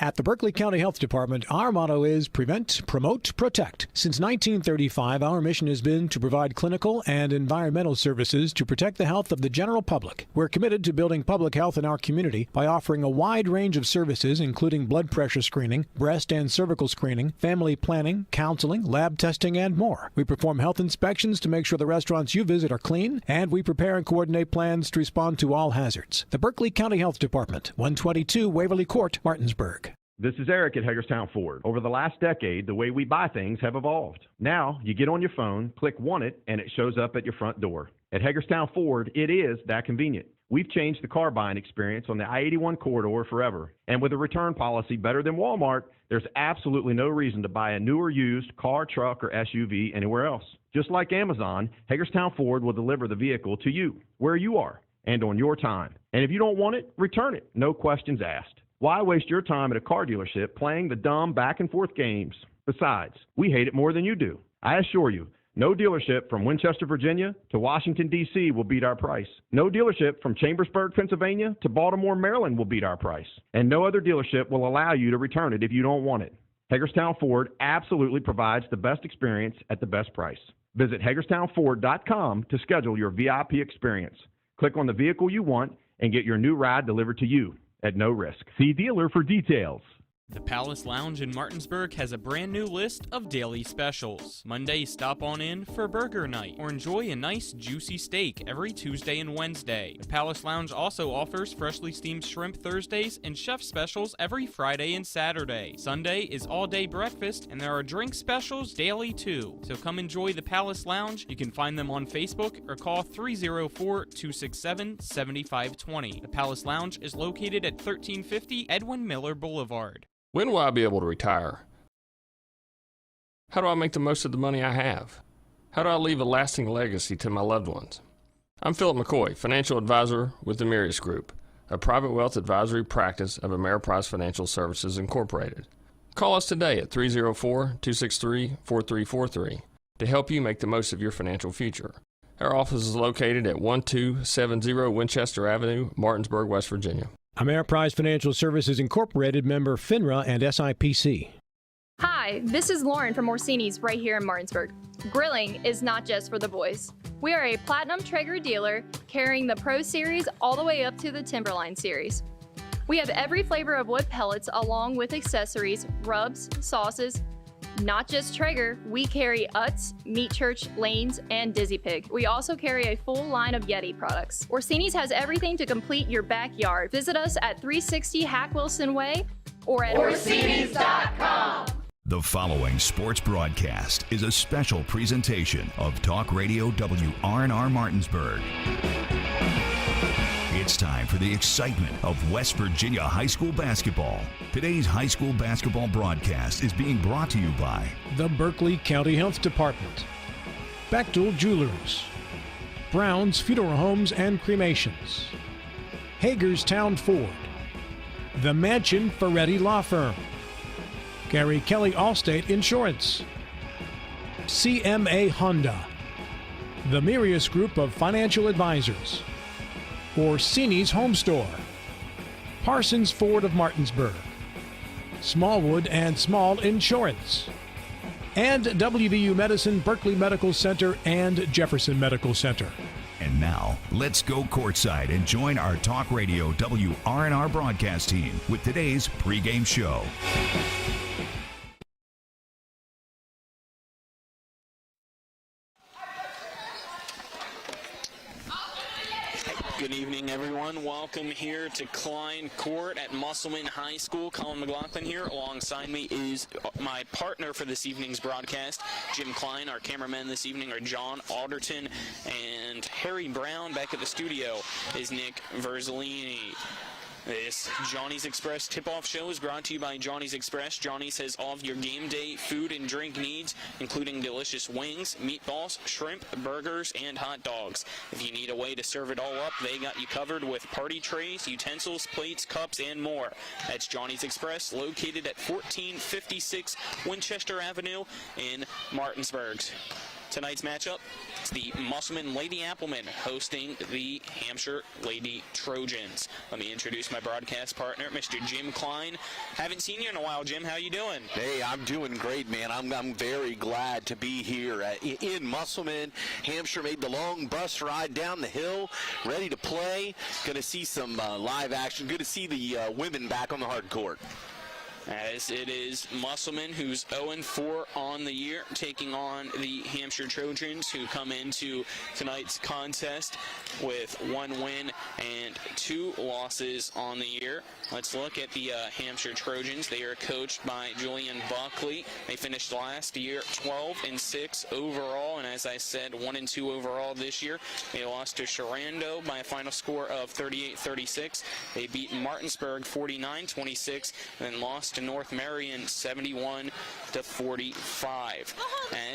At the Berkeley County Health Department, our motto is prevent, promote, protect. Since 1935, our mission has been to provide clinical and environmental services to protect the health of the general public. We're committed to building public health in our community by offering a wide range of services, including blood pressure screening, breast and cervical screening, family planning, counseling, lab testing, and more. We perform health inspections to make sure the restaurants you visit are clean, and we prepare and coordinate plans to respond to all hazards. The Berkeley County Health Department, 122 Waverly Court, Martinsburg. This is Eric at Hagerstown Ford. Over the last decade, the way we buy things have evolved. Now, you get on your phone, click Want It, and it shows up at your front door. At Hagerstown Ford, it is that convenient. We've changed the car buying experience on the I-81 corridor forever. And with a return policy better than Walmart, there's absolutely no reason to buy a new or used car, truck, or SUV anywhere else. Just like Amazon, Hagerstown Ford will deliver the vehicle to you, where you are, and on your time. And if you don't want it, return it. No questions asked. Why waste your time at a car dealership playing the dumb back-and-forth games? Besides, we hate it more than you do. I assure you, no dealership from Winchester, Virginia to Washington, D.C. will beat our price. No dealership from Chambersburg, Pennsylvania to Baltimore, Maryland will beat our price. And no other dealership will allow you to return it if you don't want it. Hagerstown Ford absolutely provides the best experience at the best price. Visit HagerstownFord.com to schedule your VIP experience. Click on the vehicle you want and get your new ride delivered to you at no risk. See dealer for details. The Palace Lounge in Martinsburg has a brand new list of daily specials. Monday, stop on in for burger night or enjoy a nice juicy steak every Tuesday and Wednesday. The Palace Lounge also offers freshly steamed shrimp Thursdays and chef specials every Friday and Saturday. Sunday is all-day breakfast and there are drink specials daily too. So come enjoy the Palace Lounge. You can find them on Facebook or call 304-267-7520. The Palace Lounge is located at 1350 Edwin Miller Boulevard. When will I be able to retire? How do I make the most of the money I have? How do I leave a lasting legacy to my loved ones? I'm Philip McCoy, financial advisor with the Mirius Group, a private wealth advisory practice of Ameriprise Financial Services Incorporated. Call us today at 304-263-4343 to help you make the most of your financial future. Our office is located at 1270 Winchester Avenue, Martinsburg, West Virginia. Ameriprise Financial Services Incorporated, member FINRA and SIPC. Hi, this is Lauren from Orsini's right here in Martinsburg. Grilling is not just for the boys. We are a Platinum Traeger dealer carrying the Pro Series all the way up to the Timberline Series. We have every flavor of wood pellets along with accessories, rubs, sauces. Not just Traeger, we carry Utz, Meat Church, Lanes, and Dizzy Pig. We also carry a full line of Yeti products. Orsini's has everything to complete your backyard. Visit us at 360 Hack Wilson Way or at Orsinis.com. The following sports broadcast is a special presentation of Talk Radio WRNR Martinsburg. It's time for the excitement of West Virginia high school basketball. Today's high school basketball broadcast is being brought to you by the Berkeley County Health Department, Bechtel Jewelers, Brown's Funeral Homes and Cremations, Hagerstown Ford, the Mansion Ferretti Law Firm, Gary Kelly Allstate Insurance, CMA Honda, the Mirius Group of Financial Advisors, Orsini's Home Store, Parsons Ford of Martinsburg, Smallwood and Small Insurance, and WVU Medicine, Berkeley Medical Center, and Jefferson Medical Center. And now, let's go courtside and join our Talk Radio WRNR broadcast team with today's pregame show. Good evening, everyone. Welcome here to Klein Court at Musselman High School. Colin McLaughlin here. Alongside me is my partner for this evening's broadcast, Jim Klein. Our cameramen this evening are John Alderton and Harry Brown. Back at the studio is Nick Verzolini. This Johnny's Express tip-off show is brought to you by Johnny's Express. Johnny's has all of your game day food and drink needs, including delicious wings, meatballs, shrimp, burgers, and hot dogs. If you need a way to serve it all up, they got you covered with party trays, utensils, plates, cups, and more. That's Johnny's Express, located at 1456 Winchester Avenue in Martinsburg. tonight's matchup. It's the Musselman Lady Applemen hosting the Hampshire Lady Trojans. Let me introduce my broadcast partner, Mr. Jim Klein. Haven't seen you in a while, Jim. How you doing? Hey, I'm doing great, man. I'm very glad to be here in Musselman. Hampshire made the long bus ride down the hill, ready to play. Going to see some live action. Good to see the women back on the hard court. As it is Musselman, who's 0-4 on the year, taking on the Hampshire Trojans, who come into tonight's contest with 1 win and 2 losses on the year. Let's look at the Hampshire Trojans. They are coached by Julian Buckley. They finished last year 12-6 overall, and as I said, 1-2 overall this year. They lost to Sharando by a final score of 38-36. They beat Martinsburg 49-26, and then lost to North Marion 71-45.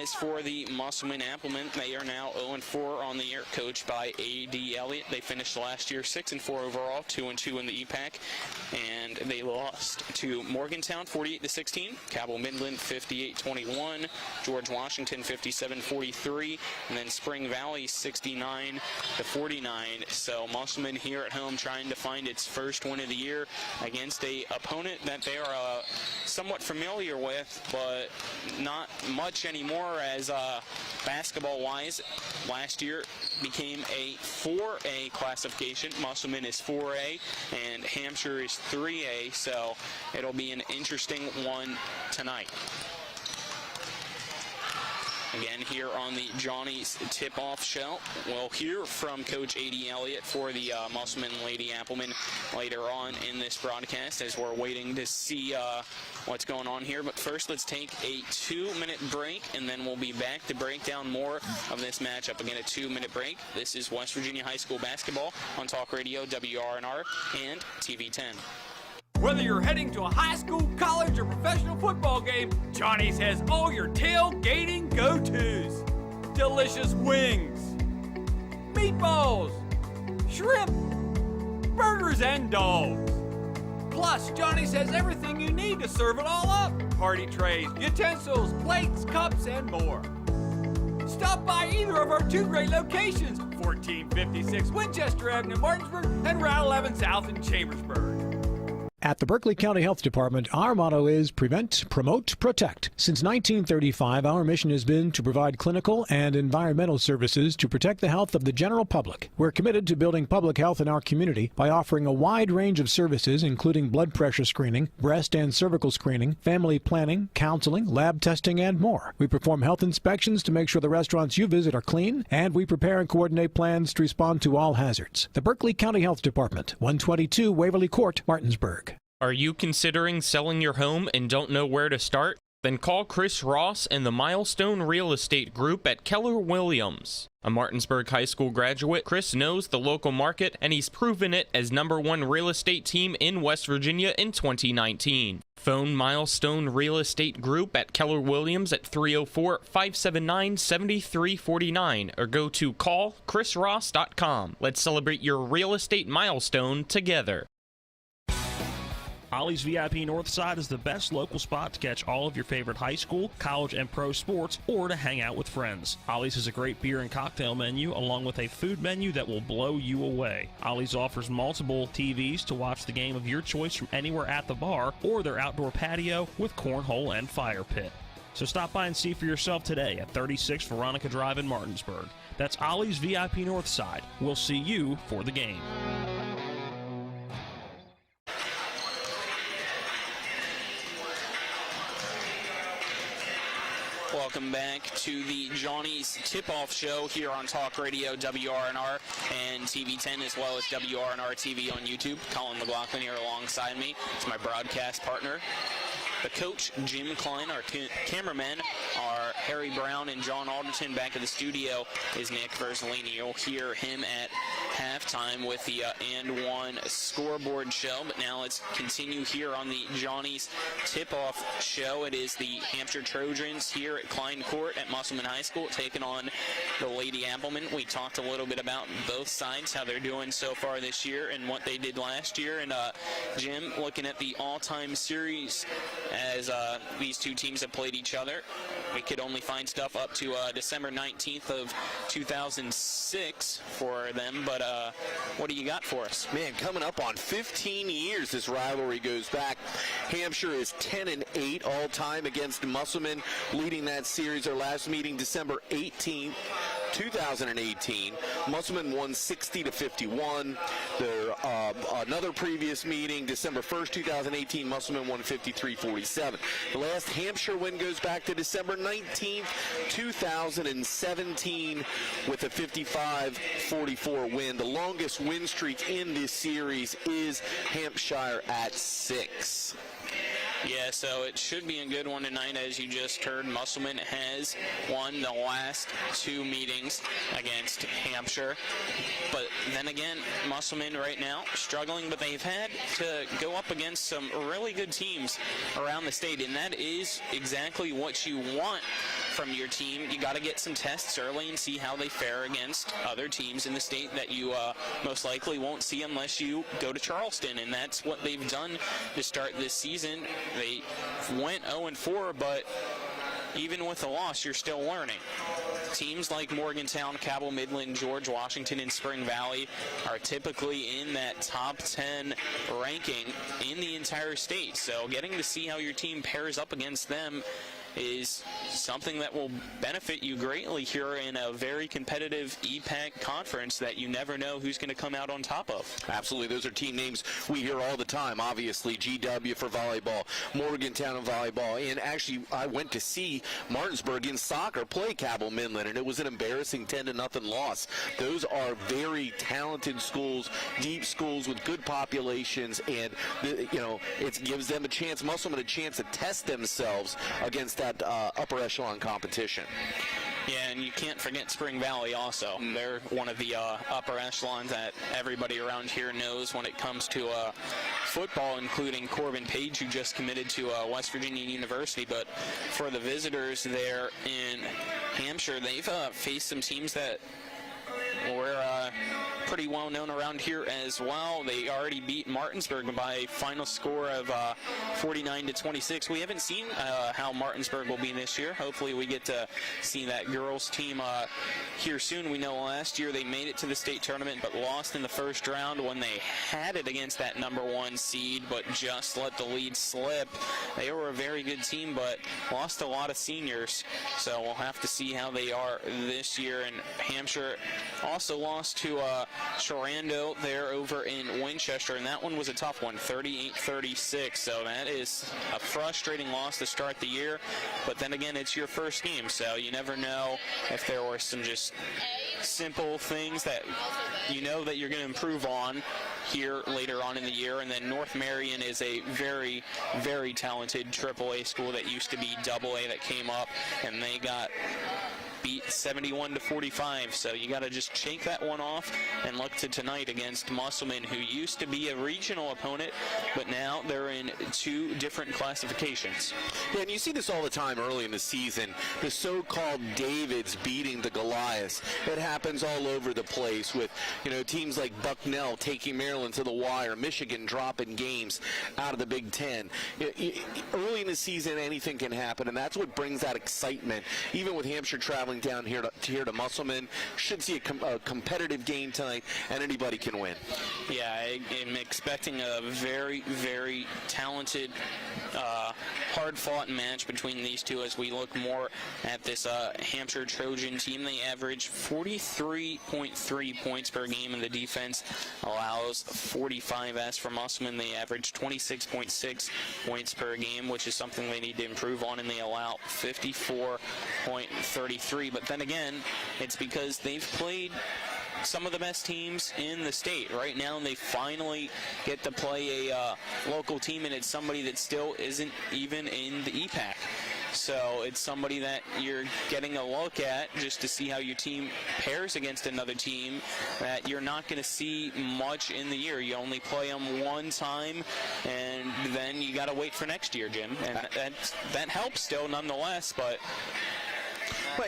As for the Musselman Applemen, they are now 0-4 on the year, coached by A.D. Elliott. They finished last year 6-4 overall, 2-2 in the EPAC, and they lost to Morgantown 48-16, Cabell Midland 58-21, George Washington 57-43, and then Spring Valley 69-49. So Musselman here at home trying to find its first win of the year against a opponent that they are somewhat familiar with, but not much anymore, as basketball-wise, last year became a 4A classification. Musselman is 4A, and Hampshire is 3A, so it'll be an interesting one tonight. Again, here on the Johnny's Tip-Off Show, we'll hear from Coach A.D. Elliott for the Musselman Lady Applemen later on in this broadcast, as we're waiting to see what's going on here. But first, let's take a 2-minute break, and then we'll be back to break down more of this matchup. Again, a 2-minute break. This is West Virginia High School basketball on Talk Radio, WRNR, and TV 10. Whether you're heading to a high school, college, or professional football game, Johnny's has all your tailgating go-tos. Delicious wings, meatballs, shrimp, burgers, and dogs. Plus, Johnny's has everything you need to serve it all up. Party trays, utensils, plates, cups, and more. Stop by either of our 2 great locations, 1456 Winchester Avenue in Martinsburg and Route 11 South in Chambersburg. At the Berkeley County Health Department, our motto is Prevent, Promote, Protect. Since 1935, our mission has been to provide clinical and environmental services to protect the health of the general public. We're committed to building public health in our community by offering a wide range of services, including blood pressure screening, breast and cervical screening, family planning, counseling, lab testing, and more. We perform health inspections to make sure the restaurants you visit are clean, and we prepare and coordinate plans to respond to all hazards. The Berkeley County Health Department, 122 Waverly Court, Martinsburg. Are you considering selling your home and don't know where to start? Then call Chris Ross and the Milestone Real Estate Group at Keller Williams. A Martinsburg High School graduate, Chris knows the local market, and he's proven it as #1 real estate team in West Virginia in 2019. Phone Milestone Real Estate Group at Keller Williams at 304-579-7349 or go to callchrisross.com. Let's celebrate your real estate milestone together. Ollie's VIP Northside is the best local spot to catch all of your favorite high school, college, and pro sports, or to hang out with friends. Ollie's has a great beer and cocktail menu, along with a food menu that will blow you away. Ollie's offers multiple TVs to watch the game of your choice from anywhere at the bar, or their outdoor patio with cornhole and fire pit. So stop by and see for yourself today at 36 Veronica Drive in Martinsburg. That's Ollie's VIP Northside. We'll see you for the game. Welcome back to the Johnny's Tip-Off Show here on Talk Radio, WRNR, and TV 10, as well as WRNR TV on YouTube. Colin McLaughlin here alongside me. It's my broadcast partner, the coach, Jim Klein. Our cameramen are Harry Brown and John Alderton. Back at the studio is Nick Verzolini. You'll hear him at halftime with the And One scoreboard show. But now let's continue here on the Johnny's tip-off show. It is the Hampshire Trojans here at Klein Court at Musselman High School taking on the Lady Applemen. We talked a little bit about both sides, how they're doing so far this year and what they did last year. And Jim, looking at the all-time series as these two teams have played each other, we could only find stuff up to December 19th of 2006 for them. But what do you got for us? Man, coming up on 15 years this rivalry goes back. Hampshire is 10-8 all-time against Musselman, leading that series. Their last meeting December 18th, 2018. Musselman won 60-51. Their another previous meeting, December 1st, 2018, Musselman won 53-47. The last Hampshire win goes back to December 19th, 2017, with a 55-44 win. The longest win streak in this series is Hampshire at 6. Yeah, so it should be a good one tonight. As you just heard, Musselman has won the last two meetings against Hampshire. But then again, Musselman right now struggling, but they've had to go up against some really good teams around the state, and that is exactly what you want from your team. You got to get some tests early and see how they fare against other teams in the state that you most likely won't see unless you go to Charleston, and that's what they've done to start this season. They went 0-4, but even with a loss, you're still learning. Teams like Morgantown, Cabell Midland, George Washington, and Spring Valley are typically in that top 10 ranking in the entire state. So getting to see how your team pairs up against them is something that will benefit you greatly here in a very competitive EPAC conference that you never know who's going to come out on top of. Absolutely. Those are team names we hear all the time. Obviously, GW for volleyball, Morgantown in volleyball, and actually I went to see Martinsburg in soccer play Cabell Midland, and it was an embarrassing 10-0 loss. Those are very talented schools, deep schools with good populations, and it gives them a chance, Musselman a chance to test themselves against that upper echelon competition. Yeah, and you can't forget Spring Valley also. They're one of the upper echelons that everybody around here knows when it comes to football, including Corbin Page, who just committed to West Virginia University. But for the visitors there in Hampshire, they've faced some teams that were pretty well known around here as well. They already beat Martinsburg by a final score of 49-26. We haven't seen how Martinsburg will be this year. Hopefully we get to see that girls team here soon. We know last year they made it to the state tournament but lost in the first round when they had it against that number 1 seed but just let the lead slip. They were a very good team but lost a lot of seniors, so we'll have to see how they are this year. And Hampshire also lost to Sharando there over in Winchester, and that one was a tough one, 38-36. So that is a frustrating loss to start the year, but then again, it's your first game, so you never know if there were some just simple things that you know that you're going to improve on here later on in the year. And then North Marion is a very, very talented AAA school that used to be AA that came up, and they got beat 71-45, so you got to just shake that one off and look to tonight against Musselman, who used to be a regional opponent, but now they're in 2 different classifications. Yeah, and you see this all the time early in the season, the so-called Davids beating the Goliaths. It happens all over the place with, teams like Bucknell taking Maryland to the wire, Michigan dropping games out of the Big Ten. Early in the season, anything can happen, and that's what brings that excitement. Even with Hampshire traveling down here to Musselman, should see a competitive game tonight, and anybody can win. Yeah, I'm expecting a very, very talented, hard-fought match between these two as we look more at this Hampshire Trojan team. They average 43.3 points per game, and the defense allows 45. As for Musselman, they average 26.6 points per game, which is something they need to improve on, and they allow 54.33. But then again, it's because they've played some of the best teams in the state. Right now, they finally get to play a local team, and it's somebody that still isn't even in the EPAC. So it's somebody that you're getting a look at just to see how your team pairs against another team that you're not going to see much in the year. You only play them one time, and then you got to wait for next year, Jim. And that helps still nonetheless, but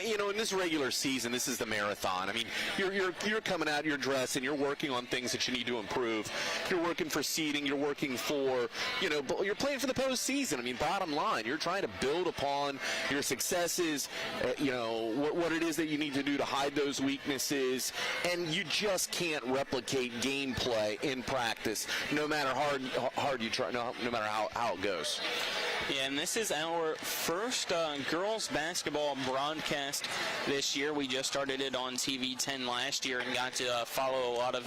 in this regular season, this is the marathon. I mean, you're coming out, you're dressing, you're working on things that you need to improve. You're working for seeding, you're working for, you're playing for the postseason. I mean, bottom line, you're trying to build upon your successes, what it is that you need to do to hide those weaknesses, and you just can't replicate gameplay in practice, no matter how hard you try, no matter how it goes. Yeah, and this is our first girls basketball broadcast this year. We just started it on TV 10 last year and got to follow a lot of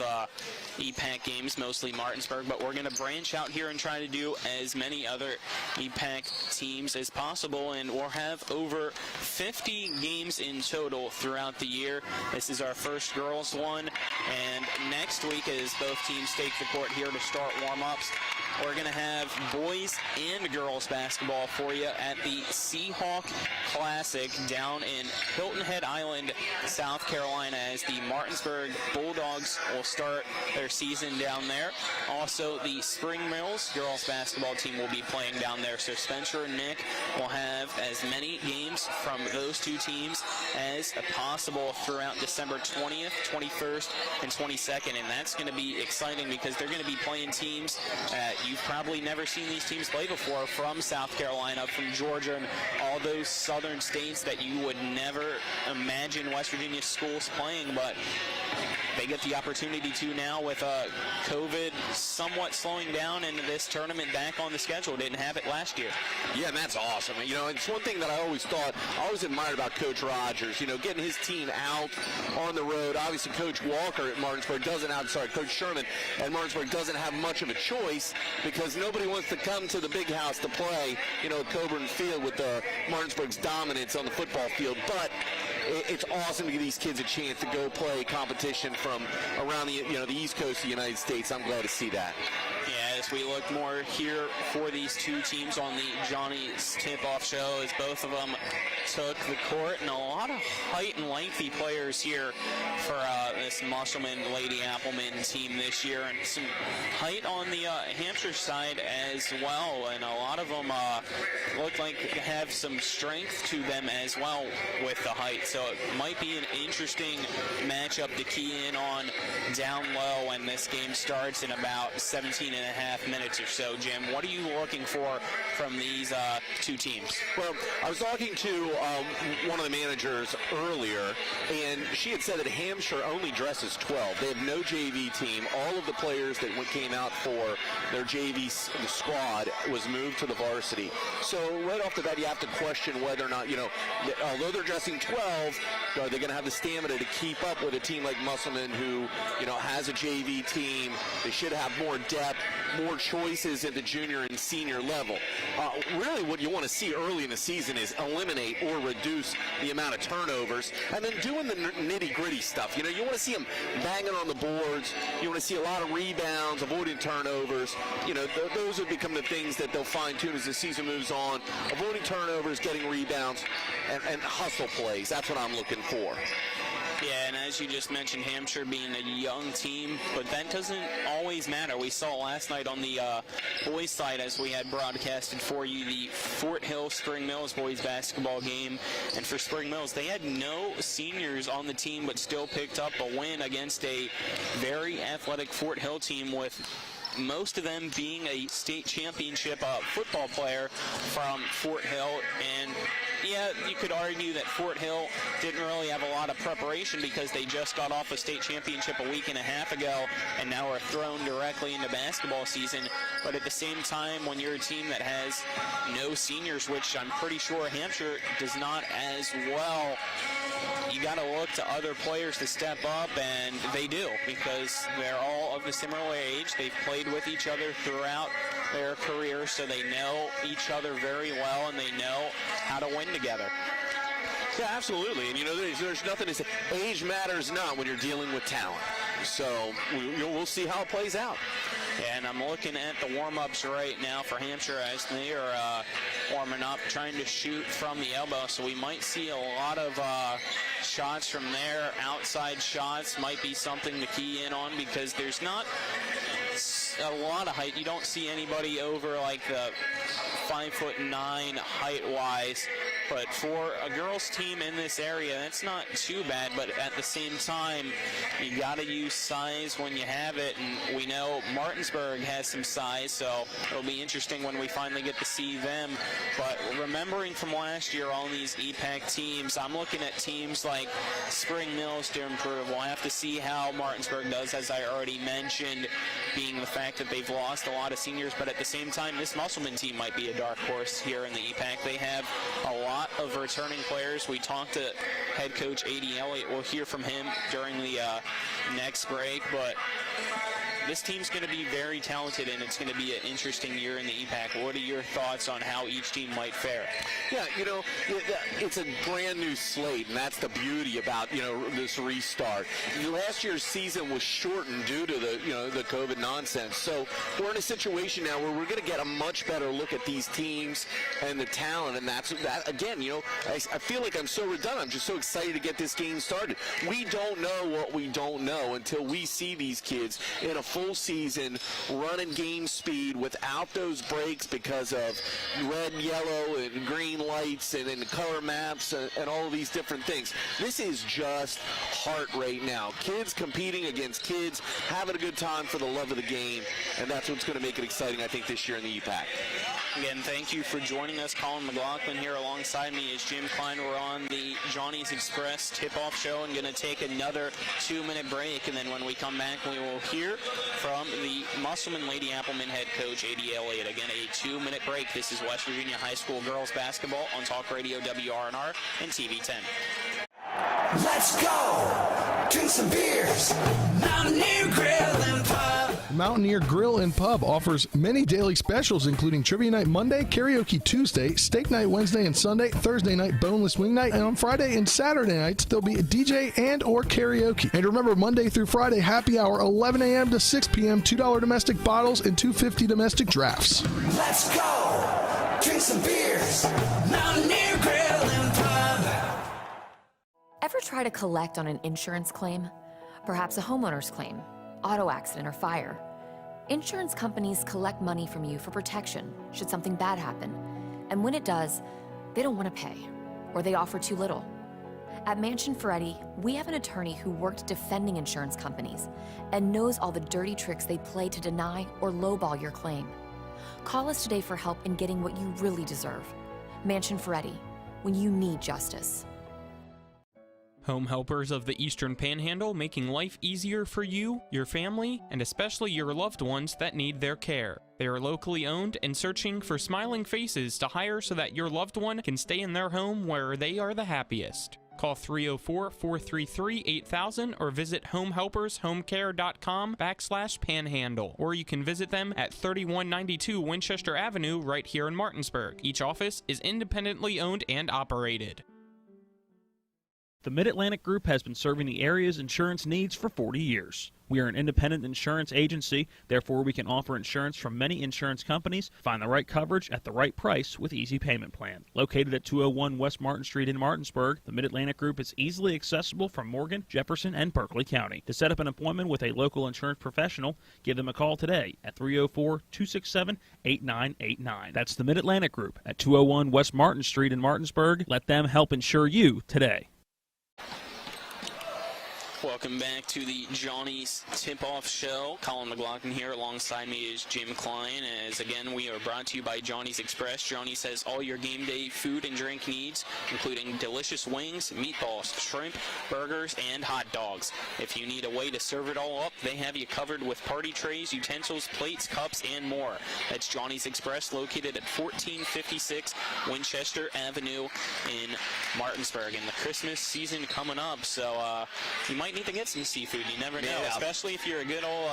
EPAC games, mostly Martinsburg, but we're going to branch out here and try to do as many other EPAC teams as possible, and we'll have over 50 games in total throughout the year. This is our first girls one, and next week, as both teams take the court here to start warm-ups, we're going to have boys and girls basketball for you at the Seahawk Classic down in Hilton Head Island, South Carolina, as the Martinsburg Bulldogs will start their season down there. Also, the Spring Mills girls basketball team will be playing down there, so Spencer and Nick will have as many games from those two teams as possible throughout December 20th, 21st, and 22nd, and that's going to be exciting because they're going to be playing teams you've probably never seen these teams play before, from South Carolina, from Georgia, and all those southern states that you would never imagine West Virginia schools playing, but they get the opportunity to now with COVID somewhat slowing down and this tournament back on the schedule. Didn't have it last year. Yeah, and that's awesome. It's one thing that I always admired about Coach Rogers, getting his team out on the road. Obviously, Coach Walker at Martinsburg Coach Sherman at Martinsburg doesn't have much of a choice because nobody wants to come to the big house to play, at Coburn Field with Martinsburg's dominance on the football field. But it's awesome to give these kids a chance to go play competition from around the East Coast of the United States. I'm glad to see that. Yeah, as we look more here for these two teams on the Johnny's Tip-Off Show, as both of them took the court, and a lot of height and lengthy players here for this Musselman Lady Appleman team this year, and some height on the Hampshire side as well, and a lot of them look like they have some strength to them as well with the height, so it might be an interesting matchup to key in on down low when this game starts in about 17 and a half minutes or so. Jim, what are you looking for from these two teams? Well, I was talking to one of the managers earlier, and she had said that Hampshire only dresses 12. They have no JV team. All of the players that came out for their JV squad was moved to the varsity. So right off the bat, you have to question whether or not, although they're dressing 12, are they going to have the stamina to keep up with a team like Musselman who, has a JV team? They should have more depth, more choices at the junior and senior level. Really what you want to see early in the season is eliminate or reduce the amount of turnovers, and then doing the nitty-gritty stuff. You want to see them banging on the boards. You want to see a lot of rebounds, avoiding turnovers. Those would become the things that they'll fine-tune as the season moves on. Avoiding turnovers, getting rebounds, and hustle plays. That's what I'm looking for. Yeah, and as you just mentioned, Hampshire being a young team, but that doesn't always matter. We saw last night on the boys' side, as we had broadcasted for you, the Fort Hill Spring Mills boys basketball game. And for Spring Mills, they had no seniors on the team, but still picked up a win against a very athletic Fort Hill team, with most of them being a state championship football player from Fort Hill. And yeah, you could argue that Fort Hill didn't really have a lot of preparation because they just got off a state championship a week and a half ago and now are thrown directly into basketball season. But at the same time, when you're a team that has no seniors, which I'm pretty sure Hampshire does not as well, you got to look to other players to step up, and they do, because they're all of the similar age. They've played with each other throughout their career, so they know each other very well, and they know how to win together. Yeah, absolutely. And, there's nothing to say. Age matters not when you're dealing with talent. So we'll see how it plays out. And I'm looking at the warm-ups right now for Hampshire as they are warming up, trying to shoot from the elbow. So we might see a lot of shots from there. Outside shots might be something to key in on because there's not a lot of height. You don't see anybody over like the 5'9" height-wise. But for a girls team in this area, that's not too bad. But at the same time, you got to use size when you have it. And we know Martinsburg has some size, so it'll be interesting when we finally get to see them. But remembering from last year, all these EPAC teams, I'm looking at teams like Spring Mills to improve. We'll have to see how Martinsburg does, as I already mentioned, being the fact that they've lost a lot of seniors. But at the same time, this Musselman team might be a dark horse here in the EPAC. They have a lot of returning players. We talked to head coach A.D. Elliott. We'll hear from him during the next break, but this team's going to be very talented, and it's going to be an interesting year in the EPAC. What are your thoughts on how each team might fare? Yeah, it's a brand new slate, and that's the beauty about, this restart. Last year's season was shortened due to the COVID nonsense. So we're in a situation now where we're going to get a much better look at these teams and the talent, and that again, I feel like I'm so redundant. I'm just so excited to get this game started. We don't know what we don't know until we see these kids in a full season running game speed without those breaks because of red, yellow, and green lights and the color maps and all of these different things. This is just heart rate now. Kids competing against kids, having a good time for the love of the game, and that's what's going to make it exciting, I think, this year in the EPAC. Again, thank you for joining us. Colin McLaughlin here alongside me is Jim Klein. We're on the Johnny's Express tip-off show and going to take another 2-minute break. And then when we come back, we will hear from the Musselman Lady Appleman head coach, A.D. Elliott. Again, a 2-minute break. This is West Virginia High School girls basketball on Talk Radio WRNR and TV 10. Let's go! Drink some beers! Mountaineer Grill and Pub! Mountaineer Grill and Pub offers many daily specials, including Trivia Night Monday, Karaoke Tuesday, Steak Night Wednesday and Sunday, Thursday night Boneless Wing Night, and on Friday and Saturday nights, there'll be a DJ and or karaoke. And remember, Monday through Friday, happy hour, 11 a.m. to 6 p.m., $2 domestic bottles and $2.50 domestic drafts. Let's go! Drink some beers! Mountaineer Grill and Pub! Ever try to collect on an insurance claim? Perhaps a homeowner's claim, auto accident, or fire. Insurance companies collect money from you for protection should something bad happen. And when it does, they don't want to pay, or they offer too little. At Mansion Ferretti, we have an attorney who worked defending insurance companies and knows all the dirty tricks they play to deny or lowball your claim. Call us today for help in getting what you really deserve. Mansion Ferretti, when you need justice. Home Helpers of the Eastern Panhandle, making life easier for you, your family, and especially your loved ones that need their care. They are locally owned and searching for smiling faces to hire so that your loved one can stay in their home where they are the happiest. Call 304-433-8000 or visit homehelpershomecare.com/panhandle. Or you can visit them at 3192 Winchester Avenue right here in Martinsburg. Each office is independently owned and operated. The Mid-Atlantic Group has been serving the area's insurance needs for 40 years. We are an independent insurance agency, therefore we can offer insurance from many insurance companies. Find the right coverage at the right price with Easy Payment Plan. Located at 201 West Martin Street in Martinsburg, the Mid-Atlantic Group is easily accessible from Morgan, Jefferson, and Berkeley County. To set up an appointment with a local insurance professional, give them a call today at 304-267-8989. That's the Mid-Atlantic Group at 201 West Martin Street in Martinsburg. Let them help insure you today. Welcome back to the Johnny's Tip-Off Show. Colin McLaughlin here. Alongside me is Jim Klein. As again, we are brought to you by Johnny's Express. Johnny's has all your game day food and drink needs, including delicious wings, meatballs, shrimp, burgers, and hot dogs. If you need a way to serve it all up, they have you covered with party trays, utensils, plates, cups, and more. That's Johnny's Express, located at 1456 Winchester Avenue in Martinsburg. And the Christmas season coming up, so you might need to to get some seafood. You never know, especially if you're a good old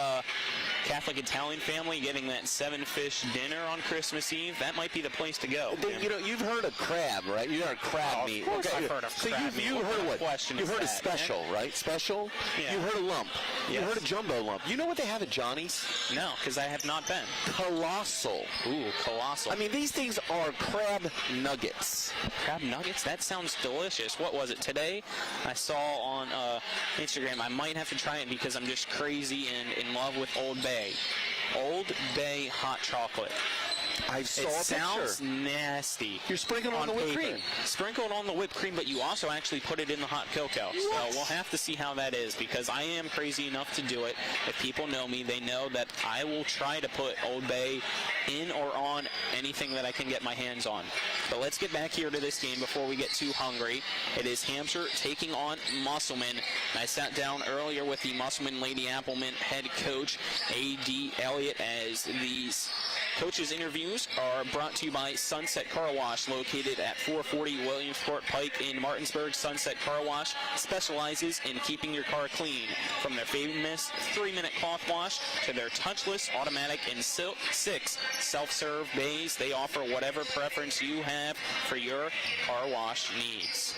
Catholic Italian family getting that 7-fish dinner on Christmas Eve. That might be the place to go. You know, you've heard of crab, right? You heard of crab meat. Of course I've heard of crab meat. You heard of what? Question You've heard of that, special, right? Special? Yeah. You heard of lump. Yes. You heard of jumbo lump. You know what they have at Johnny's? No, because I have not been. Colossal. Ooh, colossal. I mean, these things are crab nuggets. Crab nuggets? That sounds delicious. What was it today? I saw on Instagram. I might have to try it because I'm just crazy and in love with Old Bay. Old Bay hot chocolate. I saw it a sounds picture. Nasty. You're sprinkling on the whipped cream. Sprinkled on the whipped cream, but you also actually put it in the hot cocoa. So we'll have to see how that is because I am crazy enough to do it. If people know me, they know that I will try to put Old Bay in or on anything that I can get my hands on. But let's get back here to this game before we get too hungry. It is Hampshire taking on Musselman. I sat down earlier with the Musselman Lady Appleman head coach, A.D. Elliott, as these coaches' interviews are brought to you by Sunset Car Wash, located at 440 Williamsport Pike in Martinsburg. Sunset Car Wash specializes in keeping your car clean. From their famous 3-minute cloth wash to their touchless, automatic, and 6 self-serve bays, they offer whatever preference you have for your car wash needs.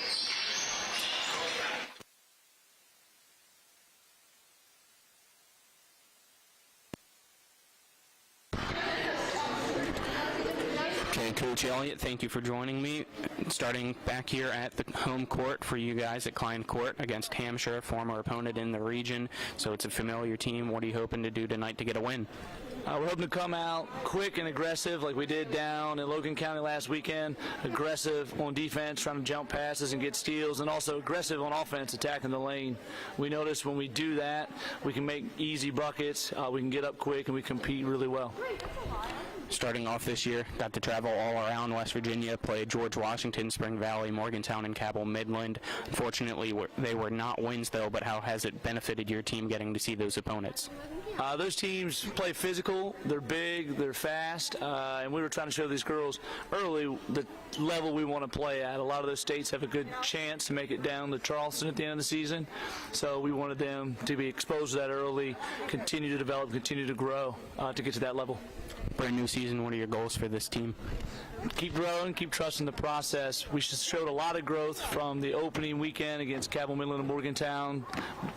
Okay, Coach Elliott, thank you for joining me. Starting back here at the home court for you guys at Klein Court against Hampshire, former opponent in the region. So it's a familiar team. What are you hoping to do tonight to get a win? We're hoping to come out quick and aggressive like we did down in Logan County last weekend. Aggressive on defense, trying to jump passes and get steals, and also aggressive on offense, attacking the lane. We notice when we do that, we can make easy buckets, we can get up quick, and we compete really well. Starting off this year, got to travel all around West Virginia, played George Washington, Spring Valley, Morgantown, and Cabell Midland. Unfortunately, they were not wins, though, but how has it benefited your team getting to see those opponents? Those teams play physical, they're big, they're fast, and we were trying to show these girls early the level we want to play at. A lot of those states have a good chance to make it down to Charleston at the end of the season, so we wanted them to be exposed to that early, continue to develop, continue to grow to get to that level. Brand new season, what are your goals for this team? Keep growing, keep trusting the process. We showed a lot of growth from the opening weekend against Cabell Midland and Morgantown,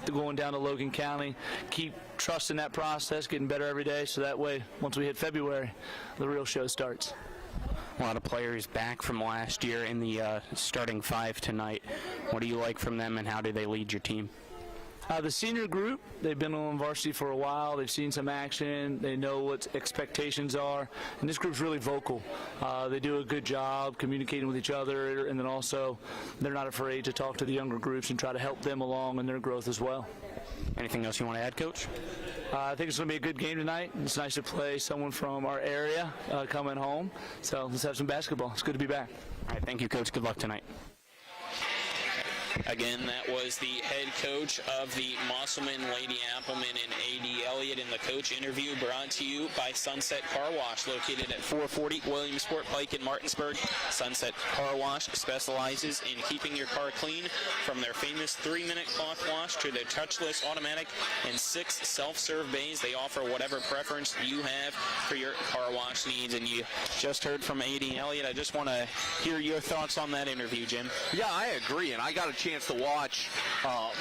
going down to Logan County. Keep trusting that process, getting better every day, so that way, once we hit February, the real show starts. A lot of players back from last year in the starting 5 tonight. What do you like from them, and how do they lead your team? The senior group, they've been on varsity for a while. They've seen some action. They know what expectations are. And this group's really vocal. They do a good job communicating with each other, and then also they're not afraid to talk to the younger groups and try to help them along in their growth as well. Anything else you want to add, Coach? I think it's going to be a good game tonight. It's nice to play someone from our area coming home. So let's have some basketball. It's good to be back. All right, thank you, Coach. Good luck tonight. Again, that was the head coach of the Musselman Lady Appleman and A.D. Elliott in the coach interview, brought to you by Sunset Car Wash, located at 440 Williamsport Pike in Martinsburg. Sunset Car Wash specializes in keeping your car clean, from their famous 3-minute cloth wash to their touchless, automatic, and 6 self-serve bays. They offer whatever preference you have for your car wash needs. And you just heard from A.D. Elliott. I just want to hear your thoughts on that interview, Jim. Yeah, I agree, and I got a chance to watch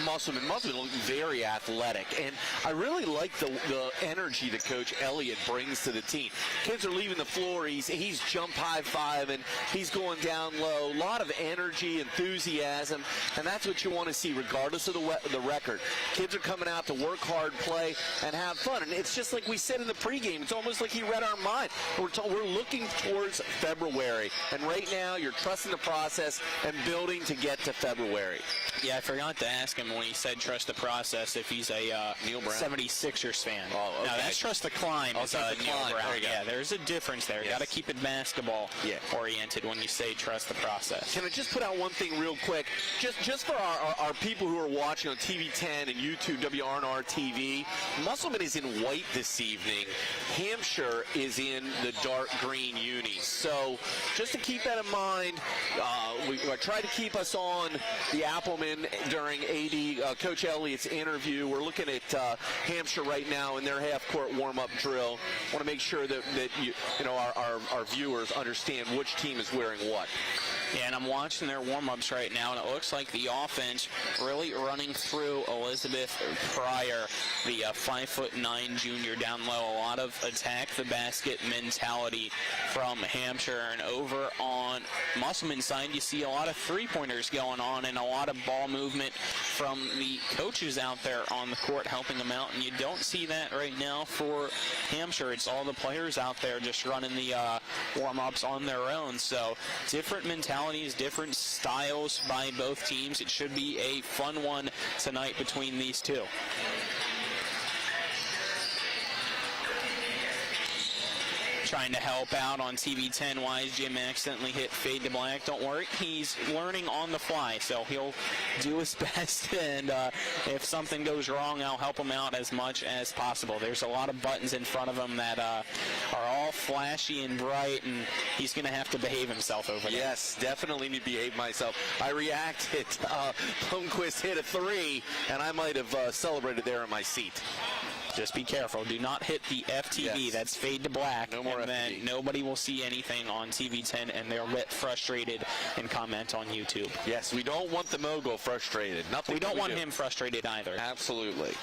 Musselman. Musselman looking very athletic, and I really like the energy that Coach Elliott brings to the team. Kids are leaving the floor, he's jump high-five, and he's going down low. A lot of energy, enthusiasm, and that's what you want to see regardless of the record. Kids are coming out to work hard, play, and have fun, and it's just like we said in the pregame. It's almost like he read our mind. We're looking towards February, and right now you're trusting the process and building to get to February. Yeah, I forgot to ask him when he said trust the process if he's a 76ers fan. Oh, okay. Now, that's trust the climb. Neil Brown. Yeah, there's a difference there. Yes. Got to keep it basketball oriented when you say trust the process. Can I just put out one thing real quick? Just for our people who are watching on TV 10 and YouTube, WRNR TV, Musselman is in white this evening. Hampshire is in the dark green unis. So just to keep that in mind, we try to keep us on the Andy Appleman during Coach Elliott's interview. We're looking at Hampshire right now in their half-court warm-up drill. Want to make sure that our viewers understand which team is wearing what. Yeah, and I'm watching their warm-ups right now, and it looks like the offense really running through Elizabeth Pryor, the 5'9" junior down low. A lot of attack the basket mentality from Hampshire. And over on Musselman's side, you see a lot of three-pointers going on and a lot of ball movement from the coaches out there on the court helping them out. And you don't see that right now for Hampshire. It's all the players out there just running the warm-ups on their own. So different mentalities, different styles by both teams. It should be a fun one tonight between these two. Trying to help out on TV 10 wise. Jim accidentally hit fade to black. Don't worry, he's learning on the fly, so he'll do his best, and if something goes wrong, I'll help him out as much as possible. There's a lot of buttons in front of him that are all flashy and bright, and he's going to have to behave himself over there. Yes, definitely need to behave myself. I reacted. Blomquist hit a three, and I might have celebrated there in my seat. Just be careful. Do not hit the FTV. Yes. That's fade to black. No more and FTV. Then nobody will see anything on TV 10, and they'll get frustrated and comment on YouTube. Yes, we don't want the mogul frustrated. Nothing. We don't want him frustrated either. Absolutely.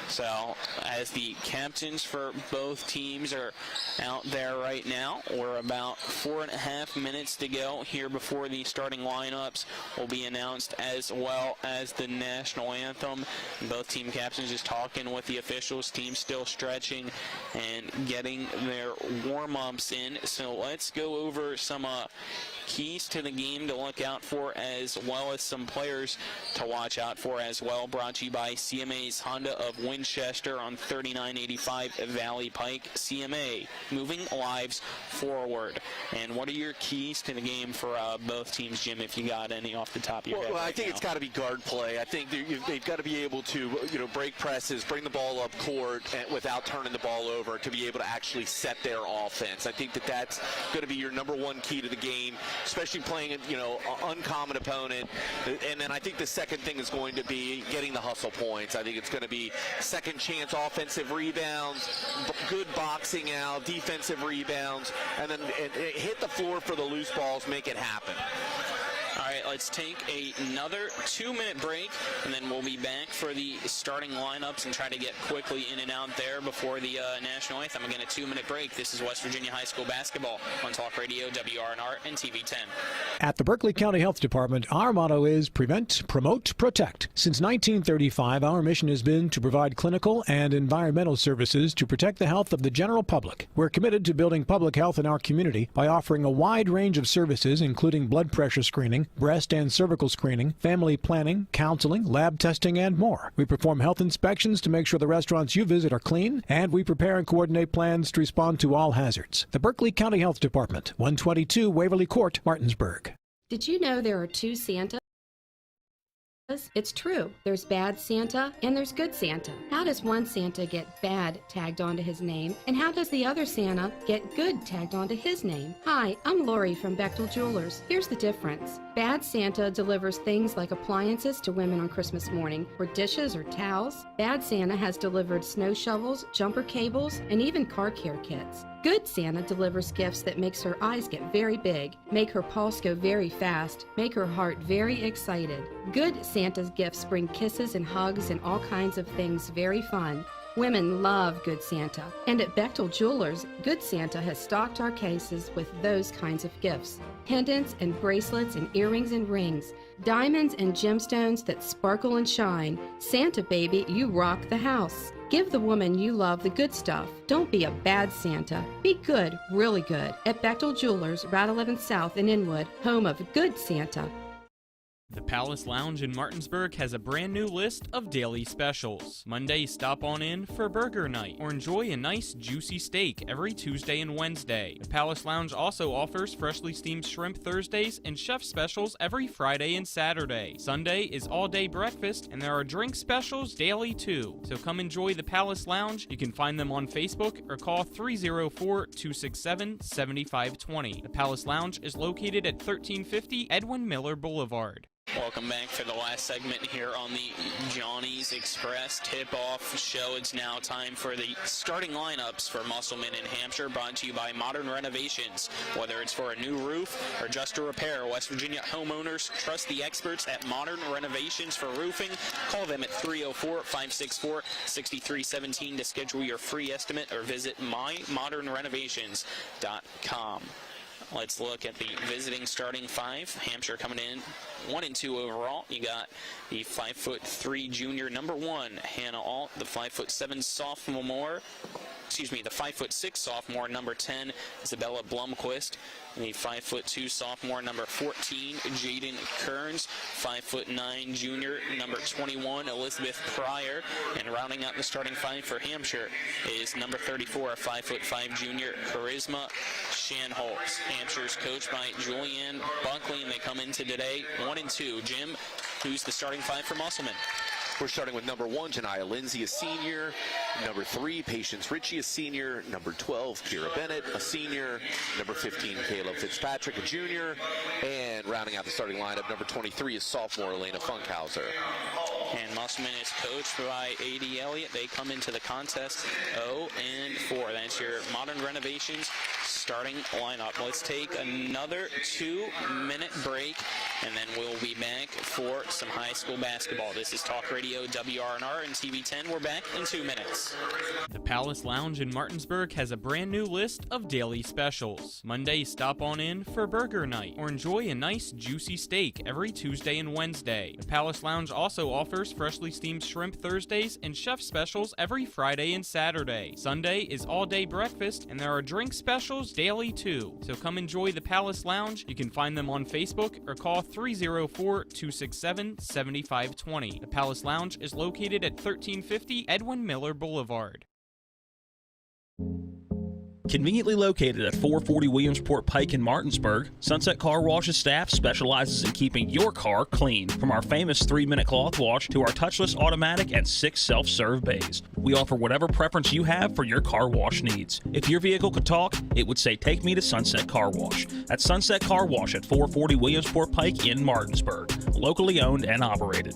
So, as the captains for both teams are out there right now, we're about 4.5 minutes to go here before the starting lineups will be announced, as well as the national anthem. Both team captains just talking with the officials. Team still stretching and getting their warm-ups in. So let's go over some keys to the game to look out for, as well as some players to watch out for as well. Brought to you by CMA's Honda of Winchester on 3985 Valley Pike. CMA, moving lives forward. And what are your keys to the game for both teams, Jim, if you got any off the top of your head? Well, I think it's got to be guard play. I think they've got to be able to break presses, bring the ball up court without turning the ball over, to be able to actually set their offense. I think that's going to be your number one key to the game, especially playing an uncommon opponent. And then I think the second thing is going to be getting the hustle points. I think it's going to be second chance offensive rebounds, good boxing out, defensive rebounds, and then hit the floor for the loose balls, make it happen. All right, let's take another 2-minute break, and then we'll be back for the starting lineups and try to get quickly in and out there before the national anthem. Again, a 2-minute break. This is West Virginia High School basketball on Talk Radio, WRNR, and TV 10. At the Berkeley County Health Department, our motto is prevent, promote, protect. Since 1935, our mission has been to provide clinical and environmental services to protect the health of the general public. We're committed to building public health in our community by offering a wide range of services, including blood pressure screening, breast and cervical screening, family planning, counseling, lab testing, and more. We perform health inspections to make sure the restaurants you visit are clean, and we prepare and coordinate plans to respond to all hazards. The Berkeley County Health Department, 122 Waverly Court, Martinsburg. Did you know there are two Santas? It's true. There's bad Santa and there's good Santa. How does one Santa get bad tagged onto his name, and how does the other Santa get good tagged onto his name? Hi, I'm Lori from Bechtel Jewelers. Here's the difference. Bad Santa delivers things like appliances to women on Christmas morning, or dishes or towels. Bad Santa has delivered snow shovels, jumper cables, and even car care kits. Good Santa delivers gifts that makes her eyes get very big, make her pulse go very fast, make her heart very excited. Good Santa's gifts bring kisses and hugs and all kinds of things very fun. Women love Good Santa, and at Bechtel Jewelers, Good Santa has stocked our cases with those kinds of gifts. Pendants and bracelets and earrings and rings, diamonds and gemstones that sparkle and shine. Santa baby, you rock the house. Give the woman you love the good stuff. Don't be a bad Santa. Be good, really good. At Bechtel Jewelers, Route 11 South in Inwood, home of Good Santa. The Palace Lounge in Martinsburg has a brand new list of daily specials. Monday, stop on in for burger night or enjoy a nice juicy steak every Tuesday and Wednesday. The Palace Lounge also offers freshly steamed shrimp Thursdays and chef specials every Friday and Saturday. Sunday is all-day breakfast, and there are drink specials daily too. So come enjoy the Palace Lounge. You can find them on Facebook or call 304-267-7520. The Palace Lounge is located at 1350 Edwin Miller Boulevard. Welcome back for the last segment here on the Johnny's Express tip-off show. It's now time for the starting lineups for Musselman and Hampshire, brought to you by Modern Renovations. Whether it's for a new roof or just a repair, West Virginia homeowners trust the experts at Modern Renovations for roofing. Call them at 304-564-6317 to schedule your free estimate or visit mymodernrenovations.com. Let's look at the visiting starting five. Hampshire coming in 1-2 overall. You got the 5'3" junior number 1, Hannah Alt, the 5'7" sophomore. The 5'6" sophomore number 10, Isabella Blumquist. The 5'2" sophomore number 14, Jaden Kearns. 5'9" junior number 21, Elizabeth Pryor. And rounding out the starting five for Hampshire is number 34, 5'5" junior, Charisma Shanholz. Hampshire's coached by Julianne Buckley, and they come into today 1-2. Jim, who's the starting five for Musselman? We're starting with number 1, Janiyah Lindsay, a senior. Number 3, Patience Ritchie, a senior. Number 12, Kira Bennett, a senior. Number 15, Caleb Fitzpatrick, a junior. And rounding out the starting lineup, number 23 is sophomore Elena Funkhauser. And Musselman is coached by A.D. Elliott. They come into the contest 0-4. That's your Modern Renovations starting lineup. Let's take another 2-minute break, and then we'll be back for some high school basketball. This is Talk Radio WRNR and TV10. We're back in 2 minutes. The Palace Lounge in Martinsburg has a brand new list of daily specials. Monday, stop on in for burger night or enjoy a nice juicy steak every Tuesday and Wednesday. The Palace Lounge also offers freshly steamed shrimp Thursdays and chef specials every Friday and Saturday. Sunday is all-day breakfast, and there are drink specials daily too. So come enjoy the Palace Lounge. You can find them on Facebook or call 304-267-7520. The Palace Lounge is located at 1350 Edwin Miller Boulevard. Conveniently located at 440 Williamsport Pike in Martinsburg, Sunset Car Wash's staff specializes in keeping your car clean. From our famous 3-minute cloth wash to our touchless automatic and 6 self-serve bays, we offer whatever preference you have for your car wash needs. If your vehicle could talk, it would say, "Take me to Sunset Car Wash." That's Sunset Car Wash at 440 Williamsport Pike in Martinsburg, locally owned and operated.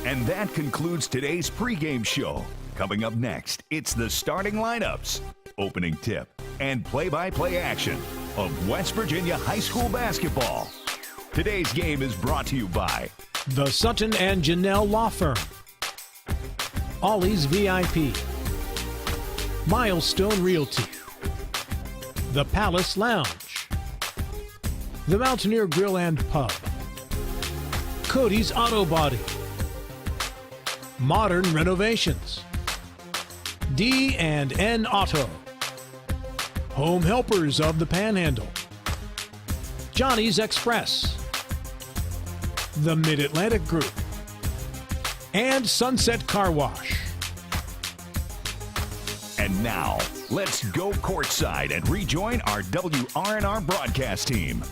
And that concludes today's pregame show. Coming up next, it's the starting lineups, opening tip, and play-by-play action of West Virginia high school basketball. Today's game is brought to you by the Sutton and Janelle Law Firm, Ollie's VIP, Milestone Realty, the Palace Lounge, the Mountaineer Grill and Pub, Cody's Auto Body, Modern Renovations, D&N Auto, Home Helpers of the Panhandle, Johnny's Express, the Mid-Atlantic Group, and Sunset Car Wash. And now, let's go courtside and rejoin our WRNR broadcast team.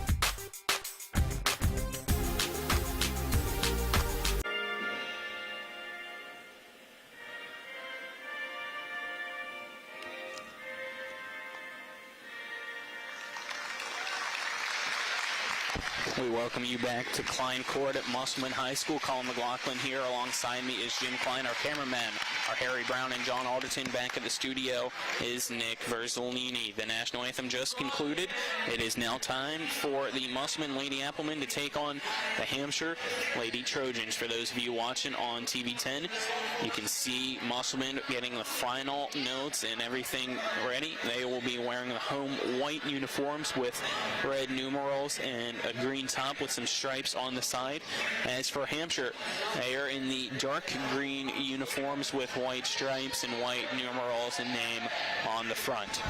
We welcome you back to Klein Court at Musselman High School. Colin McLaughlin here. Alongside me is Jim Klein, our cameraman. Our Harry Brown and John Alderton. Back at the studio is Nick Verzolini. The national anthem just concluded. It is now time for the Musselman Lady Applemen to take on the Hampshire Lady Trojans. For those of you watching on TV10, you can see Musselman getting the final notes and everything ready. They will be wearing the home white uniforms with red numerals and a green top with some stripes on the side. As for Hampshire, they are in the dark green uniforms with white stripes and white numerals and name on the front.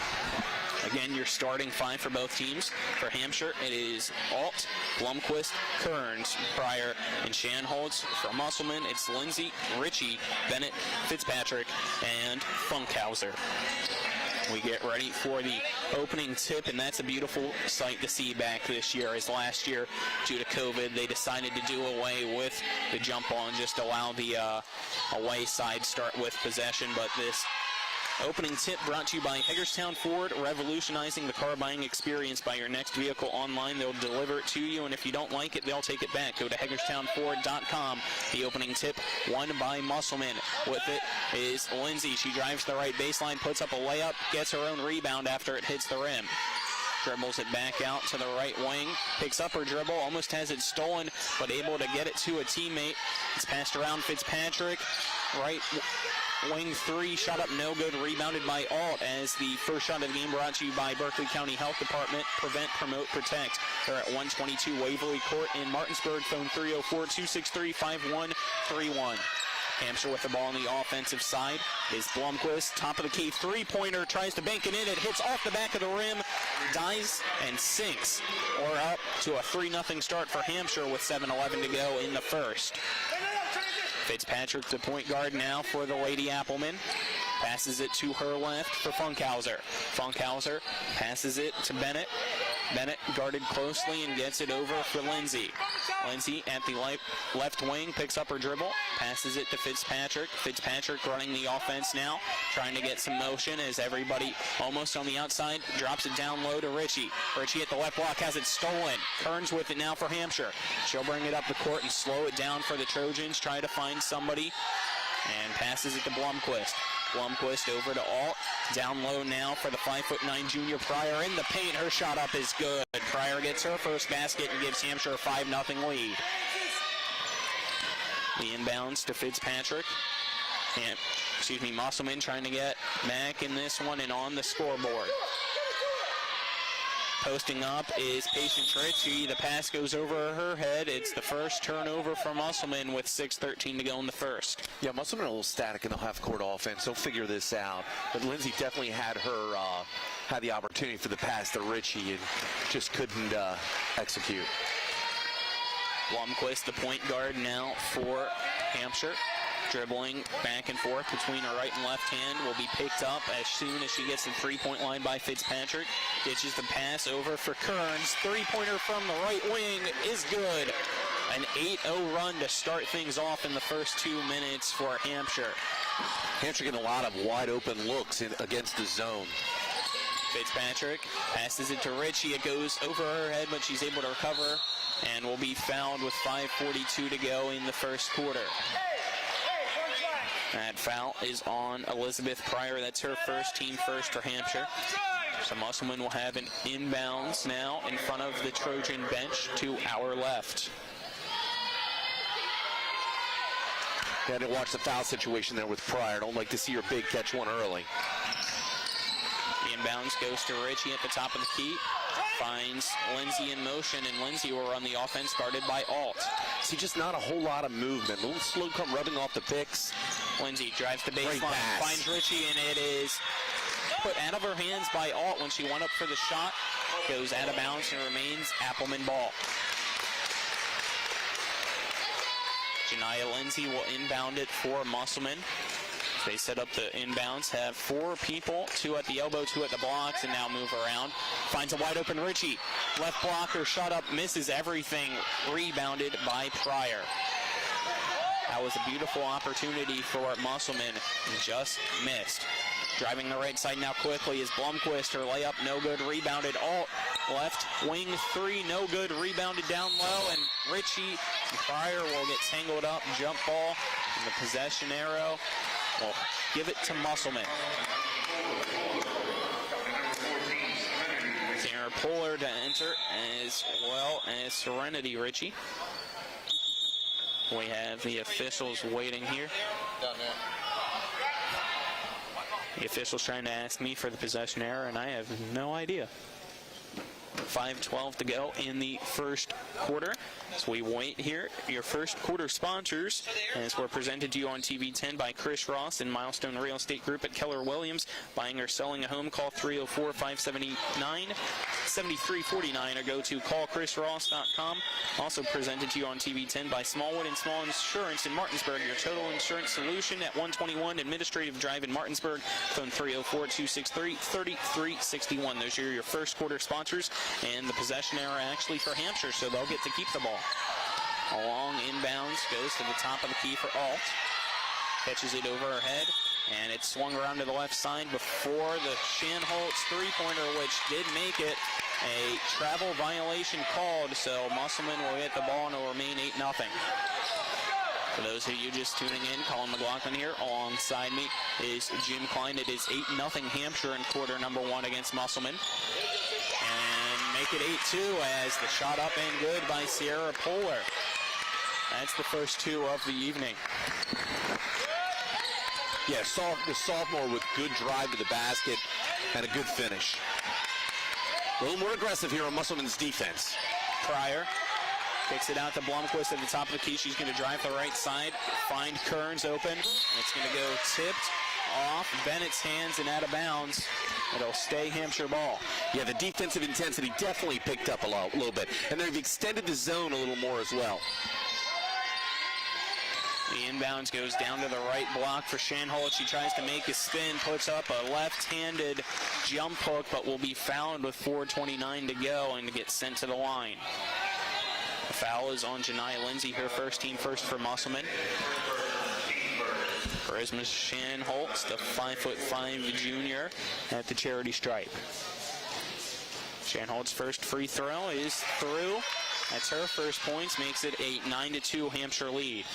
Again, your starting five for both teams. For Hampshire, it is Alt, Blumquist, Kearns, Pryor, and Shanholz. For Musselman, it's Lindsay, Ritchie, Bennett, Fitzpatrick, and Funkhauser. We get ready for the opening tip, and that's a beautiful sight to see back this year, as last year, due to COVID, they decided to do away with the jump ball and just allow the away side start with possession. But this Opening tip brought to you by Hagerstown Ford, revolutionizing the car buying experience. Buy your next vehicle online. They'll deliver it to you, and if you don't like it, they'll take it back. Go to HagerstownFord.com. The opening tip won by Musselman. With it is Lindsay. She drives the right baseline, puts up a layup, gets her own rebound after it hits the rim. Dribbles it back out to the right wing, picks up her dribble, almost has it stolen, but able to get it to a teammate. It's passed around Fitzpatrick, right wing three, shot up no good, rebounded by Alt, as the first shot of the game brought to you by Berkeley County Health Department. Prevent, promote, protect. They're at 122 Waverly Court in Martinsburg. Phone 304-263-5131. Hampshire with the ball on the offensive side is Blomquist. Top of the key three-pointer, tries to bank it in. It hits off the back of the rim, dies and sinks. We're up to a 3-0 start for Hampshire with 7:11 to go in the first. Fitzpatrick, the point guard now for the Lady Applemen. Passes it to her left for Funkhauser. Funkhauser passes it to Bennett. Bennett guarded closely and gets it over for Lindsay. Lindsay at the left wing picks up her dribble, passes it to Fitzpatrick. Fitzpatrick running the offense now, trying to get some motion as everybody almost on the outside drops it down low to Ritchie. Ritchie at the left block has it stolen. Kearns with it now for Hampshire. She'll bring it up the court and slow it down for the Trojans, try to find somebody, and passes it to Blomquist. Blomquist over to Alt. Down low now for the 5'9" junior Pryor in the paint. Her shot up is good. Pryor gets her first basket and gives Hampshire a 5-0 lead. The inbounds to Fitzpatrick. Musselman trying to get back in this one and on the scoreboard. Posting up is Patience Ritchie. The pass goes over her head. It's the first turnover for Musselman with 6:13 to go in the first. Yeah, Musselman a little static in the half-court offense. They'll figure this out. But Lindsay definitely had the opportunity for the pass to Ritchie and just couldn't execute. Blomquist, the point guard now for Hampshire. Dribbling back and forth between her right and left hand, will be picked up as soon as she gets the three-point line by Fitzpatrick. Ditches the pass over for Kearns. Three-pointer from the right wing is good. An 8-0 run to start things off in the first 2 minutes for Hampshire. Hampshire getting a lot of wide-open looks against the zone. Fitzpatrick passes it to Ritchie. It goes over her head, but she's able to recover and will be fouled with 5:42 to go in the first quarter. That foul is on Elizabeth Pryor. That's her first, team first for Hampshire. So Musselman will have an inbounds now in front of the Trojan bench to our left. Yeah, to watch the foul situation there with Pryor. Don't like to see her big catch one early. The inbounds goes to Ritchie at the top of the key. Finds Lindsay in motion, and Lindsay will run the offense guarded by Alt. See, just not a whole lot of movement. A little slow come rubbing off the picks. Lindsay drives the baseline, finds Ritchie, and it is put out of her hands by Alt when she went up for the shot. Goes out of bounds and remains Appleman ball. Janiyah Lindsay will inbound it for Musselman. They set up the inbounds, have 4 people, 2 at the elbow, 2 at the blocks, and now move around. Finds a wide open Ritchie. Left blocker, shot up, misses everything. Rebounded by Pryor. That was a beautiful opportunity for Musselman, just missed. Driving the right side now quickly is Blomquist. Her layup, no good, rebounded. Alt, left wing 3, no good, rebounded down low, and Ritchie and Pryor will get tangled up. Jump ball, and the possession arrow will give it to Musselman. Sarah Puller to enter, as well as Serenity Ritchie. We have the officials waiting here. The official's trying to ask me for the possession error, and I have no idea. 5:12 to go in the first quarter. So we wait here. Your first quarter sponsors, as we're presented to you on TV 10 by Chris Ross and Milestone Real Estate Group at Keller Williams. Buying or selling a home, call 304-579-7349 or go to callchrisross.com. Also presented to you on TV 10 by Smallwood and Small Insurance in Martinsburg. Your total insurance solution at 121 Administrative Drive in Martinsburg. Phone 304-263-3361. Those are your first quarter sponsors. And the possession error actually for Hampshire, so they'll get to keep the ball. A long inbounds goes to the top of the key for Alt. Catches it over her head And it swung around to the left side before the Shanholtz three-pointer, which did make it a travel violation called. So Musselman will get the ball and it will remain 8-0. For those of you just tuning in, Colin McLaughlin here. Alongside me is Jim Klein. It is 8-0 Hampshire in quarter number 1 against Musselman. And make it 8-2 as the shot up and good by Sierra Poehler. That's the first 2 of the evening. Yeah, the sophomore with good drive to the basket and a good finish. A little more aggressive here on Musselman's defense. Pryor kicks it out to Blomquist at the top of the key. She's going to drive the right side, find Kearns open. It's going to go tipped off Bennett's hands and out of bounds. It'll stay Hampshire ball. Yeah, the defensive intensity definitely picked up a little bit, and they've extended the zone a little more as well. The inbounds goes down to the right block for Shanholtz. She tries to make a spin, puts up a left-handed jump hook, but will be fouled with 4:29 to go and get sent to the line. The foul is on Janiyah Lindsay, her first team first for Musselman. Charisma Shanholtz, the 5'5" junior at the charity stripe. Shanholtz's first free throw is through. That's her first points, makes it a 9-2 Hampshire lead.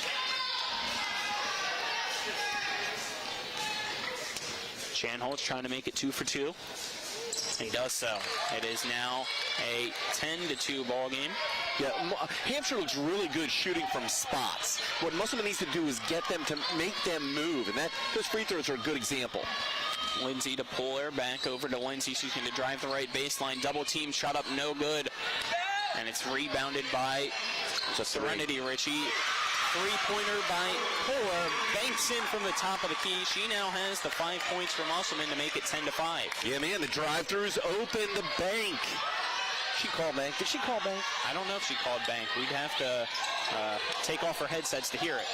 Shanholtz trying to make it 2 for 2. He does so. It is now a 10-2 ball game. Yeah, Hampshire looks really good shooting from spots. What Musselman needs to do is get them to make them move, and those free throws are a good example. Lindsay to Poehler, back over to Lindsay. She's going to drive the right baseline. Double team, shot up, no good. And it's rebounded by Serenity Ritchie. Three-pointer by Poehler, banks in from the top of the key. She now has the 5 points for Musselman to make it 10-5. Yeah, man, the drive-through's open, the bank. She called bank. Did she call bank? I don't know if she called bank. We'd have to take off our headsets to hear it.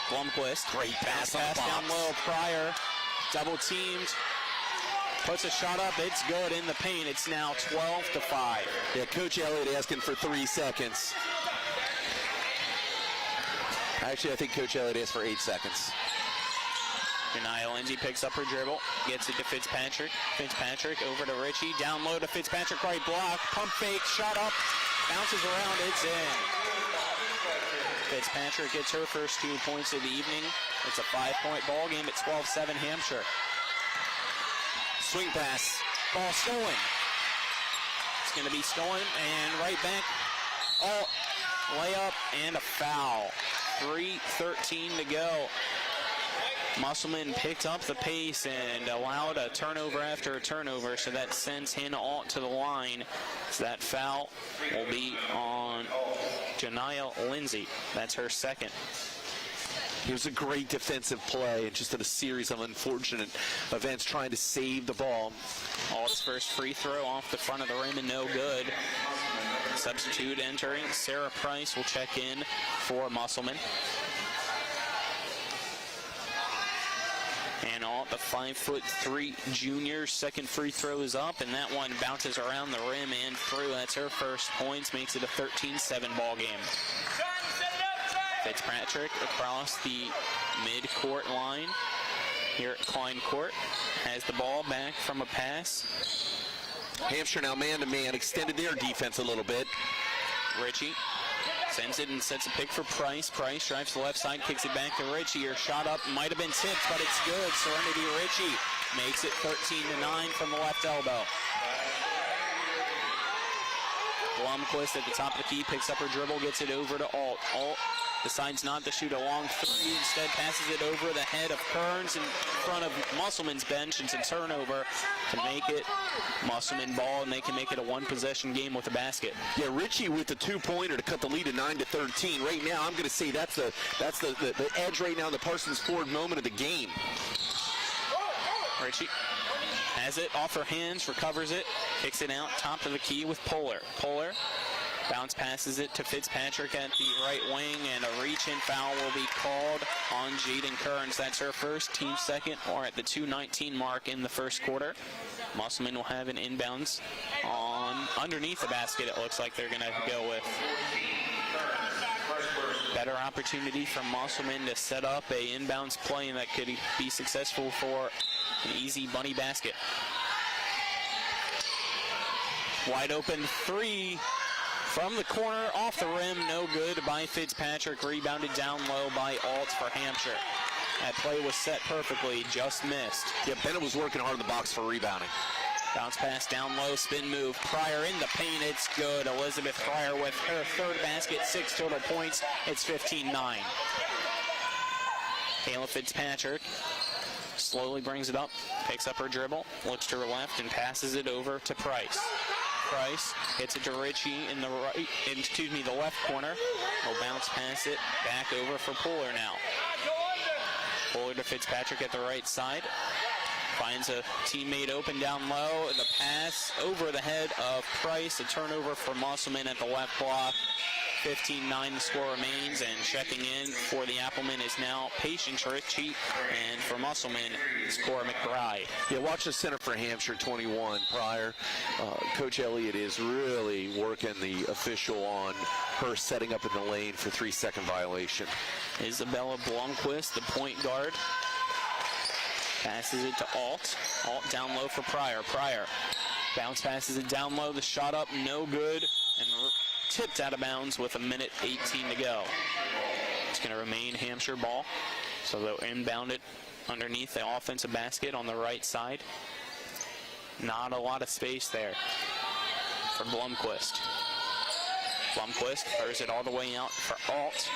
Blomquist. Great pass down low. Pryor, double teamed. Puts a shot up. It's good in the paint. It's now 12-5. Yeah, Coach Elliott asking for 3 seconds. Actually, I think Coach Elliott asked for 8 seconds. Janiyah Lindsay picks up her dribble, gets it to Fitzpatrick. Fitzpatrick over to Ritchie, down low to Fitzpatrick, right block, pump fake, shot up, bounces around, it's in. Fitzpatrick gets her first 2 points of the evening. It's a 5-point ball game at 12-7 Hampshire. Swing pass. Ball stolen. It's going to be stolen, and right back. Oh, layup and a foul. 3:13 to go. Musselman picked up the pace and allowed a turnover after a turnover, so that sends Hannah Alt to the line. So that foul will be on Janiyah Lindsay. That's her second. Here's a great defensive play and just a series of unfortunate events trying to save the ball. Alt's first free throw off the front of the rim and no good. Substitute entering. Sarah Price will check in for Musselman. And Alt, the 5'3" junior, second free throw is up, and that one bounces around the rim and through. That's her first points, makes it a 13-7 ball game. Fitzpatrick across the mid-court line here at Klein Court. Has the ball back from a pass. Hampshire now man-to-man, extended their defense a little bit. Ritchie sends it and sets a pick for Price. Price drives to the left side, kicks it back to Ritchie. Her shot up might have been tipped, but it's good. Serenity Ritchie makes it 13-9 from the left elbow. Blomquist at the top of the key, picks up her dribble, gets it over to Alt. Alt decides not to shoot a long three, instead passes it over the head of Kearns in front of Musselman's bench. It's a turnover to make it Musselman ball, and they can make it a one-possession game with a basket. Yeah, Ritchie with the two-pointer to cut the lead to 9-13. Right now, I'm going to say that's the edge right now in the Parsons Ford moment of the game. Ritchie has it off her hands, recovers it, kicks it out, top of the key with Poehler. Poehler bounce passes it to Fitzpatrick at the right wing, and a reach-in foul will be called on Jaden Kearns. That's her first, team second, or at the 2:19 mark in the first quarter. Musselman will have an inbounds on underneath the basket. It looks like they're going to go with. Better opportunity for Musselman to set up a inbounds play that could be successful for an easy bunny basket. Wide open three from the corner, off the rim, no good by Fitzpatrick. Rebounded down low by Alt for Hampshire. That play was set perfectly, just missed. Yeah, Bennett was working hard in the box for rebounding. Bounce pass down low, spin move. Pryor in the paint, it's good. Elizabeth Pryor with her third basket, 6 total points. It's 15-9. Kayla Fitzpatrick slowly brings it up, picks up her dribble, looks to her left, and passes it over to Price. Price hits it to Ritchie in the the left corner. Will bounce past it, back over for Puller now. Puller to Fitzpatrick at the right side. Finds a teammate open down low. The pass over the head of Price. A turnover for Musselman at the left block. 15-9 the score remains, and checking in for the Applemen is now Patience Ritchie, and for Musselman is Cora McBride. Yeah, watch the center for Hampshire, 21, Pryor. Coach Elliott is really working the official on her setting up in the lane for 3-second violation. Isabella Blomquist, the point guard, passes it to Alt. Alt down low for Pryor. Pryor bounce passes it down low. The shot up, no good, and tipped out of bounds with 1:18 to go. It's going to remain Hampshire ball, so they'll inbound it underneath the offensive basket on the right side. Not a lot of space there for Blomquist. Blomquist throws it all the way out for Alt.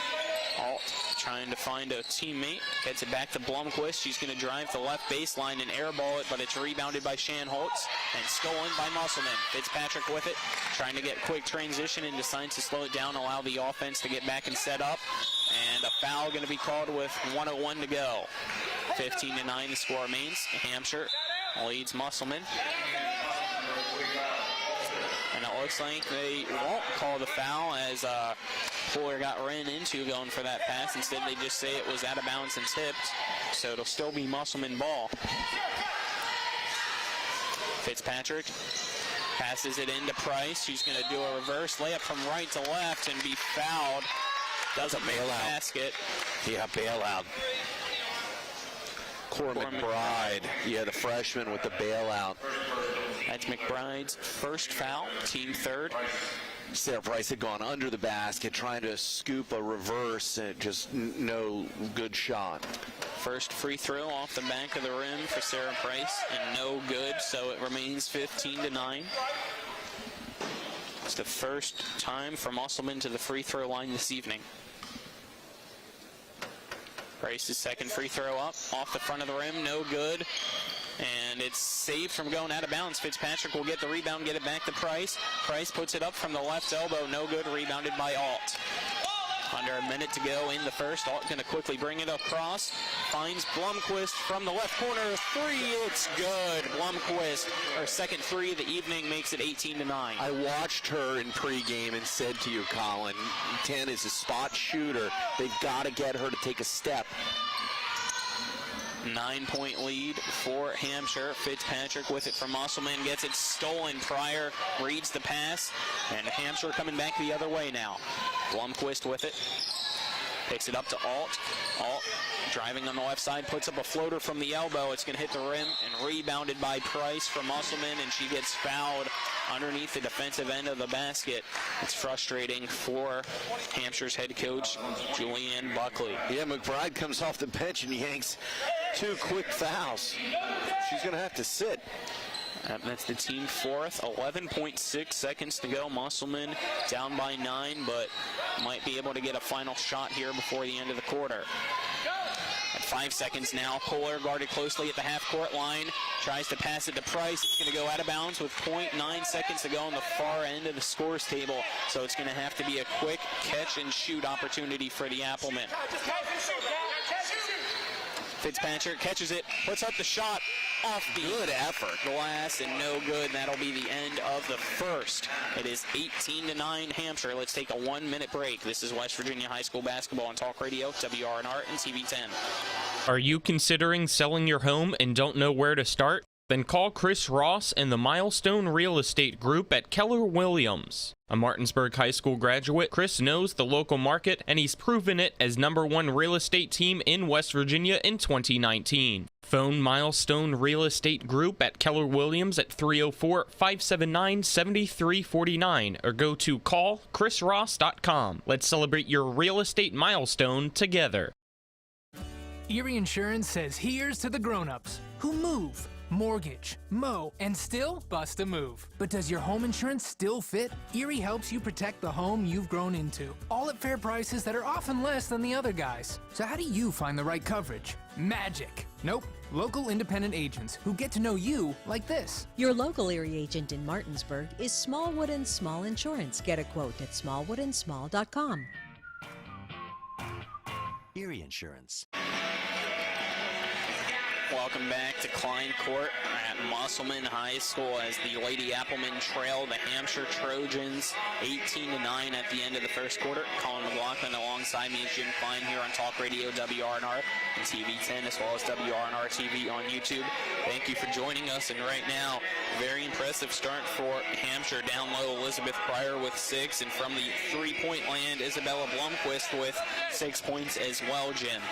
Alt trying to find a teammate. Gets it back to Blomquist. She's going to drive the left baseline and airball it, but it's rebounded by Shanholtz and stolen by Musselman. Fitzpatrick with it, trying to get quick transition and decides to slow it down, allow the offense to get back and set up. And a foul going to be called with 1:01 to go. 15-9 the score remains. Hampshire leads Musselman. And it looks like they won't call the foul as Puller got ran into going for that pass. Instead, they just say it was out of bounds and tipped. So it'll still be Musselman ball. Fitzpatrick passes it into Price. She's going to do a reverse layup from right to left and be fouled. Doesn't bailout. Basket. Yeah, bailout. Cora McBride, yeah, the freshman with the bailout. That's McBride's first foul, team third. Sarah Price had gone under the basket trying to scoop a reverse, and just no good shot. First free throw off the back of the rim for Sarah Price, and no good, so it remains 15-9. It's the first time for Musselman to the free throw line this evening. Price's second free throw up, off the front of the rim, no good. And it's saved from going out of bounds. Fitzpatrick will get the rebound, get it back to Price. Price puts it up from the left elbow, no good, rebounded by Alt. Under a minute to go in the first. Alt going to quickly bring it across. Finds Blomquist from the left corner. Three, it's good. Blomquist, her second three of the evening, makes it 18-9. I watched her in pregame and said to you, Colin, 10 is a spot shooter. They've got to get her to take a step. 9-point lead for Hampshire. Fitzpatrick with it from Musselman, gets it stolen. Pryor reads the pass, and Hampshire coming back the other way now. Blomquist with it, picks it up to Alt. Alt driving on the left side, puts up a floater from the elbow. It's going to hit the rim and rebounded by Price from Musselman, and she gets fouled underneath the defensive end of the basket. It's frustrating for Hampshire's head coach, Julianne Buckley. Yeah, McBride comes off the bench and yanks 2 quick fouls. She's going to have to sit. That's the team fourth. 11.6 seconds to go. Musselman down by 9, but might be able to get a final shot here before the end of the quarter. At 5 seconds now, Puller guarded closely at the half-court line. Tries to pass it to Price. It's going to go out of bounds with 0.9 seconds to go on the far end of the scores table. So it's going to have to be a quick catch-and-shoot opportunity for the Applemen. Fitzpatrick catches it, puts up the shot off the good effort glass, and no good. That'll be the end of the first. It is 18-9 Hampshire. Let's take a 1-minute break. This is West Virginia High School basketball on Talk Radio, WRNR, and TV10. Are you considering selling your home and don't know where to start? Then call Chris Ross and the Milestone Real Estate Group at Keller Williams. A Martinsburg High School graduate, Chris knows the local market, and he's proven it as #1 real estate team in West Virginia in 2019. Phone Milestone Real Estate Group at Keller Williams at 304-579-7349 or go to callchrisross.com. Let's celebrate your real estate milestone together. Erie Insurance says here's to the grown-ups who move, mortgage, mow, and still bust a move. But does your home insurance still fit? Erie helps you protect the home you've grown into, all at fair prices that are often less than the other guys. So how do you find the right coverage? Magic. Nope. Local independent agents who get to know you like this. Your local Erie agent in Martinsburg is Smallwood & Small Insurance. Get a quote at smallwoodandsmall.com. Erie Insurance. Welcome back to Klein Court at Musselman High School as the Lady Applemen trail the Hampshire Trojans 18-9 at the end of the first quarter. Colin McLaughlin alongside me is Jim Klein here on Talk Radio WRNR and TV10 as well as WRNR TV on YouTube. Thank you for joining us. And right now, very impressive start for Hampshire. Down low, Elizabeth Pryor with 6, and from the three-point land, Isabella Blomquist with 6 points as well, Jim.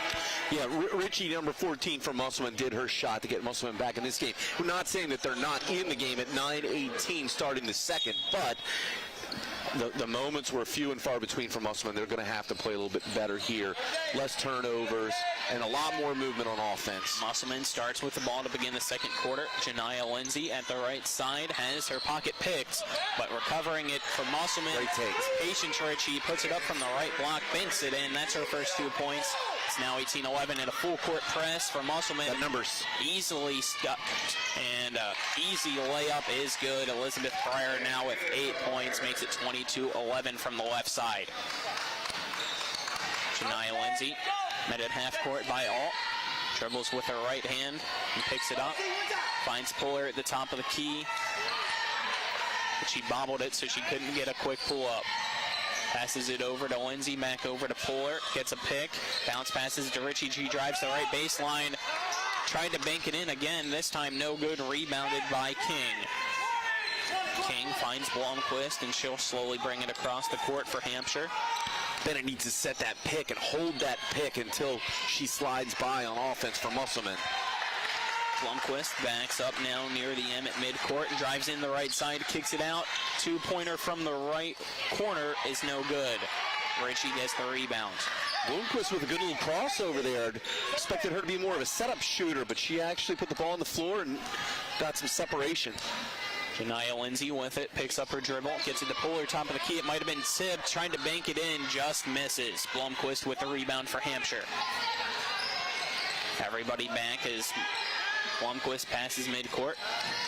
Yeah, Richie, number 14 from Musselman, did her shot to get Musselman back in this game. We're not saying that they're not in the game at 9:18 starting the second, but the moments were few and far between for Musselman. They're going to have to play a little bit better here. Less turnovers and a lot more movement on offense. Musselman starts with the ball to begin the second quarter. Janiyah Lindsay at the right side has her pocket picked, but recovering it for Musselman. Great take. Patience Richie puts it up from the right block, banks it in. That's her first 2 points. It's now 18-11 and a full court press for Musselman. That numbers easily stuck, and easy layup is good. Elizabeth Pryor now with 8 points, makes it 22-11 from the left side. Janiyah Lindsay met at half court by Alt. Dribbles with her right hand and picks it up. Finds Puller at the top of the key. But she bobbled it so she couldn't get a quick pull up. Passes it over to Lindsay, back over to Puller. Gets a pick. Bounce passes to Richie. She drives the right baseline. Tried to bank it in again. This time no good. Rebounded by King. King finds Blomquist, and she'll slowly bring it across the court for Hampshire. Bennett needs to set that pick and hold that pick until she slides by on offense for Musselman. Blomquist backs up now near the M at midcourt and drives in the right side, kicks it out. Two-pointer from the right corner is no good. Richie gets the rebound. Blomquist with a good little crossover there. Expected her to be more of a setup shooter, but she actually put the ball on the floor and got some separation. Janiyah Lindsay with it, picks up her dribble, gets it to Puller, top of the key. It might have been tipped, trying to bank it in, just misses. Blomquist with the rebound for Hampshire. Everybody back as Blomquist passes midcourt,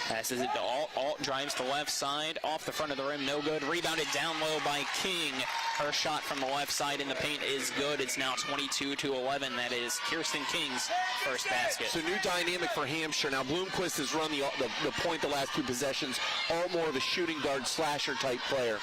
passes it to Alt. Alt drives to left side, off the front of the rim, no good. Rebounded down low by King. Her shot from the left side in the paint is good. It's now 22-11. That is Kirsten King's first basket. So new dynamic for Hampshire. Now Blomquist has run the point the last 2 possessions. All more of a shooting guard slasher type player.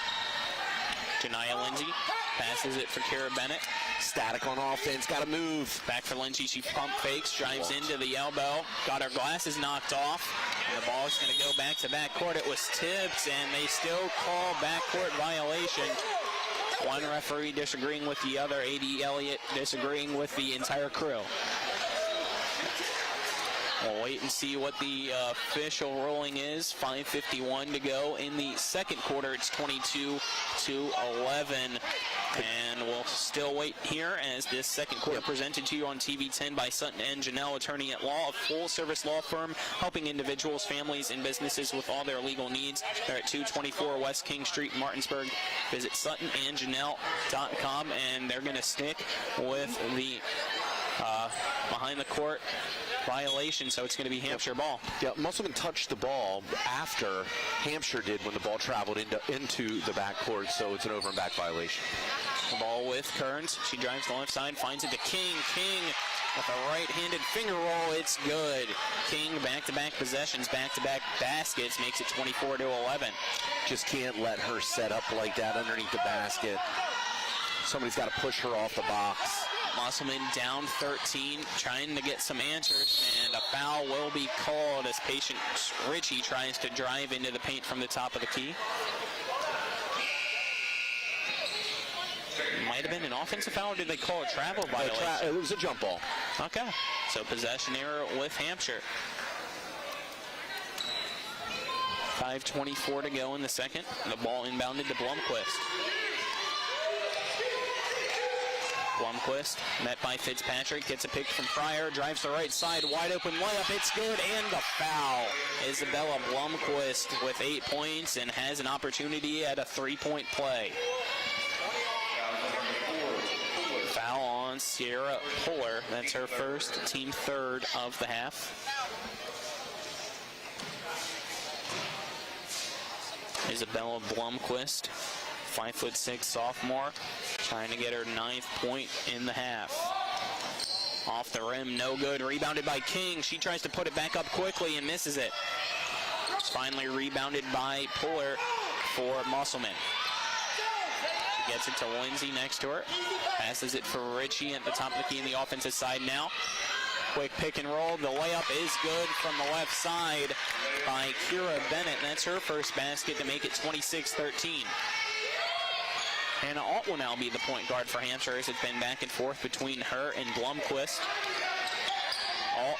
Janiyah Lindsay passes it for Kara Bennett. Static on offense, got to move. Back for Lindsay, she pump fakes, drives into the elbow, got her glasses knocked off, and the ball is going to go back to backcourt. It was tipped, and they still call backcourt violation. One referee disagreeing with the other, A.D. Elliott disagreeing with the entire crew. We'll wait and see what the official ruling is. 5:51 to go in the second quarter. It's 22-11. And we'll still wait here as this second quarter presented to you on TV10 by Sutton and Janelle, attorney at law, a full-service law firm helping individuals, families, and businesses with all their legal needs. They're at 224 West King Street, Martinsburg. Visit SuttonandJanelle.com, and they're going to stick with the behind the court violation, so it's going to be Hampshire ball. Yeah, Musselman touched the ball after Hampshire did when the ball traveled into the backcourt, so it's an over and back violation. The ball with Kearns. She drives the left side, finds it to King. King with a right-handed finger roll. It's good. King back-to-back possessions, back-to-back baskets, makes it 24-11. Just can't let her set up like that underneath the basket. Somebody's got to push her off the box. Musselman down 13, trying to get some answers, and a foul will be called as patient Ritchie tries to drive into the paint from the top of the key. Might have been an offensive foul, or did they call a travel violation? It was a jump ball. Okay, so possession error with Hampshire. 5:24 to go in the second. The ball inbounded to Blomquist. Blomquist met by Fitzpatrick, gets a pick from Pryor, drives the right side, wide open layup, it's good, and the foul. Isabella Blomquist with 8 points and has an opportunity at a 3-point play. Foul on Sierra Puller. That's her first, team third of the half. Isabella Blomquist, 5'6" sophomore, trying to get her 9th point in the half. Off the rim, no good. Rebounded by King. She tries to put it back up quickly and misses it. It's finally rebounded by Puller for Musselman. She gets it to Lindsay next to her. Passes it for Ritchie at the top of the key in the offensive side now. Quick pick and roll. The layup is good from the left side by Kira Bennett. That's her first basket to make it 26-13. Hannah Alt will now be the point guard for Hampshire as it's been back and forth between her and Blomquist. Alt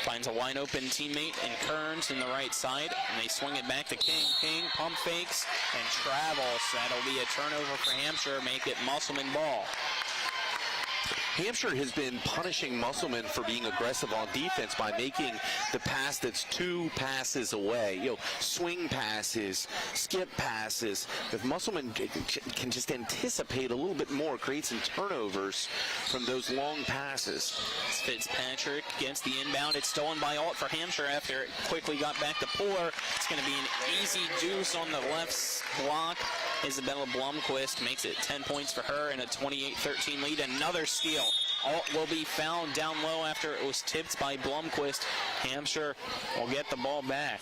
finds a wide open teammate in Kearns in the right side, and they swing it back to King. King pump fakes and travels. That'll be a turnover for Hampshire, make it Musselman ball. Hampshire has been punishing Musselman for being aggressive on defense by making the pass that's 2 passes away. You know, swing passes, skip passes. If Musselman can just anticipate a little bit more, create some turnovers from those long passes. Fitzpatrick gets the inbound. It's stolen by Alt for Hampshire after it quickly got back to Puller. It's going to be an easy deuce on the left block. Isabella Blomquist makes it 10 points for her and a 28-13 lead. Another steal. Alt will be fouled down low after it was tipped by Blomquist. Hampshire will get the ball back.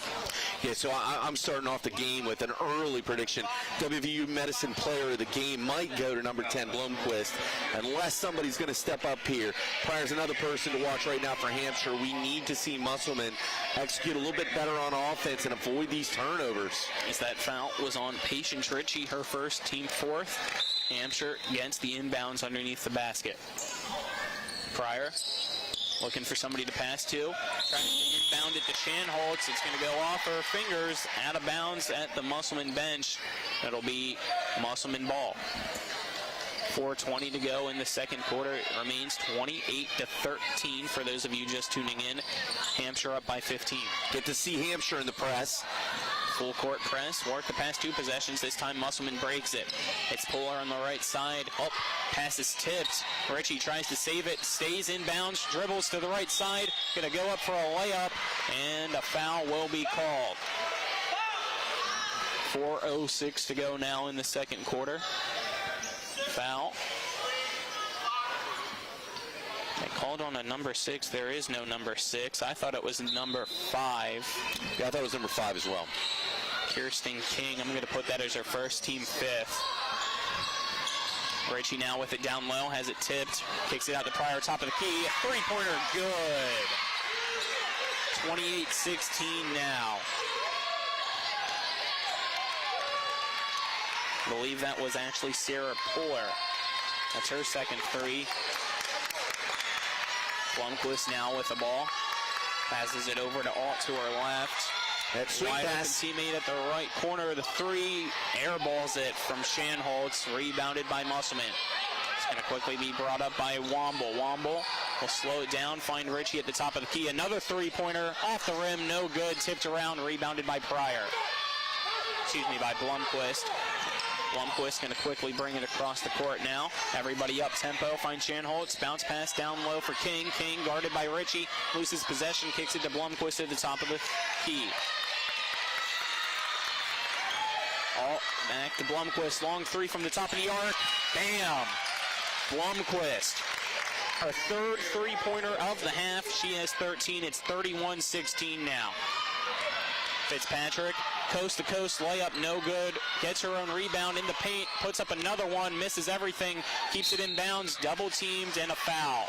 Yeah, so I'm starting off the game with an early prediction. WVU Medicine player of the game might go to number 10, Blomquist, unless somebody's going to step up here. Pryor's another person to watch right now for Hampshire. We need to see Musselman execute a little bit better on offense and avoid these turnovers. As that foul was on Patience Ritchie, her first, team 4th. Hampshire gets the inbounds underneath the basket. Pryor looking for somebody to pass to. Trying to inbound it to Shanholtz. It's going to go off her fingers, out of bounds at the Musselman bench. That'll be Musselman ball. 4:20 to go in the second quarter. It remains 28-13 for those of you just tuning in. Hampshire up by 15. Get to see Hampshire in the press. Full court press, work the past 2 possessions. This time Musselman breaks it. It's Puller on the right side. Oh, pass is tipped. Ritchie tries to save it, stays inbounds, dribbles to the right side. Gonna go up for a layup, and a foul will be called. 4:06 to go now in the second quarter. Foul. They called on a number 6. There is no number 6. I thought it was number 5. Yeah, I thought it was number 5 as well. Kirsten King, I'm going to put that as her first, team 5th. Ritchie now with it down low, has it tipped, kicks it out to Pryor, top of the key. 3-pointer good. 28-16 now. I believe that was actually Sarah Puller. That's her second 3. Blomquist now with the ball. Passes it over to Alt to her left. That swing pass. Teammate at the right corner of the 3. Airballs it from Shanholtz. Rebounded by Musselman. It's going to quickly be brought up by Womble. Womble will slow it down. Find Ritchie at the top of the key. Another 3-pointer. Off the rim. No good. Tipped around. Rebounded by Pryor. Excuse me, by Blomquist. Blomquist going to quickly bring it across the court now. Everybody up tempo. Find Shanholtz. Bounce pass down low for King. King guarded by Ritchie. Loses possession. Kicks it to Blomquist at the top of the key. All back to Blomquist. Long 3 from the top of the arc. Bam! Blomquist. Her third 3-pointer of the half. She has 13. It's 31-16 now. Fitzpatrick Coast-to-coast layup, no good. Gets her own rebound in the paint, puts up another one, misses everything, keeps it in bounds, double teamed, and a foul.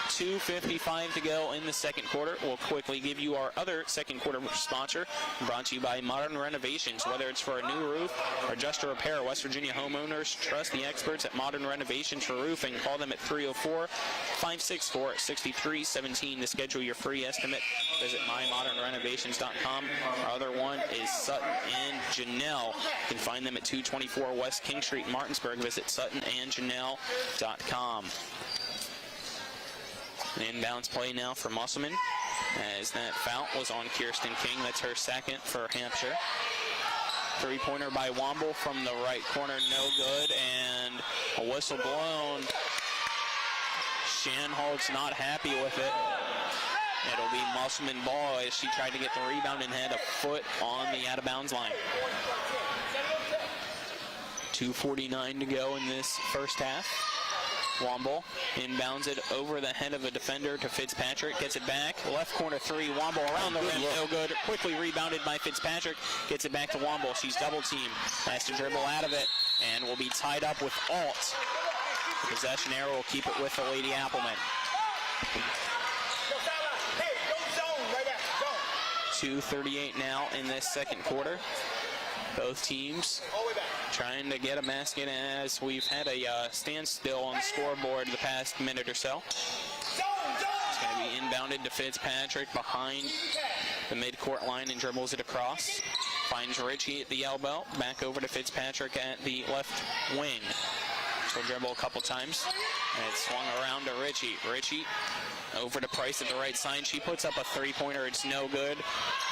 2:55 to go in the second quarter. We'll quickly give you our other second quarter sponsor, brought to you by Modern Renovations. Whether it's for a new roof or just a repair, West Virginia homeowners trust the experts at Modern Renovations for roofing. Call them at 304-564-6317 to schedule your free estimate. Visit mymodernrenovations.com. Our other one is Sutton and Janelle. You can find them at 224 West King Street, Martinsburg. Visit suttonandjanelle.com. An inbounds play now for Musselman, as that foul was on Kirsten King. That's her second for Hampshire. Three-pointer by Womble from the right corner, no good, and a whistle blown. Shanholt's not happy with it. It'll be Musselman ball as she tried to get the rebound and had a foot on the out-of-bounds line. 2:49 to go in this first half. Womble inbounds it over the head of a defender to Fitzpatrick. Gets it back. Left corner three. Womble around the rim. No good. Quickly rebounded by Fitzpatrick. Gets it back to Womble. She's double teamed. Has to dribble out of it and will be tied up with Alt. The possession arrow will keep it with the Lady Applemen. 2:38 now in this second quarter. Both teams trying to get a basket as we've had a standstill on the scoreboard the past minute or so. It's going to be inbounded to Fitzpatrick behind the midcourt line and dribbles it across. Finds Ritchie at the elbow. Back over to Fitzpatrick at the left wing. She'll dribble a couple times. And it's swung around to Ritchie. Ritchie over to Price at the right side. She puts up a three-pointer. It's no good.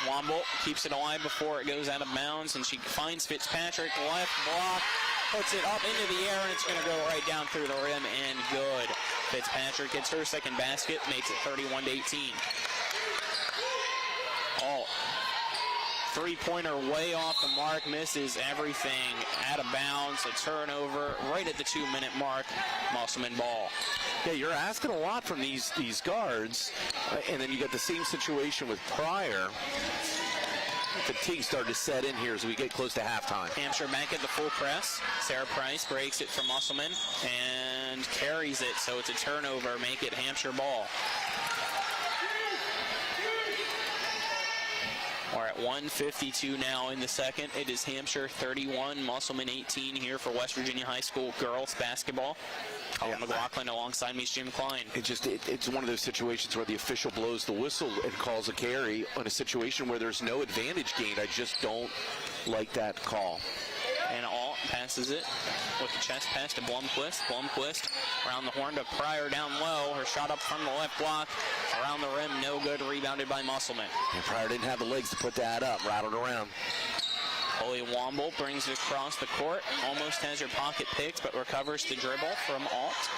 Womble keeps it alive before it goes out of bounds, and she finds Fitzpatrick. Left block. Puts it up into the air, and it's going to go right down through the rim, and good. Fitzpatrick gets her second basket, makes it 31-18. Oh. Three-pointer way off the mark, misses everything, out of bounds, a turnover right at the 2-minute mark. Musselman ball. Yeah, you're asking a lot from these guards, and then you got the same situation with Pryor. Fatigue started to set in here as we get close to halftime. Hampshire back at the full press. Sarah Price breaks it for Musselman and carries it, so it's a turnover, make it Hampshire ball. We're at 1:52 now in the second. It is Hampshire 31, Musselman 18 here for West Virginia High School girls basketball. Colin McLaughlin alongside me is Jim Klein. It's one of those situations where the official blows the whistle and calls a carry on a situation where there's no advantage gained. I just don't like that call. And Alt passes it with the chest pass to Blomquist. Blomquist around the horn to Pryor down low. Her shot up from the left block. Around the rim, no good. Rebounded by Musselman. And Pryor didn't have the legs to put that up. Rattled around. Holly Womble brings it across the court. Almost has her pocket picked, but recovers the dribble from Alt.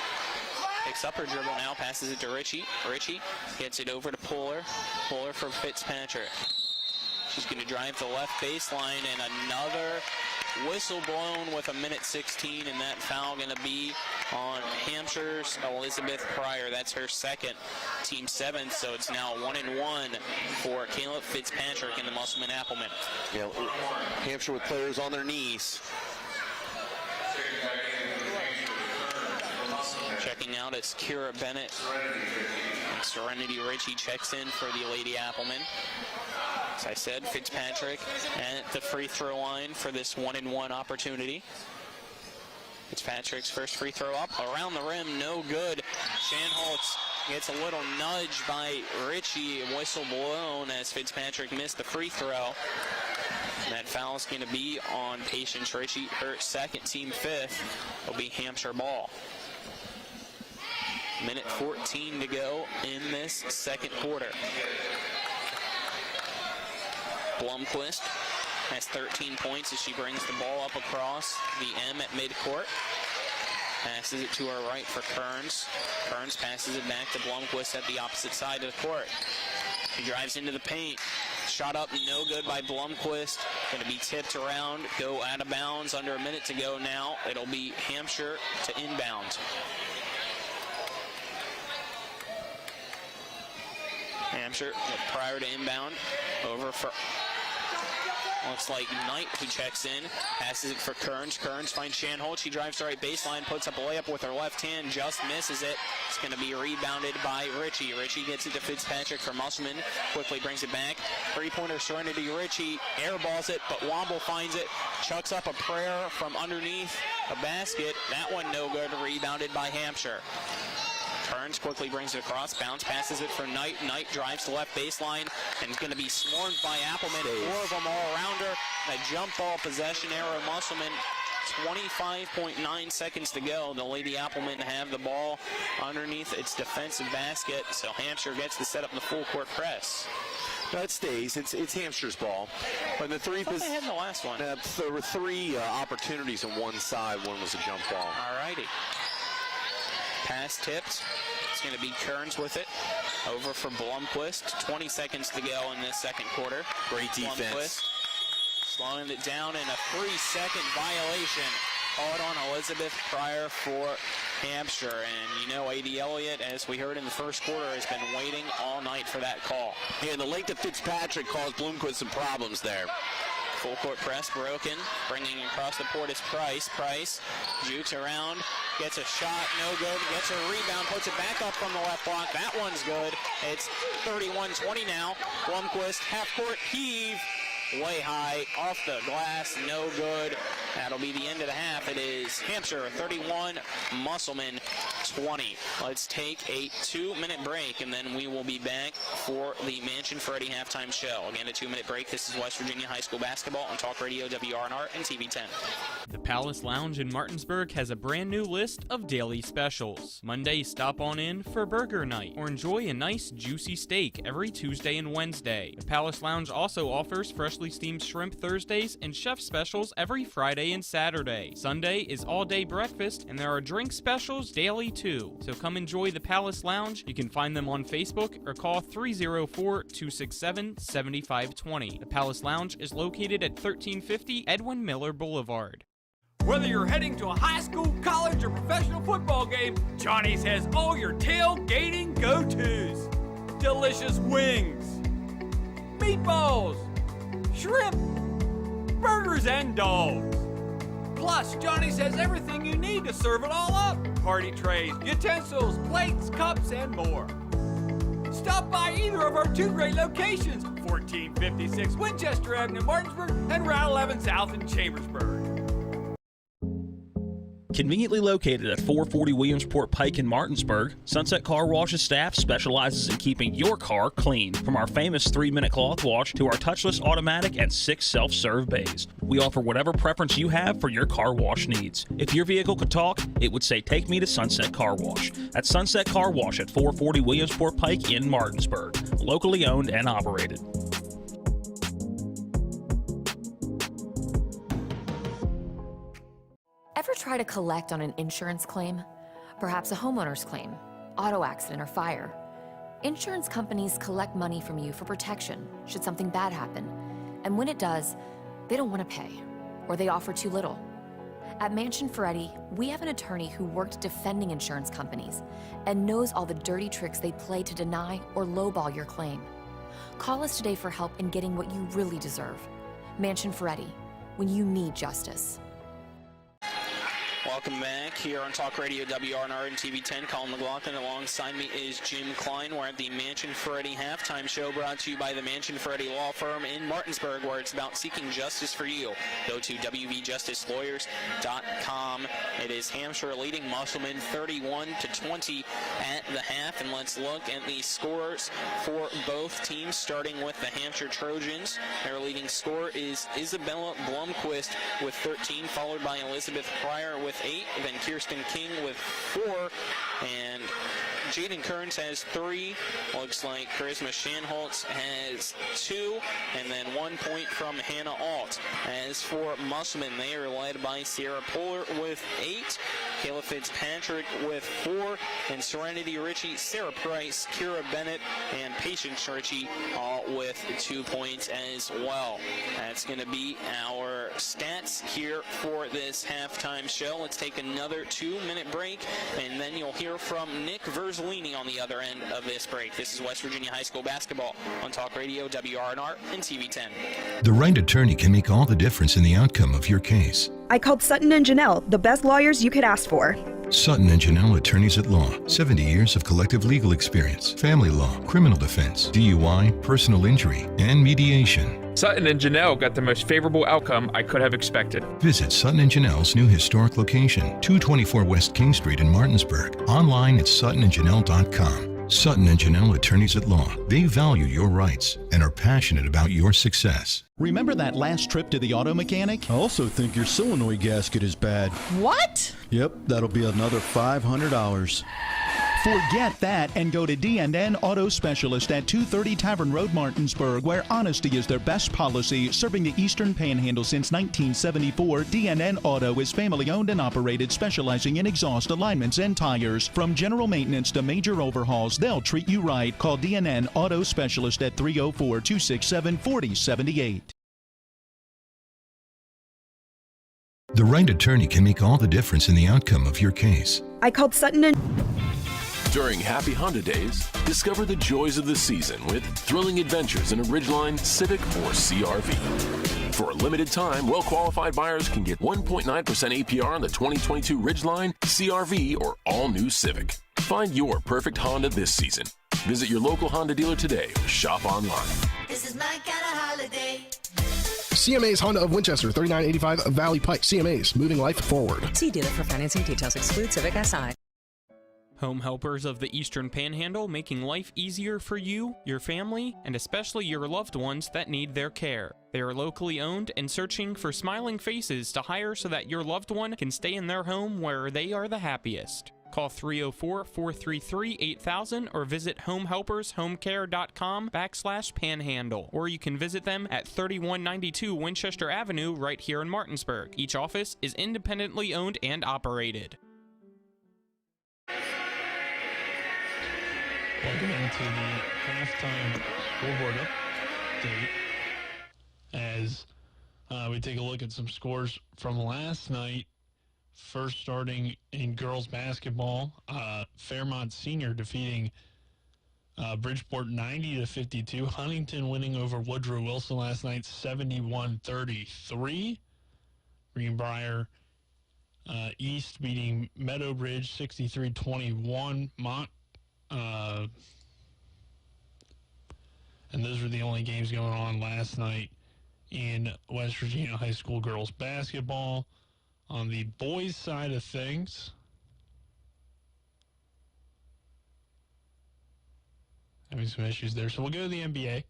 Picks up her dribble now, passes it to Ritchie. Ritchie gets it over to Puller. Puller for Fitzpatrick. She's going to drive the left baseline, and another whistle blown with 1:16, and that foul going to be on Hampshire's Elizabeth Pryor. That's her second, team seventh, so it's now 1-1 for Caleb Fitzpatrick and the Musselman Applemen. Yeah, Hampshire with players on their knees. Checking out, it's Kira Bennett. Serenity Ritchie checks in for the Lady Applemen. As I said, Fitzpatrick at the free throw line for this 1-1 opportunity. Fitzpatrick's first free throw up around the rim, no good. Shanholtz gets a little nudge by Ritchie, whistle blown as Fitzpatrick missed the free throw. And that foul is going to be on Patience Ritchie. Her second, team fifth, will be Hampshire ball. 1:14 to go in this second quarter. Blomquist has 13 points as she brings the ball up across the M at midcourt. Passes it to her right for Kearns. Kearns passes it back to Blomquist at the opposite side of the court. She drives into the paint. Shot up, no good by Blomquist. Going to be tipped around, go out of bounds. Under a minute to go now. It'll be Hampshire to inbound. Hampshire with Pryor to inbound. Over for Looks like Knight who checks in, passes it for Kearns. Kearns finds Shanholt. She drives to right baseline, puts up a layup with her left hand, just misses it. It's going to be rebounded by Ritchie. Ritchie gets it to Fitzpatrick for Musselman. Quickly brings it back. Three-pointer Serenity Ritchie airballs it, but Womble finds it. Chucks up a prayer from underneath a basket. That one no good. Rebounded by Hampshire. Kearns quickly brings it across, bounce passes it for Knight. Knight drives to left baseline and is going to be swarmed by Appleman. Four of them all around her. A jump ball possession error. Musselman, 25.9 seconds to go. The Lady Appleman have the ball underneath its defensive basket, so Hampshire gets to set up the full court press. No, it stays. It's Hampshire's ball. But the three I thought they had the last one. there were three opportunities on one side. One was a jump ball. All righty. Pass tipped. It's going to be Kearns with it. Over for Blomquist. 20 seconds to go in this second quarter. Great defense. Blomquist slowing it down in a 3-second violation. Called on Elizabeth Pryor for Hampshire. And you know, A.D. Elliott, as we heard in the first quarter, has been waiting all night for that call. Yeah, and the length of Fitzpatrick caused Blomquist some problems there. Full court press broken. Bringing across the court is Price. Price jukes around, gets a shot, no good, gets a rebound, puts it back up from the left block. That one's good. It's 31-20 now. Blomquist, half court heave. Way high, off the glass, no good. That'll be the end of the half. It is Hampshire 31, Musselman 20. Let's take a 2-minute break, and then we will be back for the Mansion Freddy halftime show. Again, a 2-minute break. This is West Virginia High School basketball on Talk Radio WRNR and TV 10. The Palace Lounge in Martinsburg has a brand new list of daily specials. Monday, stop on in for burger night or enjoy a nice juicy steak every Tuesday and Wednesday. The Palace Lounge also offers freshly steamed shrimp Thursdays and chef specials every Friday and Saturday. Sunday is all-day breakfast, and there are drink specials daily too. So come enjoy the Palace Lounge. You can find them on Facebook or call 304-267-7520. The Palace Lounge is located at 1350 Edwin Miller Boulevard. Whether you're heading to a high school, college, or professional football game, Johnny's has all your tailgating go-tos. Delicious wings, meatballs, shrimp, burgers, and dogs. Plus, Johnny's has everything you need to serve it all up. Party trays, utensils, plates, cups, and more. Stop by either of our two great locations, 1456 Winchester Avenue in Martinsburg and Route 11 South in Chambersburg. Conveniently located at 440 Williamsport Pike in Martinsburg, Sunset Car Wash's staff specializes in keeping your car clean. From our famous 3-minute cloth wash to our touchless automatic and 6 self-serve bays. We offer whatever preference you have for your car wash needs. If your vehicle could talk, it would say, "Take me to Sunset Car Wash." At Sunset Car Wash at 440 Williamsport Pike in Martinsburg. Locally owned and operated. Ever try to collect on an insurance claim? Perhaps a homeowner's claim, auto accident, or fire. Insurance companies collect money from you for protection should something bad happen. And when it does, they don't want to pay, or they offer too little. At Mansion Ferretti, we have an attorney who worked defending insurance companies and knows all the dirty tricks they play to deny or lowball your claim. Call us today for help in getting what you really deserve. Mansion Ferretti, when you need justice. Welcome back here on Talk Radio WRNR and TV 10. Colin McLaughlin alongside me is Jim Klein. We're at the Mansion Ferretti halftime show brought to you by the Mansion Ferretti Law Firm in Martinsburg, where it's about seeking justice for you. Go to wvjusticelawyers.com. It is Hampshire leading Musselman 31-20 at the half. And let's look at the scores for both teams, starting with the Hampshire Trojans. Their leading scorer is Isabella Blomquist with 13, followed by Elizabeth Pryor with 8, then Kirsten King with 4, and Jaden Kearns has 3. Looks like Charisma Shanholtz has 2, and then 1 point from Hannah Alt. As for Musselman, they are led by Sierra Poehler with 8, Kayla Fitzpatrick with 4, and Serenity Ritchie, Sarah Price, Kira Bennett, and Patience Ritchie all with 2 points as well. That's going to be our stats here for this halftime show. Let's take another 2-minute break, and then you'll hear from Nick Verza leaning on the other end of this break. This is West Virginia High School basketball on Talk Radio, WRNR, and TV10. The right attorney can make all the difference in the outcome of your case. I called Sutton and Janelle, the best lawyers you could ask for. Sutton and Janelle Attorneys at Law. 70 years of collective legal experience. Family law, criminal defense, DUI, personal injury, and mediation. Sutton and Janelle got the most favorable outcome I could have expected. Visit Sutton and Janelle's new historic location, 224 West King Street in Martinsburg. Online at suttonandjanelle.com. Sutton and Janelle Attorneys at Law. They value your rights and are passionate about your success. Remember that last trip to the auto mechanic? I also think your solenoid gasket is bad. What? Yep, that'll be another $500. Forget that and go to D&N Auto Specialist at 230 Tavern Road, Martinsburg, where honesty is their best policy. Serving the Eastern Panhandle since 1974, D&N Auto is family-owned and operated, specializing in exhaust alignments and tires. From general maintenance to major overhauls, they'll treat you right. Call D&N Auto Specialist at 304-267-4078. The right attorney can make all the difference in the outcome of your case. I called Sutton and... During Happy Honda Days, discover the joys of the season with thrilling adventures in a Ridgeline, Civic, or CRV. For a limited time, well-qualified buyers can get 1.9% APR on the 2022 Ridgeline, CRV, or all-new Civic. Find your perfect Honda this season. Visit your local Honda dealer today or shop online. This is my kind of holiday. CMA's Honda of Winchester, 3985 Valley Pike. CMA's, moving life forward. See dealer for financing details. Exclude Civic SI. Home Helpers of the Eastern Panhandle, making life easier for you, your family, and especially your loved ones that need their care. They are locally owned and searching for smiling faces to hire so that your loved one can stay in their home where they are the happiest. Call 304-433-8000 or visit homehelpershomecare.com/panhandle. Or you can visit them at 3192 Winchester Avenue right here in Martinsburg. Each office is independently owned and operated. Welcome into the halftime scoreboard update as we take a look at some scores from last night. First, starting in girls basketball, Fairmont Senior defeating Bridgeport 90-52. Huntington winning over Woodrow Wilson last night 71-33. Greenbrier East beating Meadowbridge 63-21. And those were the only games going on last night in West Virginia High School girls basketball. On the boys' side of things, having some issues there. So we'll go to the NBA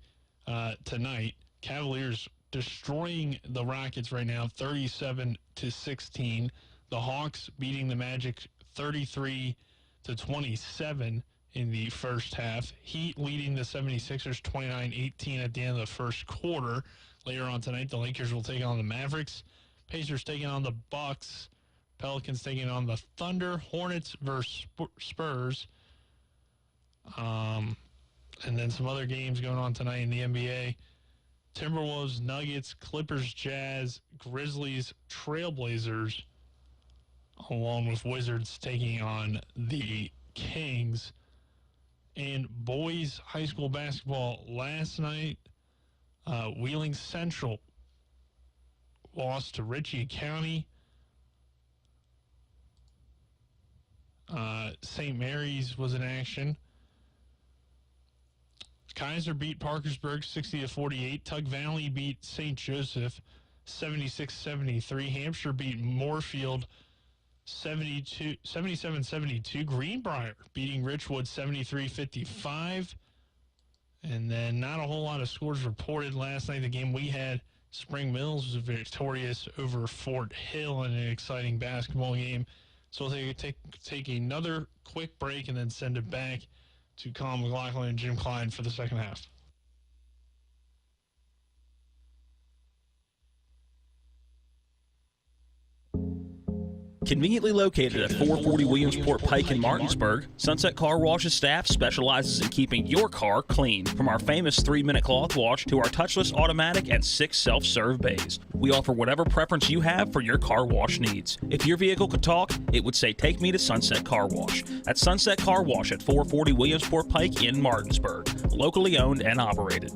tonight. Cavaliers destroying the Rockets right now, 37-16. The Hawks beating the Magic 33-27 in the first half. Heat leading the 76ers 29-18 at the end of the first quarter. Later on tonight, the Lakers will take on the Mavericks. Pacers taking on the Bucks. Pelicans taking on the Thunder. Hornets versus Spurs. And then some other games going on tonight in the NBA. Timberwolves, Nuggets, Clippers, Jazz, Grizzlies, Trailblazers, along with Wizards taking on the Kings. And boys high school basketball last night, Wheeling Central lost to Ritchie County. St. Mary's was in action. Kaiser beat Parkersburg 60-48. Tug Valley beat St. Joseph 76-73. Hampshire beat Moorfield 77-72. Greenbrier beating Richwood 73-55. And then not a whole lot of scores reported last night. The game we had, Spring Mills was victorious over Fort Hill in an exciting basketball game. So we'll take another quick break and then send it back to Colin McLaughlin and Jim Klein for the second half. Conveniently located at 440 Williamsport Pike in Martinsburg, Sunset Car Wash's staff specializes in keeping your car clean. From our famous 3-minute cloth wash to our touchless automatic and 6 self-serve bays, we offer whatever preference you have for your car wash needs. If your vehicle could talk, it would say, "Take me to Sunset Car Wash." That's Sunset Car Wash at 440 Williamsport Pike in Martinsburg, locally owned and operated.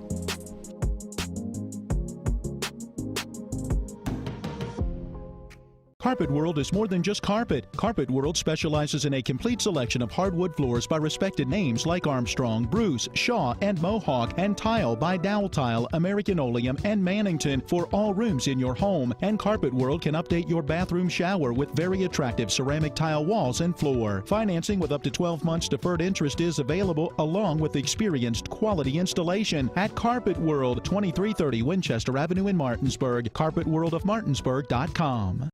Carpet World is more than just carpet. Carpet World specializes in a complete selection of hardwood floors by respected names like Armstrong, Bruce, Shaw, and Mohawk, and tile by Dowell Tile, American Oleum, and Mannington for all rooms in your home. And Carpet World can update your bathroom shower with very attractive ceramic tile walls and floor. Financing with up to 12 months deferred interest is available, along with experienced quality installation at Carpet World, 2330 Winchester Avenue in Martinsburg. CarpetWorldofMartinsburg.com.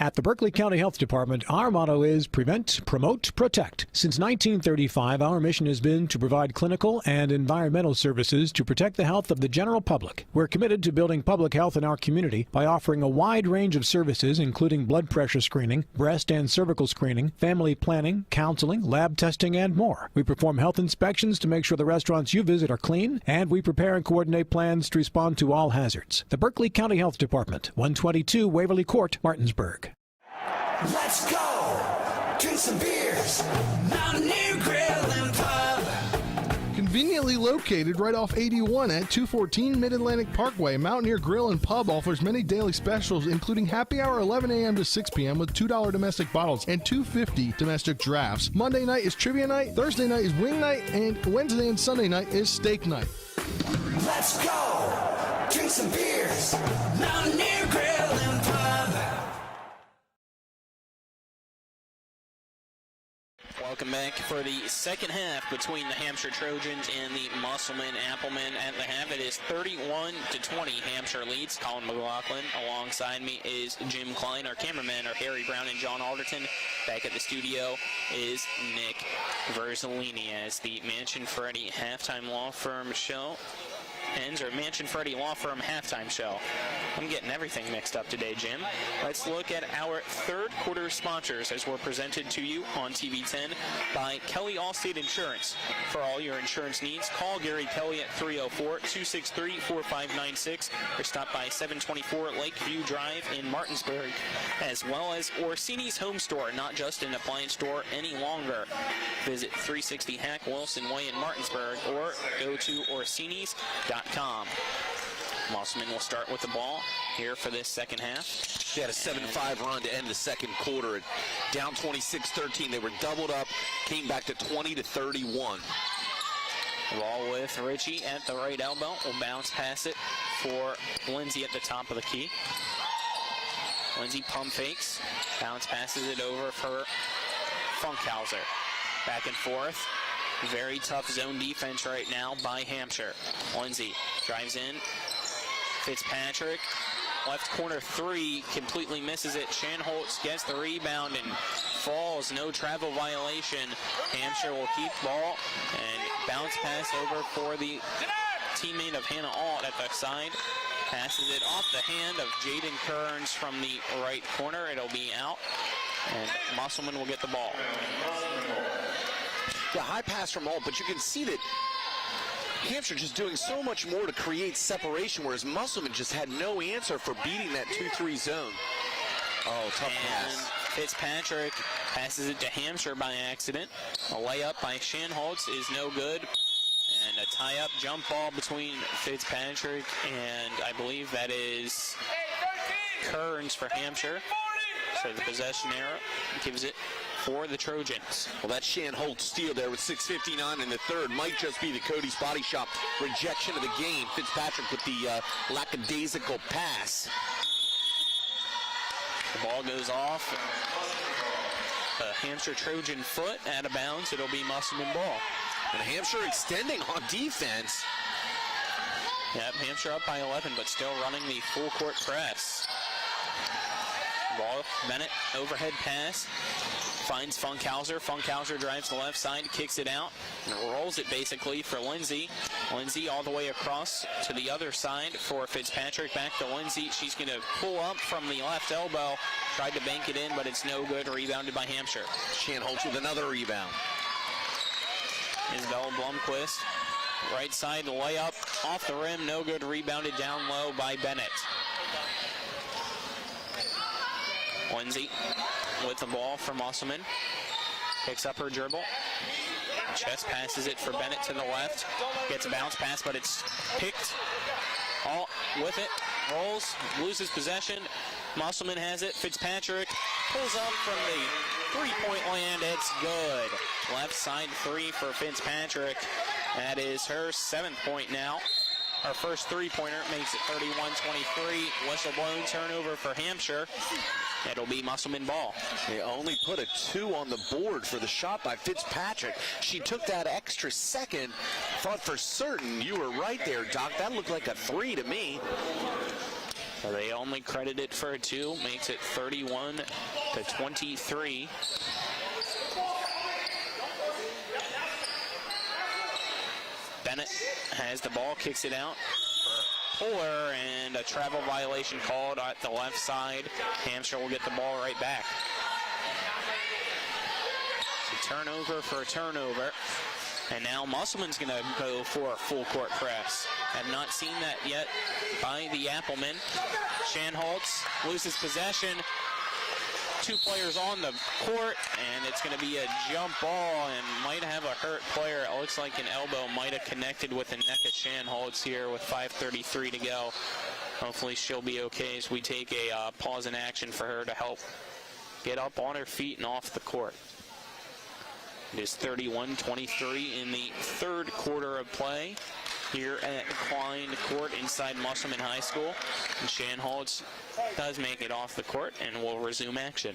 At the Berkeley County Health Department, our motto is Prevent, Promote, Protect. Since 1935, our mission has been to provide clinical and environmental services to protect the health of the general public. We're committed to building public health in our community by offering a wide range of services, including blood pressure screening, breast and cervical screening, family planning, counseling, lab testing, and more. We perform health inspections to make sure the restaurants you visit are clean, and we prepare and coordinate plans to respond to all hazards. The Berkeley County Health Department, 122 Waverly Court, Martinsburg. Let's go! Drink some beers! Mountaineer Grill and Pub! Conveniently located right off 81 at 214 Mid-Atlantic Parkway, Mountaineer Grill and Pub offers many daily specials, including happy hour 11 a.m. to 6 p.m. with $2 domestic bottles and $2.50 domestic drafts. Monday night is trivia night, Thursday night is wing night, and Wednesday and Sunday night is steak night. Let's go! Drink some beers! Mountaineer Grill and Pub! Welcome back for the second half between the Hampshire Trojans and the Musselman Applemen. At the half, it is 31-20. Hampshire leads. Colin McLaughlin alongside me is Jim Klein. Our cameramen are Harry Brown and John Alderton. Back at the studio is Nick Verzolini as the Mansion Freddy halftime law firm show ends, or Mansion Freddy Law Firm halftime show. I'm getting everything mixed up today, Jim. Let's look at our third quarter sponsors as we're presented to you on TV 10 by Kelly Allstate Insurance. For all your insurance needs, call Gary Kelly at 304-263-4596 or stop by 724 Lakeview Drive in Martinsburg, as well as Orsini's Home Store, not just an appliance store any longer. Visit 360 Hack Wilson Way in Martinsburg or go to Orsini's.com. Musselman will start with the ball here for this second half. They had a 7-5 run to end the second quarter. Down 26-13. They were doubled up, came back to 20-31. Ball with Richie at the right elbow. Will bounce past it for Lindsay at the top of the key. Lindsay pump fakes. Bounce passes it over for Funkhauser. Back and forth. Very tough zone defense right now by Hampshire. Lindsay drives in. Fitzpatrick, left corner three, completely misses it. Shanholtz gets the rebound and falls. No travel violation. Hampshire will keep ball and bounce pass over for the teammate of Hannah Alt at the side. Passes it off the hand of Jaden Kearns from the right corner. It'll be out, and Musselman will get the ball. The high pass from Alt, but you can see that Hampshire just doing so much more to create separation, whereas Musselman just had no answer for beating that 2-3 zone. Oh, tough pass. Fitzpatrick passes it to Hampshire by accident. A layup by Shanholtz is no good. And a tie-up jump ball between Fitzpatrick and I believe that is Kearns for Hampshire. So the possession error gives it for the Trojans. Well, that Shanholtz steal there with 6:59 in the third might just be the Cody's Body Shop rejection of the game. Fitzpatrick with the lackadaisical pass. The ball goes off. The Hampshire Trojan foot out of bounds. It'll be Musselman ball. And Hampshire extending on defense. Yep, Hampshire up by 11, but still running the full court press. Ball, Bennett, overhead pass, finds Funkhauser. Funkhauser drives the left side, kicks it out, and rolls it basically for Lindsay. Lindsay all the way across to the other side for Fitzpatrick. Back to Lindsay. She's going to pull up from the left elbow. Tried to bank it in, but it's no good. Rebounded by Hampshire. Shanholtz with another rebound. Isabella Blomquist. Right side layup off the rim. No good. Rebounded down low by Bennett. Lindsay with the ball for Musselman. Picks up her dribble. Chest passes it for Bennett to the left. Gets a bounce pass, but it's picked all with it. Rolls, loses possession. Musselman has it. Fitzpatrick pulls up from the three-point land. It's good. Left side three for Fitzpatrick. That is her 7th point now. Our first three-pointer makes it 31-23. Whistle blown, turnover for Hampshire. It'll be Musselman ball. They only put a 2 on the board for the shot by Fitzpatrick. She took that extra second. Thought for certain you were right there, Doc. That looked like a 3 to me. So they only credit it for a 2. Makes it 31-23. Bennett has the ball, kicks it out. Puller, and a travel violation called at the left side. Hampshire will get the ball right back. So turnover for a turnover. And now Musselman's going to go for a full court press. Have not seen that yet by the Appleman. Shanholtz loses possession. 2 players on the court, and it's going to be a jump ball and might have a hurt player. It looks like an elbow might have connected with the neck of Shanholtz here with 5:33 to go. Hopefully she'll be okay as we take a pause in action for her to help get up on her feet and off the court. It is 31-23 in the 3rd quarter of play here at Klein Court inside Musselman High School. And Shanholtz does make it off the court and will resume action.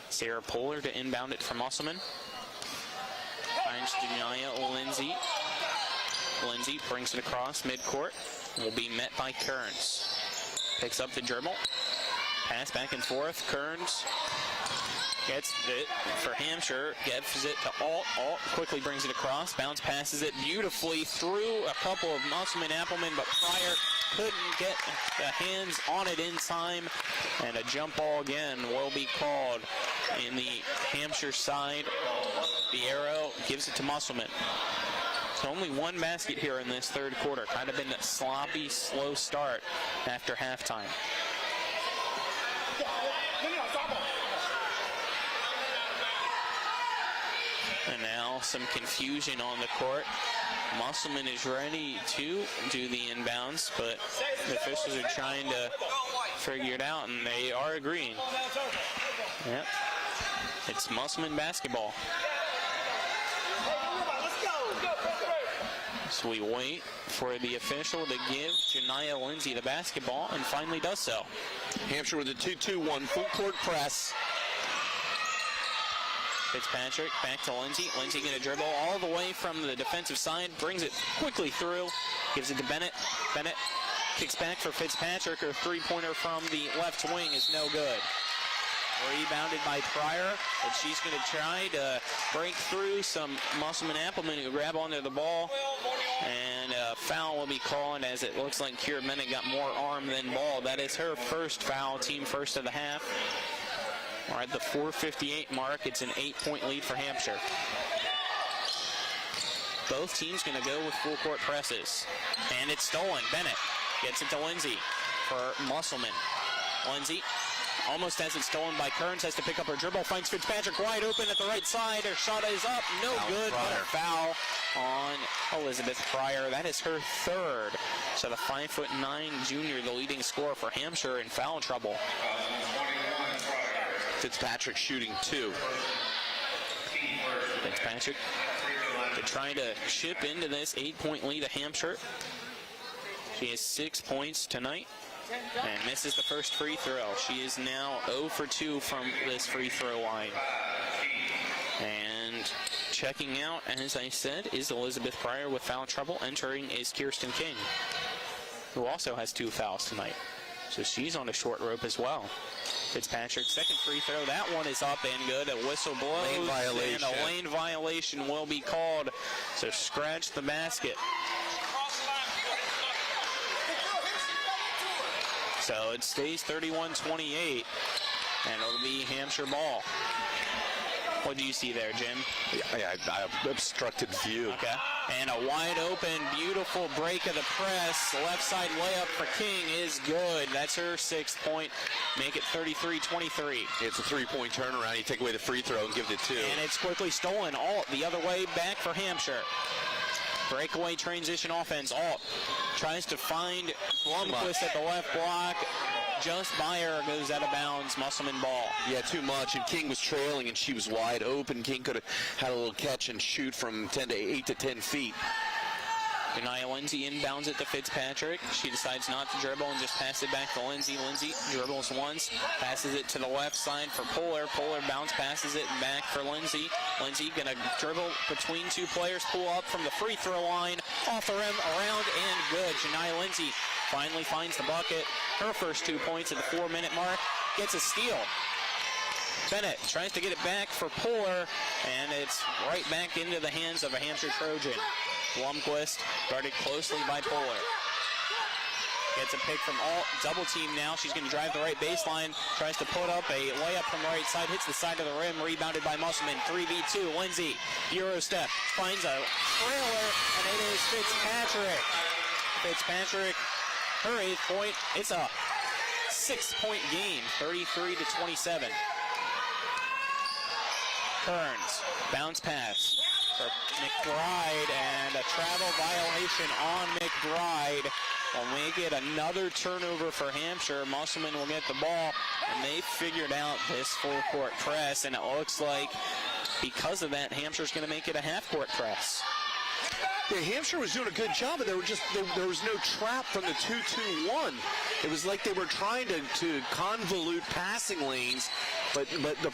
Sarah Poehler to inbound it for Musselman. Finds Janiah Lindsay. Lindsay brings it across midcourt. Will be met by Kearns. Picks up the dribble. Pass back and forth. Kearns gets it for Hampshire. Gives it to Alt. Alt quickly brings it across. Bounce passes it beautifully through a couple of Musselman Appleman, but Pryor couldn't get the hands on it in time. And a jump ball again will be called in the Hampshire side. The arrow gives it to Musselman. So only 1 basket here in this 3rd quarter. Kind of been a sloppy, slow start after halftime. And now some confusion on the court. Musselman is ready to do the inbounds, but the officials are trying to figure it out, and they are agreeing. Yep. It's Musselman basketball. So we wait for the official to give Janiah Lindsay the basketball, and finally does so. Hampshire with a 2-2-1 full court press. Fitzpatrick back to Lindsay. Lindsay going to dribble all the way from the defensive side, brings it quickly through, gives it to Bennett. Bennett kicks back for Fitzpatrick. Her three-pointer from the left wing is no good. Rebounded by Pryor, but she's going to try to break through some Musselman Appleman who grab onto the ball, and a foul will be called as it looks like Kira Bennett got more arm than ball. That is her first foul, team first of the half. We're at the 4:58 mark. It's an 8-point lead for Hampshire. Both teams going to go with full court presses. And it's stolen. Bennett gets it to Lindsay for Musselman. Lindsay almost has it stolen by Kearns, has to pick up her dribble, finds Fitzpatrick wide open at the right side. Her shot is up, no good, but a foul on Elizabeth Pryor. That is her 3rd. So the 5'9" junior, the leading scorer for Hampshire, in foul trouble. Fitzpatrick shooting 2. Fitzpatrick to try to chip into this 8-point lead of Hampshire. She has 6 points tonight and misses the first free throw. She is now 0 for 2 from this free throw line. And checking out, as I said, is Elizabeth Pryor with foul trouble. Entering is Kirsten King. who also has 2 fouls tonight. So she's on a short rope as well. Fitzpatrick's second free throw. That one is up and good. A whistle blows. Lane violation. And a lane violation will be called. So scratch the basket. So it stays 31-28. And it'll be Hampshire ball. What do you see there, Jim? Yeah, I obstructed view. Okay. And a wide open, beautiful break of the press. Left side layup for King is good. That's her 6th point. Make it 33-23. It's a 3-point turnaround. You take away the free throw and give it 2. And it's quickly stolen. Alt the other way back for Hampshire. Breakaway transition offense. Alt tries to find Blomquist at the left block. Just by her, goes out of bounds. Musselman ball. Yeah, too much. And King was trailing, and she was wide open. King could have had a little catch and shoot from 8 to 10 feet. Denia Lindsay inbounds it to Fitzpatrick. She decides not to dribble and just pass it back to Lindsay. Lindsay dribbles once, passes it to the left side for Puller. Puller bounce passes it back for Lindsay. Lindsay gonna dribble between 2 players, pull up from the free throw line, off the rim, around, and good. Denia Lindsay finally finds the bucket. Her first 2 points at the 4-minute mark. Gets a steal. Bennett tries to get it back for Puller, and it's right back into the hands of a Hampshire Trojan. Blomquist guarded closely by Puller. Gets a pick from Alt, double team now. She's going to drive the right baseline, tries to put up a layup from the right side, hits the side of the rim, rebounded by Musselman. 3v2, Lindsay, Euro step, finds a trailer, and it is Fitzpatrick. Fitzpatrick, her 8th point. It's a 6-point game, 33-27. Kearns, bounce pass for McBride, and a travel violation on McBride will make it another turnover for Hampshire. Musselman will get the ball, and they figured out this full-court press, and it looks like because of that, Hampshire's going to make it a half-court press. Yeah, Hampshire was doing a good job, but there was no trap from the 2-2-1. It was like they were trying to convolute passing lanes, but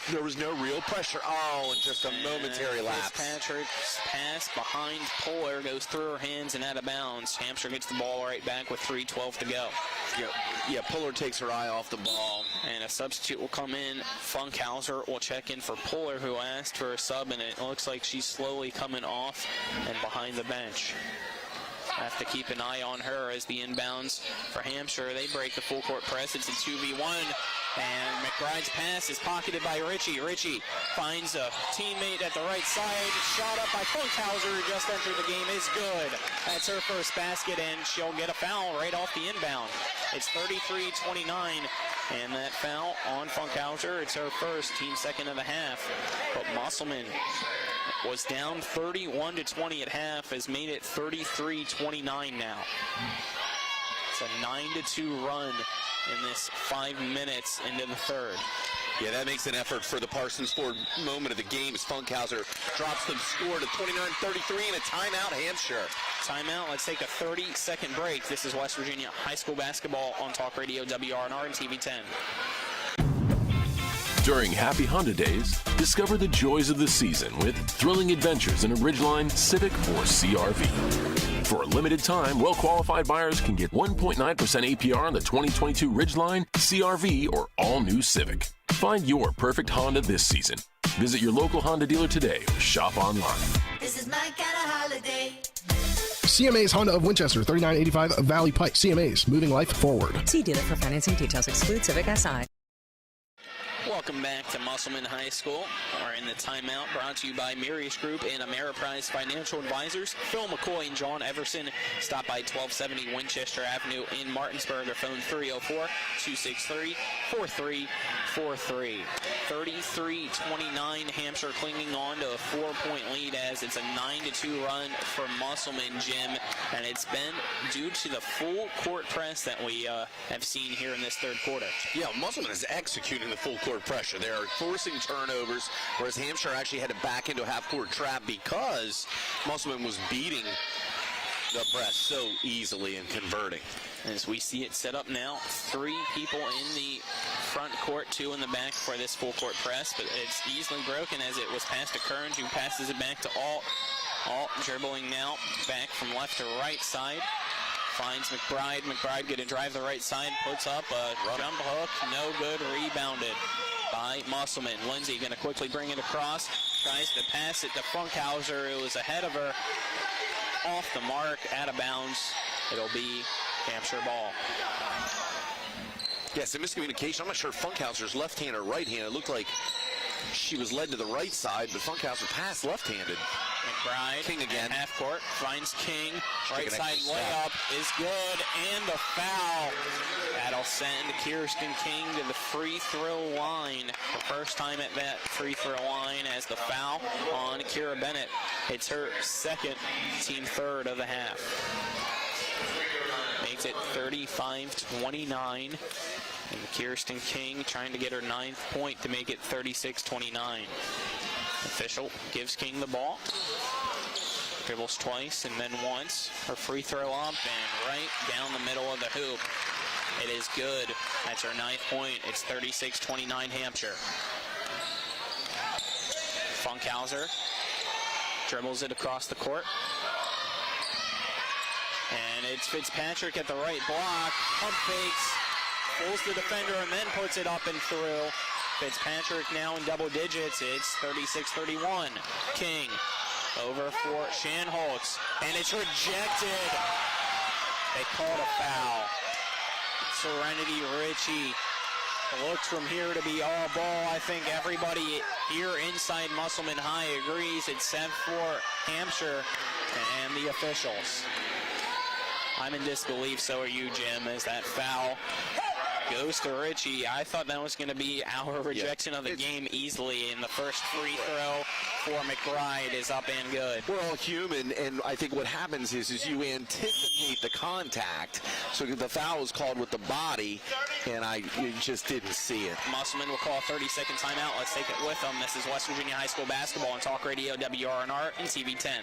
there was no real pressure. Oh, and just a momentary lapse. Fitzpatrick's pass behind Puller goes through her hands and out of bounds. Hampshire gets the ball right back with 3:12 to go. Yeah, Puller takes her eye off the ball. And a substitute will come in. Funkhauser will check in for Puller, who asked for a sub, and it looks like she's slowly coming off and behind the bench. Have to keep an eye on her as the inbounds for Hampshire. They break the full court press. It's a 2v1, and McBride's pass is pocketed by Ritchie. Ritchie finds a teammate at the right side. Shot up by Funkhauser, who just entered the game, is good. That's her first basket, and she'll get a foul right off the inbound. It's 33-29, and that foul on Funkhauser, it's her first, team second of the half. But Musselman was down 31-20 at half, has made it 33-29 now. It's a 9-2 run in this 5 minutes into the third. Yeah, that makes an effort for the Parsons Ford moment of the game as Funkhauser drops the score to 29-33 and a timeout, Hampshire. Timeout. Let's take a 30-second break. This is West Virginia High School basketball on Talk Radio WRNR and TV 10. During Happy Honda Days, discover the joys of the season with thrilling adventures in a Ridgeline, Civic, or CRV. For a limited time, well-qualified buyers can get 1.9% APR on the 2022 Ridgeline, CRV, or all-new Civic. Find your perfect Honda this season. Visit your local Honda dealer today or shop online. This is my kind of holiday. CMA's Honda of Winchester, 3985 Valley Pike. CMA's, moving life forward. See dealer for financing details. Exclude Civic SI. Welcome back to Musselman High School. We're in the timeout brought to you by Mirius Group and Ameriprise Financial Advisors. Phil McCoy and John Everson stop by 1270 Winchester Avenue in Martinsburg or phone 304-263-4343. 33-29, Hampshire clinging on to a 4-point lead as it's a 9-2 run for Musselman, Jim. And it's been due to the full court press that we have seen here in this third quarter. Yeah, Musselman is executing the full court pressure. They are forcing turnovers, whereas Hampshire actually had to back into a half-court trap because Musselman was beating the press so easily and converting. As we see it set up now, 3 people in the front court, 2 in the back for this full court press, but it's easily broken as it was passed to Kearns, who passes it back to Alt. Alt dribbling now back from left to right side. finds McBride. McBride going to drive the right side, puts up a jump hook, no good, rebounded by Musselman. Lindsay going to quickly bring it across, tries to pass it to Funkhauser, who was ahead of her, off the mark, out of bounds. It'll be Hampshire ball. Yes, a miscommunication. I'm not sure Funkhauser's left-hand or right-hand. It looked like she was led to the right side, but Funkhauser passed left-handed. McBride, King again. Half court, finds King. Right side extra layup is good, and the foul. That'll send Kirsten King to the free throw line. The first time at that free throw line as the foul on Kira Bennett. It's her second, team third of the half. Makes it 35-29. And Kirsten King trying to get her 9th point to make it 36-29. Official gives King the ball. Dribbles twice and then once. Her free throw up and right down the middle of the hoop. It is good. That's her 9th point. It's 36-29 Hampshire. Funkhauser dribbles it across the court. And it's Fitzpatrick at the right block. Pump fakes. Pulls the defender and then puts it up and through. Fitzpatrick now in double digits. It's 36-31. King over for Shanholtz. And it's rejected. They called a foul. Serenity Ritchie looks from here to be all ball. I think everybody here inside Musselman High agrees it's set for Hampshire and the officials. I'm in disbelief, so are you, Jim, as that foul goes to Ritchie. I thought that was going to be our rejection of the game easily, and the first free throw for McBride is up and good. We're all human, and I think what happens is you anticipate the contact, so the foul is called with the body, and you just didn't see it. Musselman will call a 30-second timeout. Let's take it with them. This is West Virginia High School basketball on Talk Radio, WRNR, and TV 10.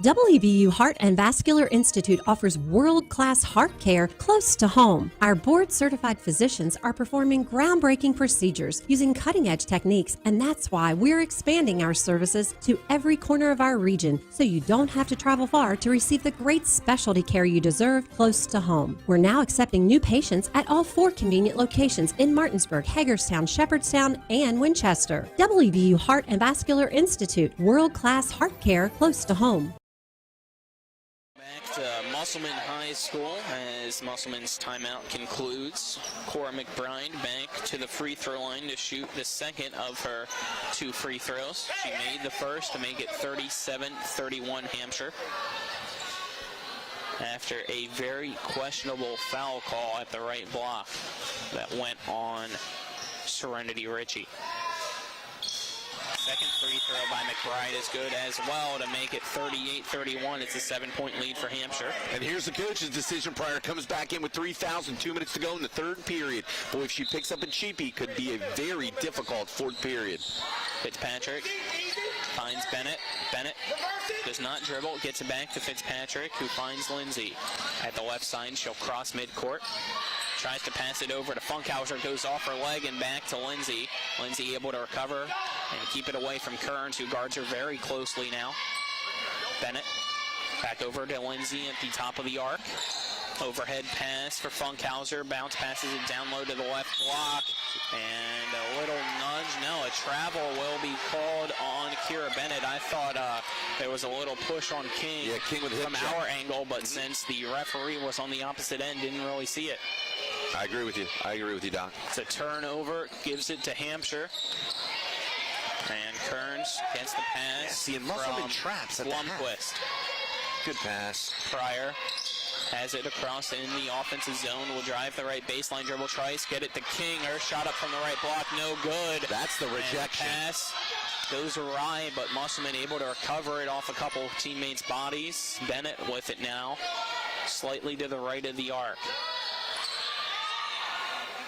WVU Heart and Vascular Institute offers world-class heart care close to home. Our board-certified physicians are performing groundbreaking procedures using cutting-edge techniques, and that's why we're expanding our services to every corner of our region, so you don't have to travel far to receive the great specialty care you deserve close to home. We're now accepting new patients at all 4 convenient locations in Martinsburg, Hagerstown, Shepherdstown, and Winchester. WVU Heart and Vascular Institute, world-class heart care close to home. Back to Musselman High School as Musselman's timeout concludes. Cora McBride back to the free throw line to shoot the second of her 2 free throws. She made the first to make it 37-31 Hampshire after a very questionable foul call at the right block that went on Serenity Ritchie. Second free throw by McBride is good as well to make it 38-31. It's a 7-point lead for Hampshire. And here's the coach's decision. Pryor comes back in with 3 fouls and 2 minutes to go in the third period. Boy, if she picks up a cheapie, could be a very difficult fourth period. Fitzpatrick finds Bennett. Bennett does not dribble, gets it back to Fitzpatrick, who finds Lindsay. At the left side, she'll cross midcourt. Tries to pass it over to Funkhauser, goes off her leg and back to Lindsay. Lindsay able to recover and keep it away from Kearns, who guards her very closely now. Bennett back over to Lindsay at the top of the arc. Overhead pass for Funkhauser. Bounce passes it down low to the left block. And a little nudge. No, a travel will be called on Kira Bennett. I thought there was a little push on King, King with from our angle, but since the referee was on the opposite end, didn't really see it. I agree with you, Doc. It's a turnover, gives it to Hampshire. And Kearns gets the pass. See, Musselman traps at Blomquist. Good pass. Pryor has it across in the offensive zone. Will drive the right baseline, dribble twice, get it to King. Her shot up from the right block, no good. That's the rejection. And pass goes awry, but Musselman able to recover it off a couple teammates' bodies. Bennett with it now, slightly to the right of the arc.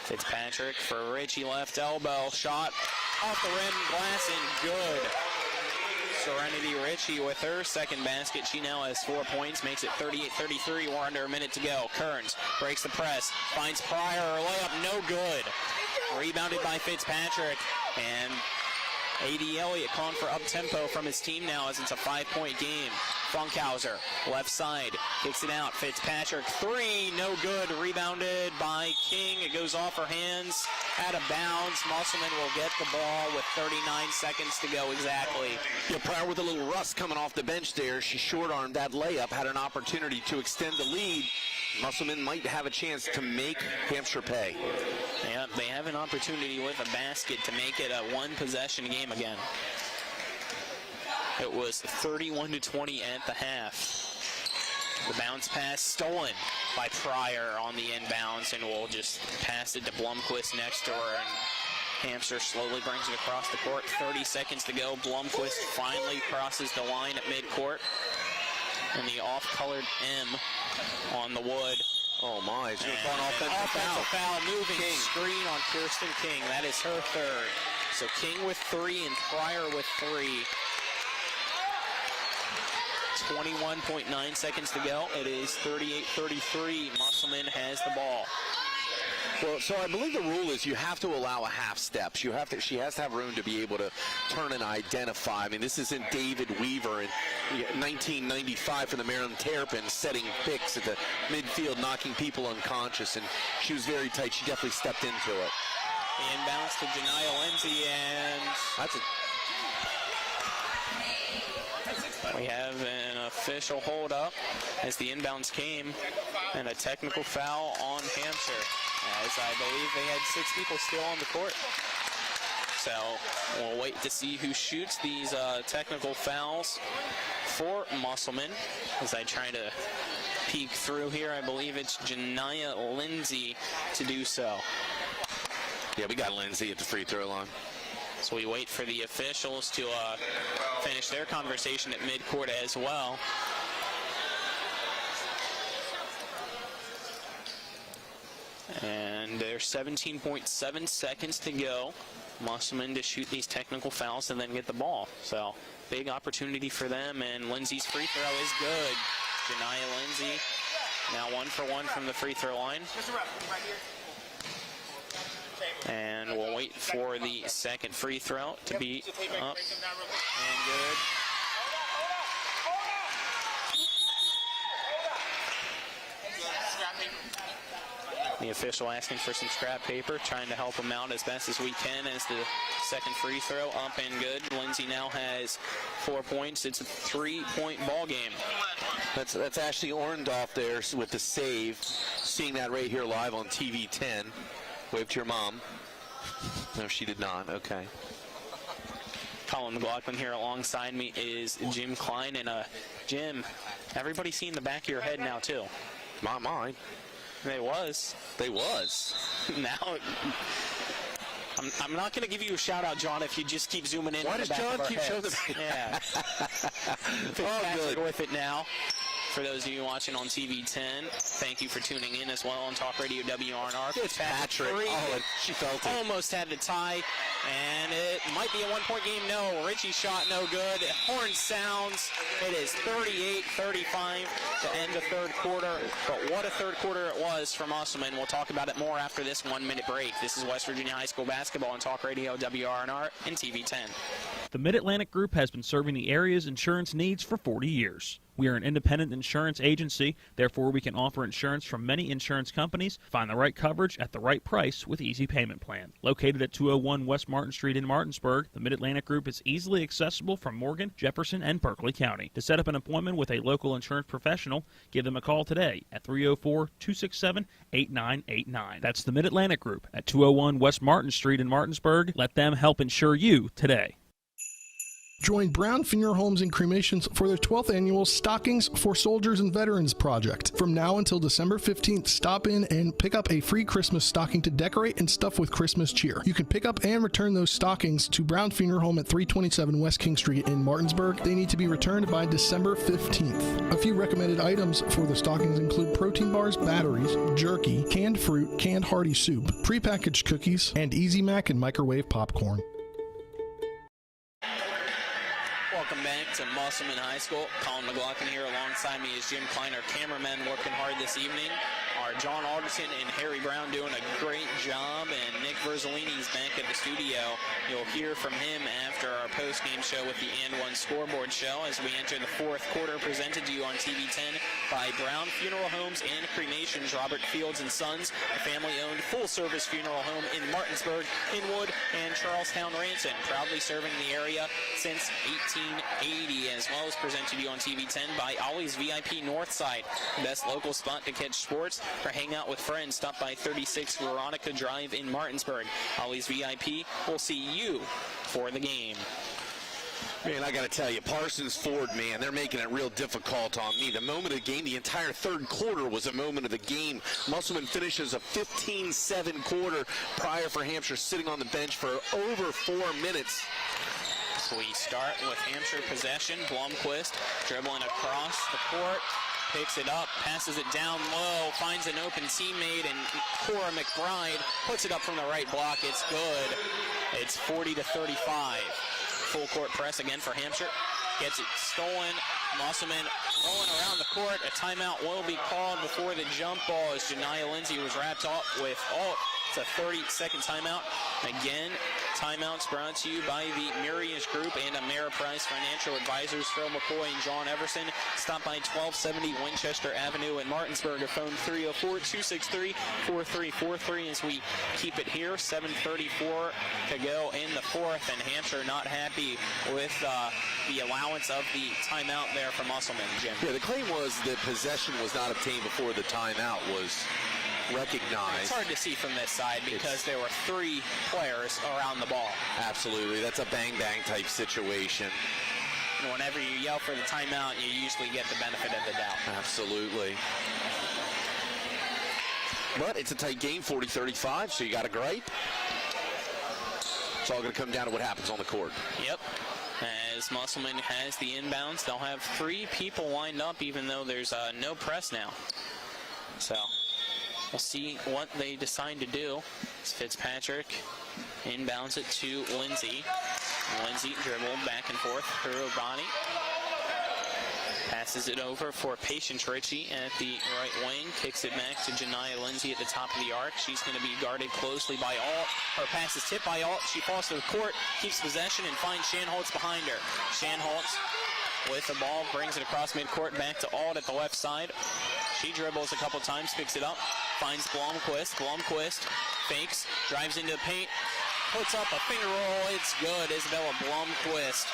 Fitzpatrick for Ritchie, left elbow, shot off the rim, glass in, good. Serenity Ritchie with her second basket. She now has 4 points, makes it 38-33. We're under a minute to go. Kearns breaks the press, finds Pryor, her layup, no good. Rebounded by Fitzpatrick, and A.D. Elliott calling for up-tempo from his team now as it's a 5-point game. Funkhauser, left side, kicks it out. Fitzpatrick, three, no good. Rebounded by King. It goes off her hands, out of bounds. Musselman will get the ball with 39 seconds to go exactly. Yeah, Pryor with a little rust coming off the bench there. She short-armed that layup, had an opportunity to extend the lead. Musselman might have a chance to make Hampshire pay. Yeah, they have an opportunity with a basket to make it a one-possession game again. It was 31-20 at the half. The bounce pass stolen by Pryor on the inbounds, and we'll just pass it to Blomquist next to her, and Hampshire slowly brings it across the court. 30 seconds to go. Blomquist finally crosses the line at midcourt, and the off-colored M on the wood. Oh my, it's going to call an offensive foul. Moving King. Screen on Kirsten King. That is her third. So King with 3 and Pryor with 3. 21.9 seconds to go. It is 38-33. Musselman has the ball. Well, so I believe the rule is you have to allow a half step. She has to have room to be able to turn and identify. I mean, this isn't David Weaver in 1995 for the Maryland Terrapins setting picks at the midfield, knocking people unconscious, and she was very tight. She definitely stepped into it. The inbounds to Janiah Lindsay, and that's it. We have an official hold up as the inbounds came, and a technical foul on Hampshire, as I believe they had 6 people still on the court. So we'll wait to see who shoots these technical fouls for Musselman. As I try to peek through here, I believe it's Janiah Lindsay to do so. Yeah, we got Lindsay at the free throw line. So we wait for the officials to finish their conversation at midcourt as well. And there's 17.7 seconds to go. Musselman to shoot these technical fouls and then get the ball. So big opportunity for them, and Lindsay's free throw is good. Janiah Lindsay now 1 for 1 from the free throw line. And we'll wait for the second free throw to be up and good. The official asking for some scrap paper, trying to help him out as best as we can as the second free throw up and good. Lindsay now has 4 points. It's a 3-point ball game. That's Ashley Orndorff there with the save. Seeing that right here live on TV 10. Wave to your mom. No, she did not. Okay. Colin McLaughlin here alongside me is Jim Klein. And Jim, everybody's seeing the back of your head now too. Not mine. They was. Now, I'm not going to give you a shout out, John, if you just keep zooming in. Why does John keep showing the back? Yeah. Oh, good. With it now. For those of you watching on TV 10, thank you for tuning in as well on Talk Radio WRNR. It's Patrick. Oh, she felt it. Almost had the tie, and it might be a 1-point game. No, Richie shot no good. Horn sounds. It is 38-35 to end the third quarter. But what a third quarter it was for Musselman. We'll talk about it more after this 1-minute break. This is West Virginia High School basketball on Talk Radio WRNR and TV 10. The Mid-Atlantic Group has been serving the area's insurance needs for 40 years. We are an independent insurance agency, therefore we can offer insurance from many insurance companies. Find the right coverage at the right price with Easy Payment Plan. Located at 201 West Martin Street in Martinsburg, the Mid-Atlantic Group is easily accessible from Morgan, Jefferson, and Berkeley County. To set up an appointment with a local insurance professional, give them a call today at 304-267-8989. That's the Mid-Atlantic Group at 201 West Martin Street in Martinsburg. Let them help insure you today. Join Brown Funeral Homes and Cremations for their 12th annual Stockings for Soldiers and Veterans project. From now until December 15th, stop in and pick up a free Christmas stocking to decorate and stuff with Christmas cheer. You can pick up and return those stockings to Brown Funeral Home at 327 West King Street in Martinsburg. They need to be returned by December 15th. A few recommended items for the stockings include protein bars, batteries, jerky, canned fruit, canned hearty soup, prepackaged cookies, and Easy Mac and microwave popcorn. Welcome back to Musselman High School. Colin McLaughlin here alongside me is Jim Kleiner, cameraman working hard this evening. Our John Alderson and Harry Brown doing a great job, and Nick Verzolini's back at the studio. You'll hear from him after our post-game show with the And One Scoreboard show as we enter the fourth quarter, presented to you on TV 10 by Brown Funeral Homes and Cremations, Robert Fields and Sons, a family-owned full-service funeral home in Martinsburg, Inwood, and Charlestown Ranson, proudly serving the area since 1880, as well as presented to you on TV 10 by Ollie's VIP Northside, best local spot to catch sports or hang out with friends. Stop by 36 Veronica Drive in Martinsburg. Ollie's VIP will see you for the game. Man, I got to tell you, Parsons Ford, man, they're making it real difficult on me. The moment of the game, the entire third quarter was a moment of the game. Musselman finishes a 15-7 quarter. Pryor for Hampshire sitting on the bench for over 4 minutes. So we start with Hampshire possession. Blomquist dribbling across the court. Picks it up, passes it down low, finds an open teammate, and Cora McBride puts it up from the right block. It's good. It's 40-35. Full court press again for Hampshire. Gets it stolen. Musselman rolling around the court. A timeout will be called before the jump ball as Janiyah Lindsay was wrapped up with It's a 30-second timeout. Again, timeouts brought to you by the Murias Group and Ameriprise Financial Advisors, Phil McCoy and John Everson. Stop by 1270 Winchester Avenue in Martinsburg or phone 304-263-4343 as we keep it here. 7:34 to go in the fourth, and Hampshire not happy with the allowance of the timeout there for Musselman, Jim. Yeah, the claim was that possession was not obtained before the timeout was recognized. It's hard to see from this side because there were 3 players around the ball. Absolutely. That's a bang-bang type situation. And whenever you yell for the timeout, you usually get the benefit of the doubt. Absolutely. But it's a tight game, 40-35, so you got a gripe. It's all going to come down to what happens on the court. Yep. As Musselman has the inbounds, they'll have 3 people lined up, even though there's no press now. So we'll see what they decide to do. It's Fitzpatrick inbounds it to Lindsay. Lindsay dribbled back and forth through her body. Passes it over for Patience Ritchie at the right wing. Kicks it back to Janiyah Lindsay at the top of the arc. She's going to be guarded closely by Alt. Her pass is tipped by Alt. She falls to the court, keeps possession, and finds Shanholtz behind her. Shanholtz with the ball, brings it across midcourt back to Alt at the left side. She dribbles a couple times, picks it up, finds Blomquist. Blomquist fakes, drives into the paint, puts up a finger roll. It's good. Isabella Blomquist.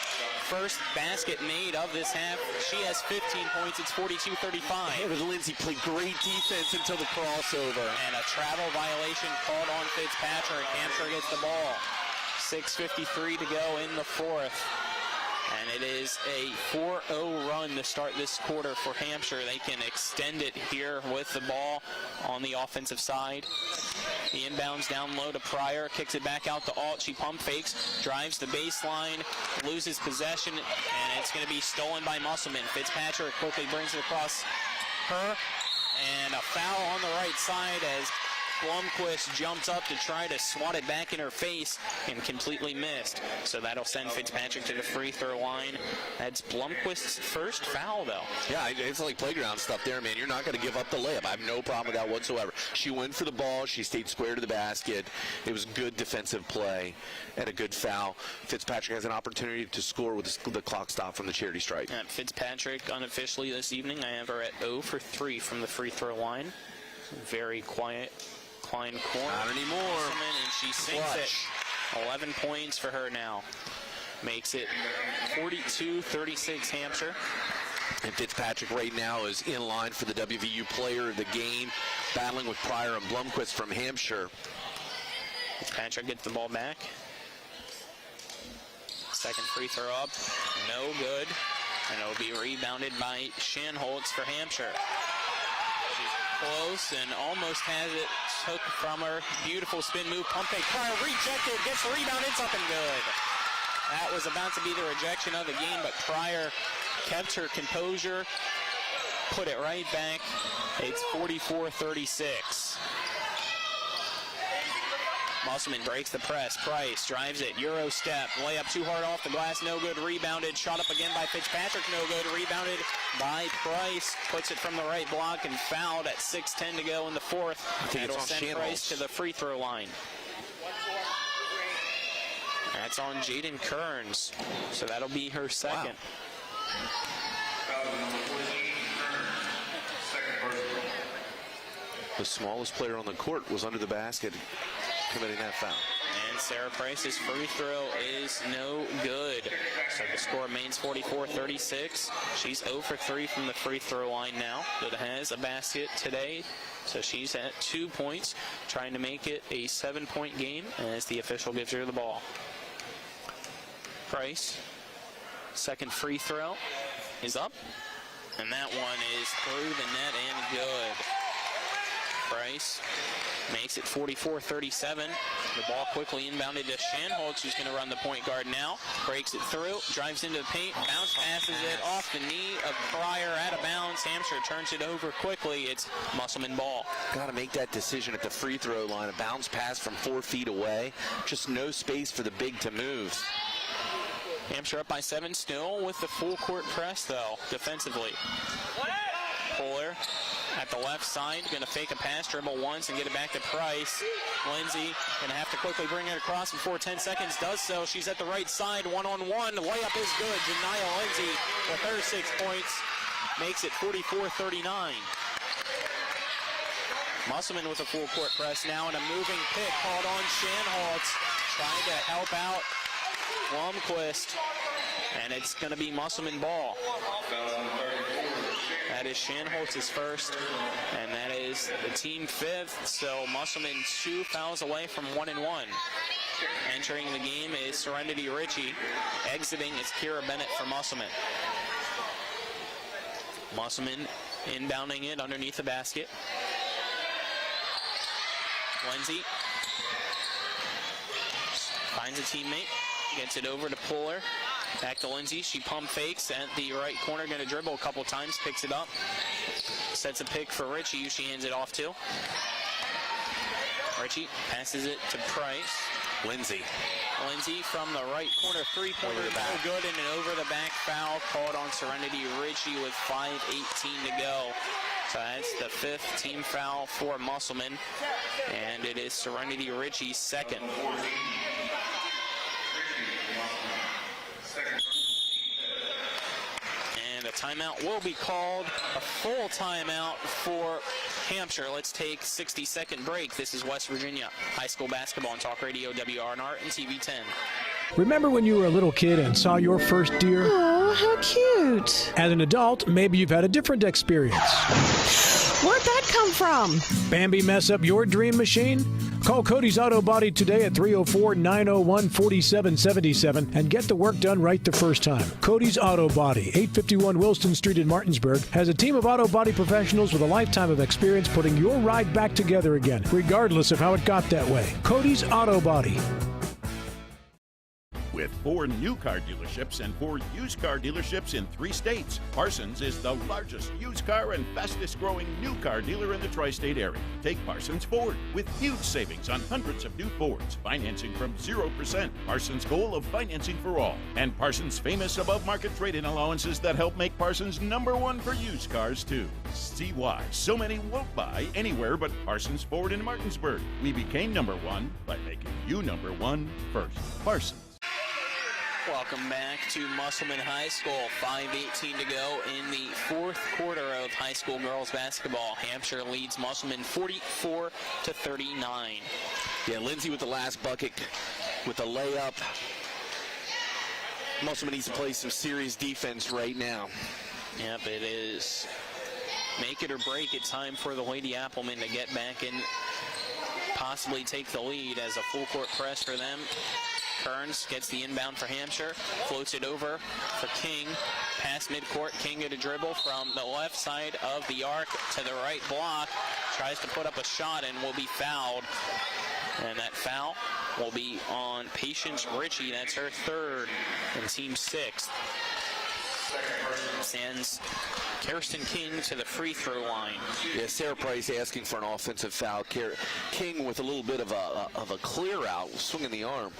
First basket made of this half. She has 15 points. It's 42-35. Lindsay played great defense until the crossover. And a travel violation called on Fitzpatrick. Hampshire gets the ball. 6:53 to go in the fourth. And it is a 4-0 run to start this quarter for Hampshire. They can extend it here with the ball on the offensive side. The inbounds down low to Pryor, kicks it back out to Alt. She pump fakes, drives the baseline, loses possession, and it's going to be stolen by Musselman. Fitzpatrick quickly brings it across her, and a foul on the right side as Blomquist jumps up to try to swat it back in her face and completely missed. So that'll send Fitzpatrick to the free throw line. That's Blomquist's first foul, though. Yeah, it's like playground stuff there, man. You're not going to give up the layup. I have no problem with that whatsoever. She went for the ball. She stayed square to the basket. It was good defensive play and a good foul. Fitzpatrick has an opportunity to score with the clock stop from the charity stripe. Fitzpatrick, unofficially this evening, I have her at 0 for 3 from the free throw line. Very quiet. Klein corner. Not anymore. And she sinks it. 11 points for her now. Makes it 42-36 Hampshire. And Fitzpatrick right now is in line for the WVU player of the game, battling with Pryor and Blomquist from Hampshire. Fitzpatrick gets the ball back. Second free throw up. No good. And it'll be rebounded by Shanholtz for Hampshire. Close and almost has it took from her. Beautiful spin move, pump fake. Pryor rejected, gets the rebound, it's up and good. That was about to be the rejection of the game, but Pryor kept her composure, put it right back. It's 44-36. Musselman breaks the press. Price drives it. Euro step. Layup too hard off the glass. No good. Rebounded. Shot up again by Fitzpatrick. No good. Rebounded by Price. Puts it from the right block and fouled at 6:10 to go in the fourth. That'll send Price to the free throw line. That's on Jaden Kearns. So that'll be her second. The smallest player on the court was under the basket committing that foul. And Sarah Price's free throw is no good. So the score remains 44-36. She's 0 for 3 from the free throw line now, but has a basket today. So she's at 2 points, trying to make it a 7-point game as the official gives her the ball. Price, second free throw is up, and that one is through the net and good. Price makes it 44-37. The ball quickly inbounded to Shanholtz, who's going to run the point guard now. Breaks it through, drives into the paint, bounce passes it off the knee of Pryor, out of bounds. Hampshire turns it over quickly. It's Musselman ball. Got to make that decision at the free throw line. A bounce pass from 4 feet away. Just no space for the big to move. Hampshire up by 7 still with the full court press, though, defensively. Puller at the left side, going to fake a pass, dribble once, and get it back to Price. Lindsay going to have to quickly bring it across before 10 seconds. Does so. She's at the right side, one-on-one. The layup is good. Janiyah Lindsay with her 6 points makes it 44-39. Musselman with a full court press now, and a moving pick called on Shanholtz, trying to help out Blomquist, and it's going to be Musselman ball. That is Shanholtz's first, and that is the team 5th, so Musselman 2 fouls away from 1-1. Entering the game is Serenity Ritchie. Exiting is Kira Bennett for Musselman. Musselman inbounding it underneath the basket. Lindsay finds a teammate, gets it over to Puller. Back to Lindsay. She pump fakes at the right corner. Going to dribble a couple times. Picks it up. Sets a pick for Ritchie, who she hands it off to. Ritchie passes it to Price. Lindsay from the right corner. Three-pointer. No good. And an over-the-back foul called on Serenity Ritchie with 5:18 to go. So that's the 5th team foul for Musselman. And it is Serenity Ritchie's second. And a timeout will be called, a full timeout for Hampshire. Let's take a 60-second break. This is West Virginia High School Basketball on Talk Radio, WRNR, and TV 10. Remember when you were a little kid and saw your first deer? Oh, how cute. As an adult, maybe you've had a different experience. Where'd that come from? Bambi mess up your dream machine? Call Cody's Auto Body today at 304-901-4777 and get the work done right the first time. Cody's Auto Body, 851 Wilston Street in Martinsburg, has a team of auto body professionals with a lifetime of experience putting your ride back together again, regardless of how it got that way. Cody's Auto Body. With 4 new car dealerships and 4 used car dealerships in 3 states, Parsons is the largest used car and fastest growing new car dealer in the tri-state area. Take Parsons Ford with huge savings on hundreds of new Fords, financing from 0%. Parsons' goal of financing for all. And Parsons' famous above-market trade-in allowances that help make Parsons #1 for used cars, too. See why so many won't buy anywhere but Parsons Ford in Martinsburg. We became #1 by making you #1 first. Parsons. Welcome back to Musselman High School. 5:18 to go in the 4th quarter of high school girls basketball. Hampshire leads Musselman 44-39. Yeah, Lindsay with the last bucket with the layup. Musselman needs to play some serious defense right now. Yep, it is make it or break it time for the Lady Applemen to get back and possibly take the lead as a full court press for them. Kearns gets the inbound for Hampshire, floats it over for King, past midcourt. King get a dribble from the left side of the arc to the right block, tries to put up a shot and will be fouled. And that foul will be on Patience Ritchie. That's her 3rd and team 6th. sends Kirsten King to the free throw line. Yeah, Sarah Price asking for an offensive foul. King with a little bit of a clear out, swinging the arm.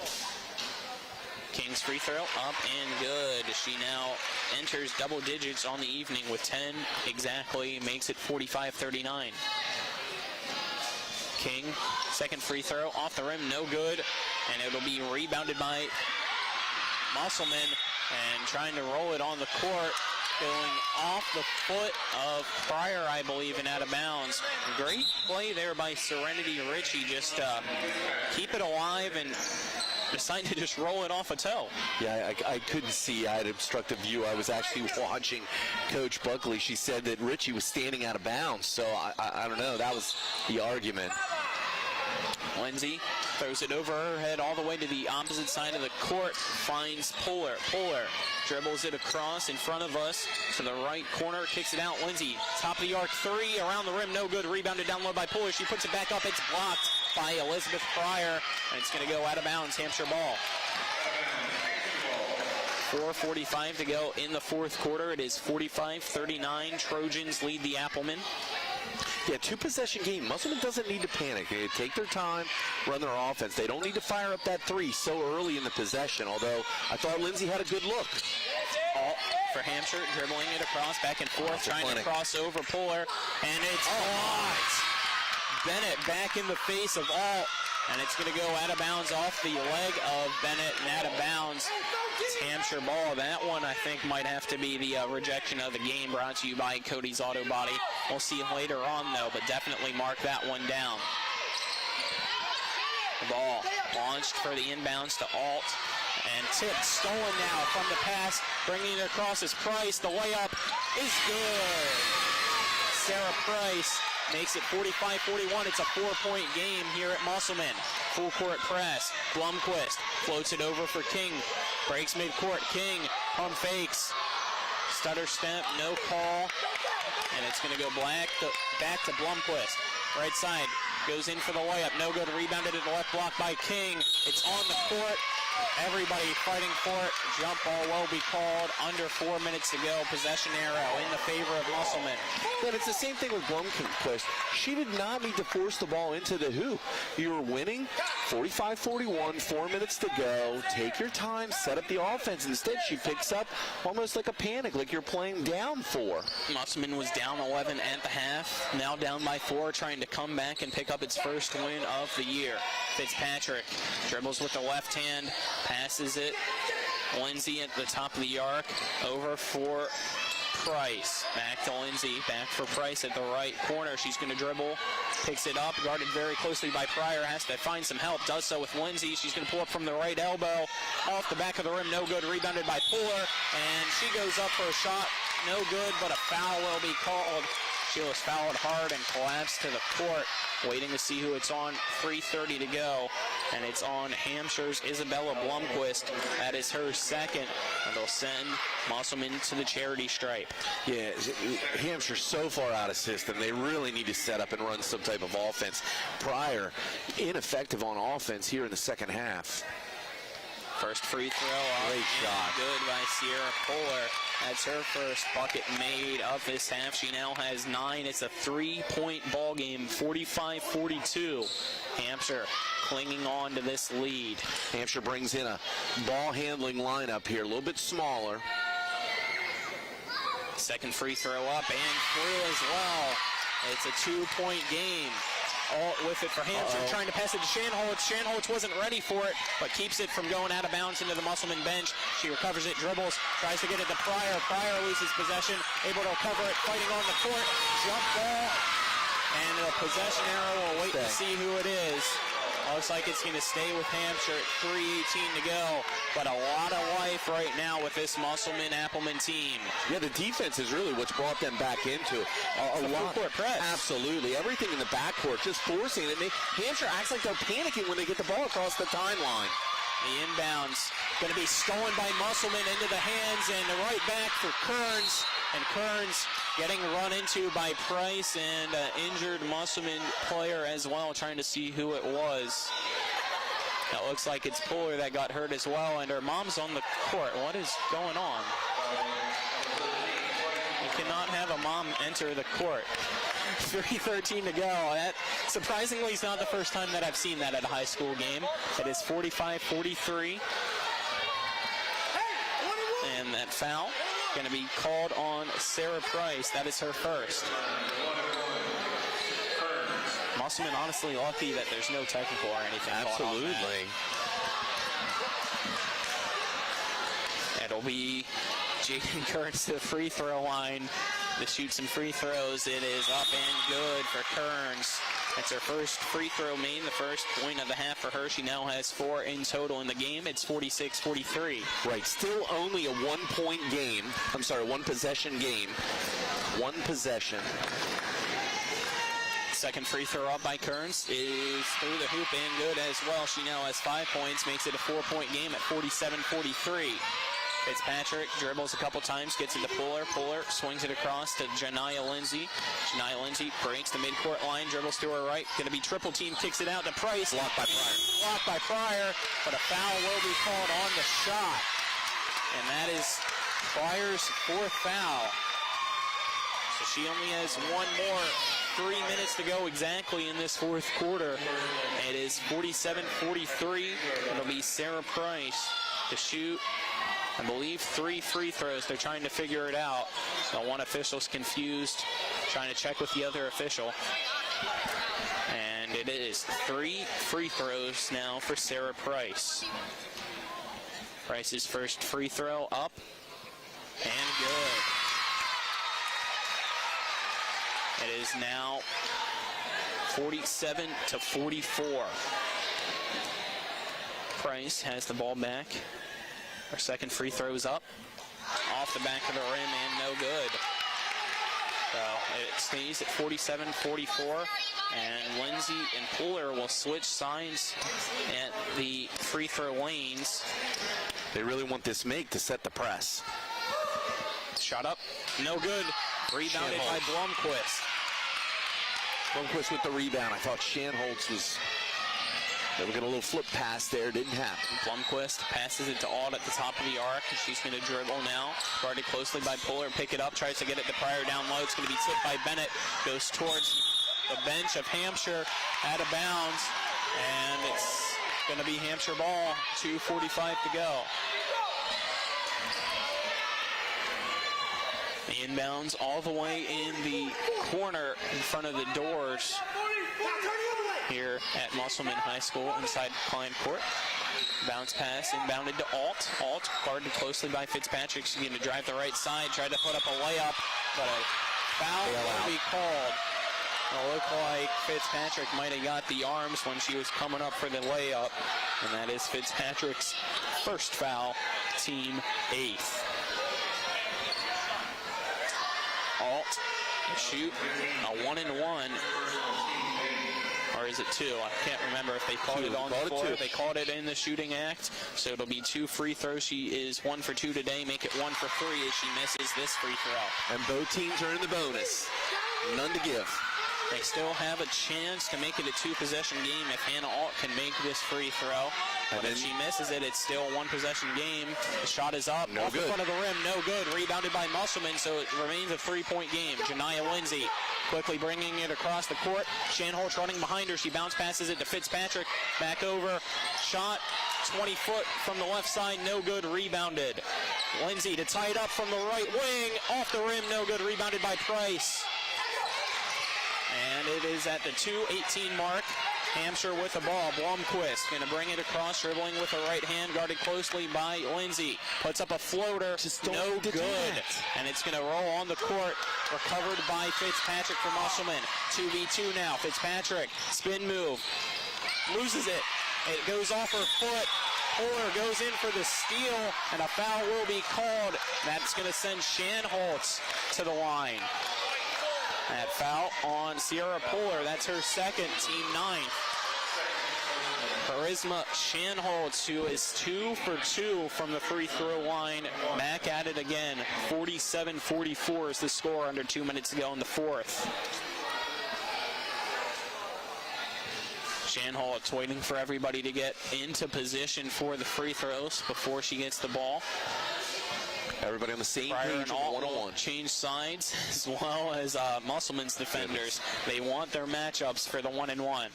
King's free throw up and good. She now enters double digits on the evening with 10 exactly, makes it 45-39. King, second free throw off the rim, no good, and it'll be rebounded by Musselman, and trying to roll it on the court, going off the foot of Pryor, I believe, and out of bounds. Great play there by Serenity Ritchie, just keep it alive and decide to just roll it off a toe. Yeah, I couldn't see. I had obstructive view. I was actually watching Coach Buckley. She said that Ritchie was standing out of bounds, so I don't know. That was the argument. Lindsay throws it over her head all the way to the opposite side of the court, finds Poehler. Poehler dribbles it across in front of us to the right corner, kicks it out. Lindsay, top of the arc, three, around the rim, no good. Rebounded down low by Poehler. She puts it back up. It's blocked by Elizabeth Pryor, and it's going to go out of bounds. Hampshire ball. 4:45 to go in the fourth quarter. It is 45-39. Trojans lead the Applemen. Yeah, two-possession game. Musselman doesn't need to panic. They take their time, run their offense. They don't need to fire up that three so early in the possession, although I thought Lindsay had a good look. Alt for Hampshire, dribbling it across, back and forth, trying to cross over Poehler, and it's blocked. Bennett back in the face of Alt, and it's going to go out of bounds off the leg of Bennett and out of bounds. It's Hampshire ball. That one, I think, might have to be the rejection of the game, brought to you by Cody's Auto Body. We'll see him later on, though, but definitely mark that one down. The ball launched for the inbounds to Alt, and tipped, stolen now from the pass, bringing it across is Price. The layup is good. Sarah Price makes it 45-41. It's a 4-point game here at Musselman. Full court press. Blumquist floats it over for King. Breaks midcourt. King pump fakes. Stutter step, no call. And it's going to go back to Blumquist. Right side goes in for the layup. No good. Rebounded at the left block by King. It's on the court. Everybody fighting for it. Jump ball will be called. Under 4 minutes to go. Possession arrow in the favor of Musselman. But it's the same thing with Blumquist. She did not need to force the ball into the hoop. You were winning 45-41, 4 minutes to go. Take your time, set up the offense. Instead, she picks up almost like a panic, like you're playing down 4. Musselman was down 11 at the half. Now down by 4, trying to come back and pick up its first win of the year. Fitzpatrick dribbles with the left hand, passes it. Lindsay at the top of the arc, over for Price. Back to Lindsay, back for Price at the right corner. She's going to dribble, picks it up, guarded very closely by Pryor, has to find some help, does so with Lindsay. She's going to pull up from the right elbow, off the back of the rim, no good, rebounded by Poehler, and she goes up for a shot, no good, but a foul will be called. She was fouled hard and collapsed to the court. Waiting to see who it's on. 3:30 to go. And it's on Hampshire's Isabella Blumquist. That is her second. And they'll send Musselman to the charity stripe. Yeah, Hampshire's so far out of system. They really need to set up and run some type of offense. Pryor, ineffective on offense here in the second half. First free throw. Great shot. Good by Sierra Poehler. That's her first bucket made of this half. She now has 9. It's a 3-point ball game, 45-42. Hampshire clinging on to this lead. Hampshire brings in a ball handling lineup here, a little bit smaller. Second free throw up and through as well. It's a 2-point game. All with it for Hampshire, trying to pass it to Shanholtz. Shanholtz wasn't ready for it, but keeps it from going out of bounds into the Musselman bench. She recovers it, dribbles, tries to get it to Pryor. Pryor loses possession, able to recover it, fighting on the court. Jump ball, and the possession arrow will wait to see who it is. Looks like it's going to stay with Hampshire at 3:18 to go, but a lot of life right now with this Musselman-Appleman team. Yeah, the defense is really what's brought them back into a lot. Full court press. Absolutely. Everything in the backcourt, just forcing it. Hampshire acts like they're panicking when they get the ball across the timeline. The inbounds going to be stolen by Musselman into the hands, and the right back for Kearns. And Kearns getting run into by Price and an injured Musselman player as well, trying to see who it was. It looks like it's Poehler that got hurt as well, and her mom's on the court. What is going on? cannot have a mom enter the court. 3:13 to go. That surprisingly is not the first time that I've seen that at a high school game. It is 45-43. And that foul going to be called on Sarah Price. That is her first. Musselman honestly lucky that there's no technical or anything. Absolutely. It'll be Jaden Kearns to the free throw line to shoot some free throws. It is up and good for Kearns. That's her first free throw made, the first point of the half for her. She now has 4 in total in the game. It's 46-43. Right, still only a one-point game. I'm sorry, one-possession game. One possession. Second free throw up by Kearns is through the hoop and good as well. She now has 5 points, makes it a 4-point game at 47-43. Fitzpatrick dribbles a couple times, gets it to Puller. Puller swings it across to Janiyah Lindsay. Janiyah Lindsay breaks the midcourt line, dribbles to her right. Going to be triple team, kicks it out to Price. Blocked by Pryor. Blocked by Pryor, but a foul will be called on the shot. And that is Pryor's 4th foul. So she only has one more. 3 minutes to go exactly in this 4th quarter. It is 47-43. It'll be Sarah Price to shoot, I believe, 3 free throws. They're trying to figure it out. So one official's confused, trying to check with the other official. And it is 3 free throws now for Sarah Price. Price's first free throw up and good. It is now 47-44. Price has the ball back. Her second free throw is up. Off the back of the rim and no good. So it stays at 47-44. And Lindsay and Puller will switch sides at the free throw lanes. They really want this make to set the press. Shot up. No good. Rebounded by Blomquist. Blomquist with the rebound. I thought Shanholtz was... They were going a little flip pass there. Didn't happen. Blomquist passes it to Auld at the top of the arc. She's going to dribble now. Guarded closely by Puller. Pick it up. Tries to get it to Pryor down low. It's going to be tipped by Bennett. Goes towards the bench of Hampshire. Out of bounds. And it's going to be Hampshire ball. 2:45 to go. The inbounds all the way in the corner in front of the doors here at Musselman High School inside Klein Court. Bounce pass inbounded to Ault. Ault guarded closely by Fitzpatrick. She's going to drive the right side, try to put up a layup, but a foul will be called. It'll look like Fitzpatrick might have got the arms when she was coming up for the layup, and that is Fitzpatrick's first foul, team 8th. Ault shoot a 1-and-1. Or is it 2? I can't remember if they called it on the floor. They called it in the shooting act. So it'll be 2 free throws. She is 1 for 2 today. Make it 1 for 3 as she misses this free throw. And both teams are in the bonus. None to give. They still have a chance to make it a 2-possession game if Hannah Ault can make this free throw. But if she misses it, it's still a 1-possession game. The shot is up. No off good. The front of the rim. No good. Rebounded by Musselman, so it remains a 3-point game. Janiyah Lindsay quickly bringing it across the court. Shanholtz running behind her. She bounce passes it to Fitzpatrick. Back over. Shot 20 foot from the left side. No good. Rebounded. Lindsay to tie it up from the right wing. Off the rim. No good. Rebounded by Price. And it is at the 2:18 mark. Hampshire with the ball. Blomquist going to bring it across, dribbling with her right hand, guarded closely by Lindsay. Puts up a floater. No good. And it's going to roll on the court. Recovered by Fitzpatrick from Musselman. 2v2 now. Fitzpatrick, spin move. Loses it. It goes off her foot. Puller goes in for the steal, and a foul will be called. That's going to send Shanholtz to the line. That foul on Sierra Puller. That's her second, team 9th. Charisma Shanholtz, who is 2 for 2 from the free throw line. Back at it again. 47-44 is the score under 2 minutes to go in the 4th. Shanholtz waiting for everybody to get into position for the free throws before she gets the ball. Everybody on the same Pryor page and on Alt one-on-one. change sides, as well as Musselman's defenders. They want their matchups for the 1-and-1.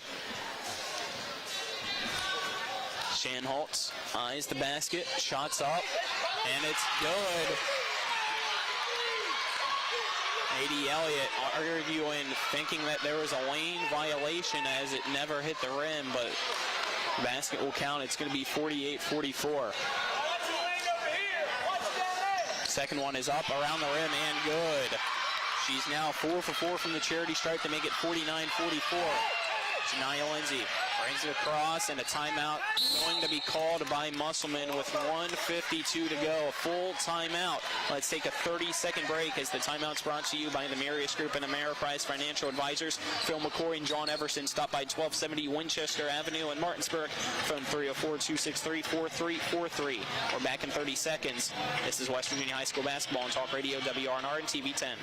Shanholtz eyes the basket, shots up, and it's good. A.D. Elliott arguing, thinking that there was a lane violation as it never hit the rim, but the basket will count. It's going to be 48-44. Second one is up around the rim and good. She's now 4 for 4 from the charity stripe to make it 49-44. Janiyah Lindsay brings it across, and a timeout going to be called by Musselman with 1:52 to go. A full timeout. Let's take a 30-second break as the timeout's brought to you by the Marius Group and Ameriprise Financial Advisors. Phil McCoy and John Everson. Stop by 1270 Winchester Avenue in Martinsburg. Phone 304-263-4343. We're back in 30 seconds. This is West Virginia High School basketball on Talk Radio, WRNR and TV 10.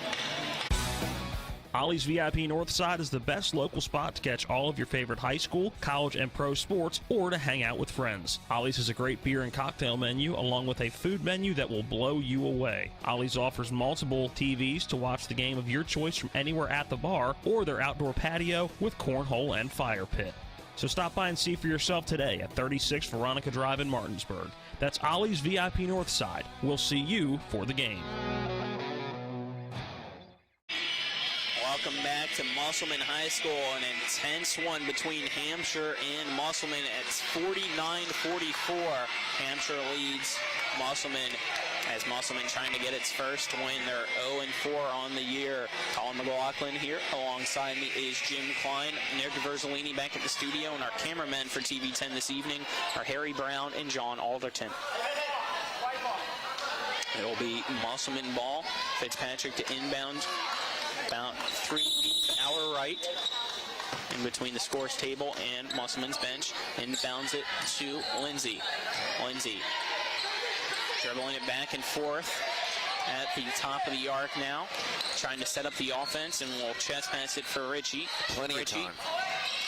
Ollie's VIP Northside is the best local spot to catch all of your favorite high school, college, and pro sports, or to hang out with friends. Ollie's has a great beer and cocktail menu, along with a food menu that will blow you away. Ollie's offers multiple TVs to watch the game of your choice from anywhere at the bar, or their outdoor patio with cornhole and fire pit. So stop by and see for yourself today at 36 Veronica Drive in Martinsburg. That's Ollie's VIP Northside. We'll see you for the game. Welcome back to Musselman High School. An intense one between Hampshire and Musselman. It's 49-44. Hampshire leads Musselman as Musselman trying to get its first win. They're 0-4 on the year. Colin McLaughlin here. Alongside me is Jim Klein, Nick Verzolini back at the studio, and our cameramen for TV 10 this evening are Harry Brown and John Alderton. It'll be Musselman ball. Fitzpatrick to inbound. About 3 feet to our right, in between the scores table and Musselman's bench. Inbounds it to Lindsay. Lindsay dribbling it back and forth at the top of the arc now, trying to set up the offense, and will chest pass it for Richie. Plenty of time.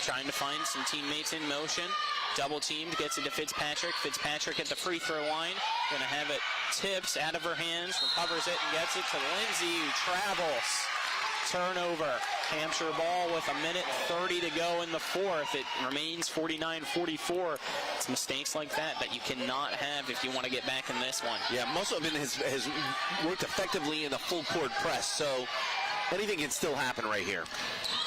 Trying to find some teammates in motion. Double teamed, gets it to Fitzpatrick. Fitzpatrick at the free throw line. Going to have it tips out of her hands, recovers it, and gets it to Lindsay, who travels. Turnover. Hampshire ball with 1:30 to go in the fourth. It remains 49-44. It's mistakes like that you cannot have if you want to get back in this one. Yeah, Musselman has worked effectively in a full court press, so anything can still happen right here.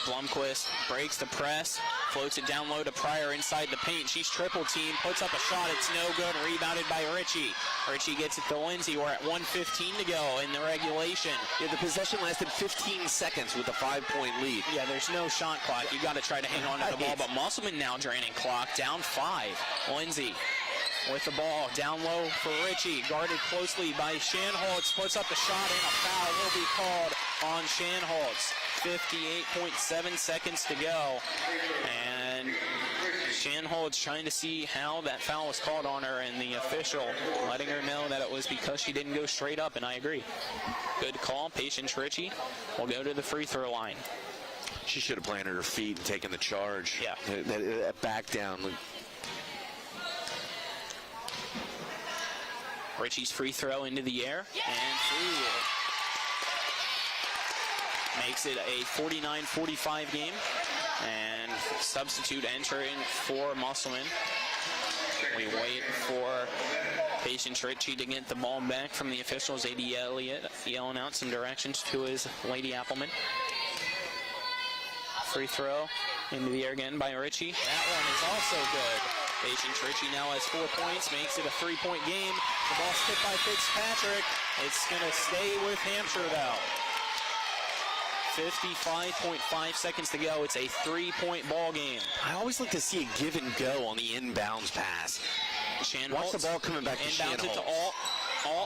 Blomquist breaks the press, floats it down low to Pryor inside the paint. She's triple teamed, puts up a shot. It's no good. Rebounded by Richie. Richie gets it to Lindsay. We're at 1:15 to go in the regulation. Yeah, the possession lasted 15 seconds with a 5-point lead. Yeah, there's no shot clock. You got to try to hang on to the ball, but Musselman now draining clock, down 5. Lindsay with the ball down low for Richie, guarded closely by Shanholtz, puts up the shot, and a foul will be called on Shanholtz. 58.7 seconds to go, and Shanholtz trying to see how that foul was called on her, and the official letting her know that it was because she didn't go straight up, and I agree. Good call. Patience Richie will go to the free throw line. She should have planted her feet and taken the charge. Yeah. That back down. Richie's free throw into the air, and through. Makes it a 49-45 game, and substitute entering for Musselman. We wait for Patience Richie to get the ball back from the officials. A.D. Elliott yelling out some directions to his Lady Appleman. Free throw into the air again by Richie. That one is also good. Patience Richie now has 4 points, makes it a 3-point game. The ball's hit by Fitzpatrick. It's going to stay with Hampshire, though. 55.5 seconds to go. It's a 3-point ball game. I always like to see a give and go on the inbounds pass. Watch the ball coming back to Shanholtz. Inbounds it to Alt.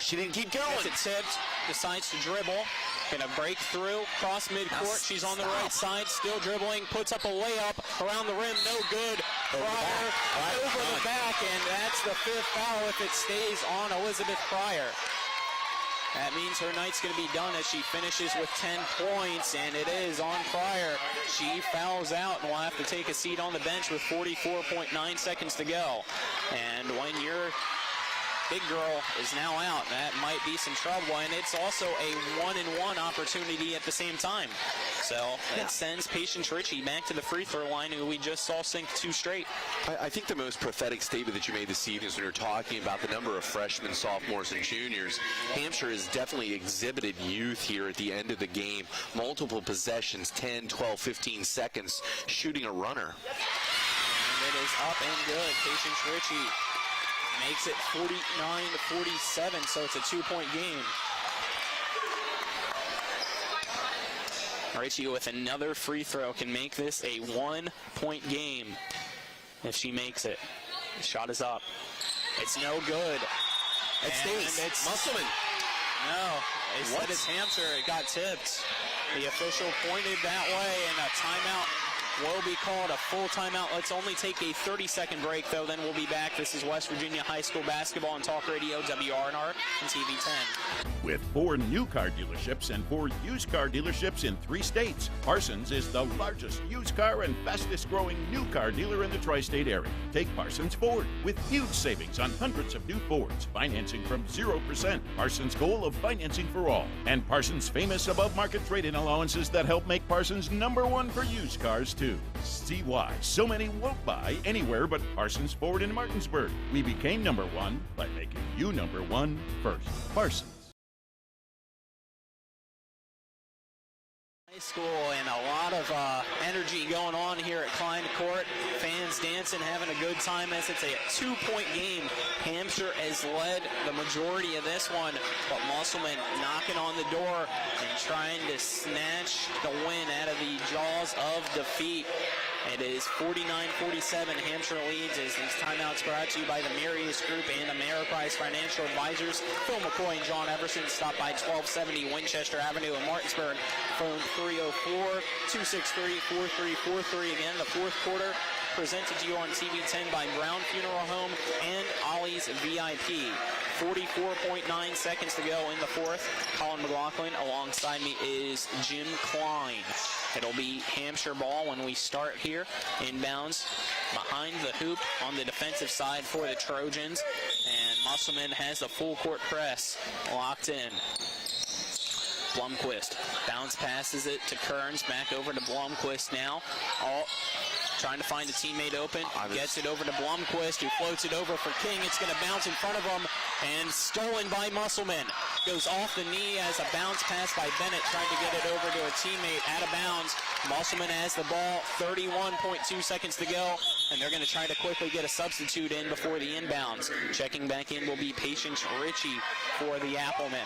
She didn't keep going. Gets it tipped. Decides to dribble. Going to break through. Cross midcourt. She's on the right side. Still dribbling. Puts up a layup. Around the rim. No good. Pryor over the back. And that's the 5th foul if it stays on Elizabeth Pryor. That means her night's going to be done as she finishes with 10 points, and it is on Pryor. She fouls out and will have to take a seat on the bench with 44.9 seconds to go. And when you're big girl is now out. That might be some trouble, and it's also a 1-and-1 opportunity at the same time. So that sends Patience Ritchie back to the free throw line, who we just saw sink 2 straight. I think the most prophetic statement that you made this evening is when you're talking about the number of freshmen, sophomores, and juniors. Hampshire has definitely exhibited youth here at the end of the game. Multiple possessions, 10, 12, 15 seconds, shooting a runner. And it is up and good. Patience Ritchie makes it 49-47, so it's a 2-point game. Ritchie with another free throw can make this a 1-point game if she makes it. The shot is up. It's no good. It stays. It's Musselman. No, they said it's Hampshire. It got tipped. The official pointed that way, and a timeout will be called, a full timeout. Let's only take a 30-second break, though. Then we'll be back. This is West Virginia High School basketball on Talk Radio, WRNR, and TV 10. With 4 new car dealerships and 4 used car dealerships in 3 states, Parsons is the largest used car and fastest growing new car dealer in the tri-state area. Take Parsons Ford with huge savings on hundreds of new Fords, financing from 0%. Parsons' goal of financing for all. And Parsons' famous above-market trade-in allowances that help make Parsons #1 for used cars, too. See why so many won't buy anywhere but Parsons Ford in Martinsburg. We became #1 by making you #1 first. Parsons. High school, and a lot of energy going on here at Klein Court. Fans dancing, having a good time as it's a 2-point game. Hampshire has led the majority of this one, but Musselman knocking on the door and trying to snatch the win out of the jaws of defeat. It is 49-47. Hampshire leads as these timeouts brought to you by the Marius Group and Ameriprise Financial Advisors. Phil McCoy and John Everson stop by 1270 Winchester Avenue in Martinsburg. Phone 304-263-4343. Again, the fourth quarter presented to you on TV 10 by Brown Funeral Home and Ollie's VIP. 44.9 seconds to go in the fourth. Colin McLaughlin alongside me is Jim Klein. It'll be Hampshire ball when we start here. Inbounds behind the hoop on the defensive side for the Trojans. And Musselman has the full court press locked in. Blomquist bounce passes it to Kearns. Back over to Blomquist now. Trying to find a teammate open. Gets it over to Blomquist, who floats it over for King. It's going to bounce in front of him and stolen by Musselman. Goes off the knee as a bounce pass by Bennett, trying to get it over to a teammate out of bounds. Musselman has the ball, 31.2 seconds to go, and they're going to try to quickly get a substitute in before the inbounds. Checking back in will be Patience Ritchie for the Applemen.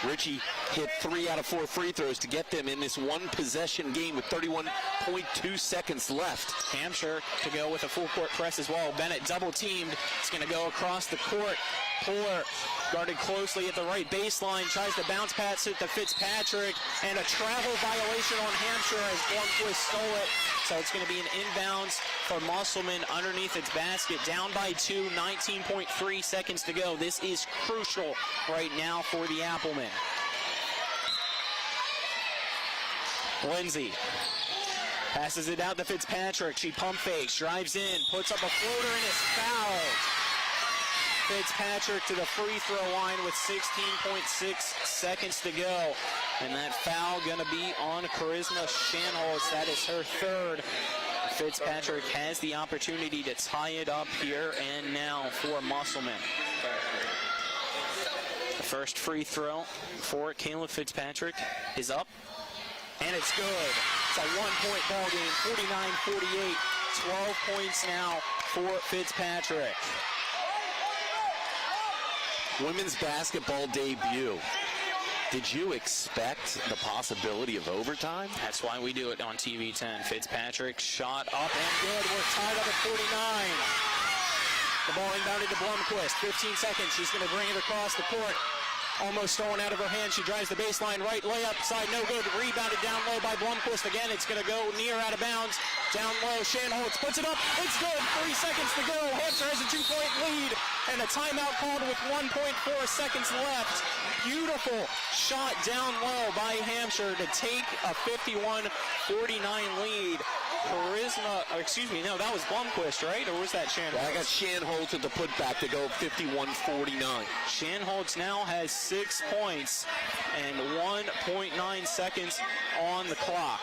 Ritchie hit 3 out of 4 free throws to get them in this one-possession game with 31.2 seconds left. Hampshire to go with a full-court press as well. Bennett double-teamed. It's going to go across the court. Puller guarded closely at the right baseline. Tries to bounce pass it to Fitzpatrick. And a travel violation on Hampshire as Blomquist stole it. So it's going to be an inbounds for Musselman underneath its basket. Down by 2, 19.3 seconds to go. This is crucial right now for the Applemen. Lindsay passes it out to Fitzpatrick. She pump fakes, drives in, puts up a floater, and is fouled. Fitzpatrick to the free throw line with 16.6 seconds to go. And that foul going to be on Charisma Shanholz. That is her third. Fitzpatrick has the opportunity to tie it up here and now for Musselman. The first free throw for Caleb Fitzpatrick is up, and it's good. It's a one-point ball game, 49-48. 12 points now for Fitzpatrick. Women's basketball debut. Did you expect the possibility of overtime? That's why we do it on TV 10. Fitzpatrick shot up and good. We're tied up at 49. The ball inbounded to Blomquist. 15 seconds. She's going to bring it across the court. Almost stolen out of her hand. She drives the baseline right. Layup side, no good. Rebounded down low by Blomquist. Again, it's going to go near out of bounds. Down low, Shanholz puts it up. It's good. 3 seconds to go. Hampshire has a 2-point lead. and a timeout called with 1.4 seconds left. Beautiful shot down low by Hampshire to take a 51-49 lead. That was Blomquist, right? Or was that Shanholtz? I got Shanholtz at the putback to go 51-49. Shanholtz now has 6 points and 1.9 seconds on the clock.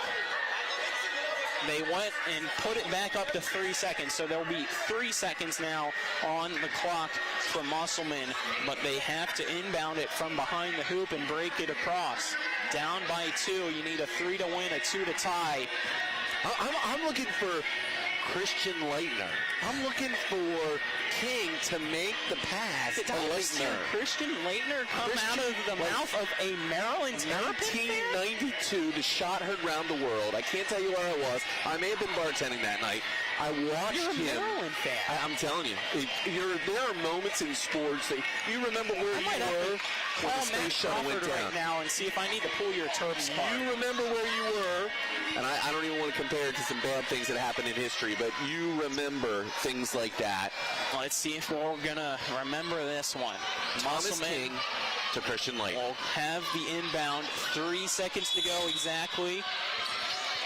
They went and put it back up to 3 seconds, so there'll be 3 seconds now on the clock for Musselman, but they have to inbound it from behind the hoop and break it across. Down by 2, you need a 3 to win, a 2 to tie. I'm looking for Christian Leitner. I'm looking for King to make the pass to Leitner. Christian Leitner come out of the mouth of a Maryland Terrapin 1992, the shot heard round the world. I can't tell you where I was. I may have been bartending that night. I watched You're a him. Maryland fan. I'm telling you, there are moments in sports that you remember where you were when the space shuttle went down. Right now and see if I need to pull your Terps card. You remember where you were, and I don't even want to compare it to some bad things that happened in history, but you remember things like that. Let's see if we're going to remember this one. Thomas King to Christian Leitner. We'll have the inbound. 3 seconds to go exactly.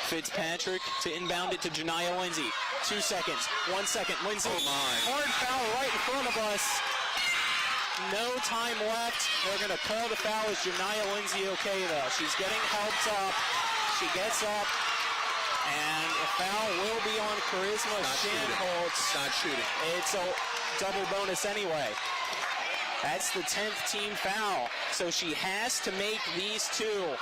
Fitzpatrick to inbound it to Janiah Lindsay. 2 seconds. 1 second. Lindsay. Oh my. Hard foul right in front of us. No time left. They're going to call the foul. Is Janiah Lindsay okay, though? She's getting helped up. She gets up. And the foul will be on Charisma Shanholtz. Not shooting. It's a double bonus anyway. That's the 10th team foul. So she has to make these two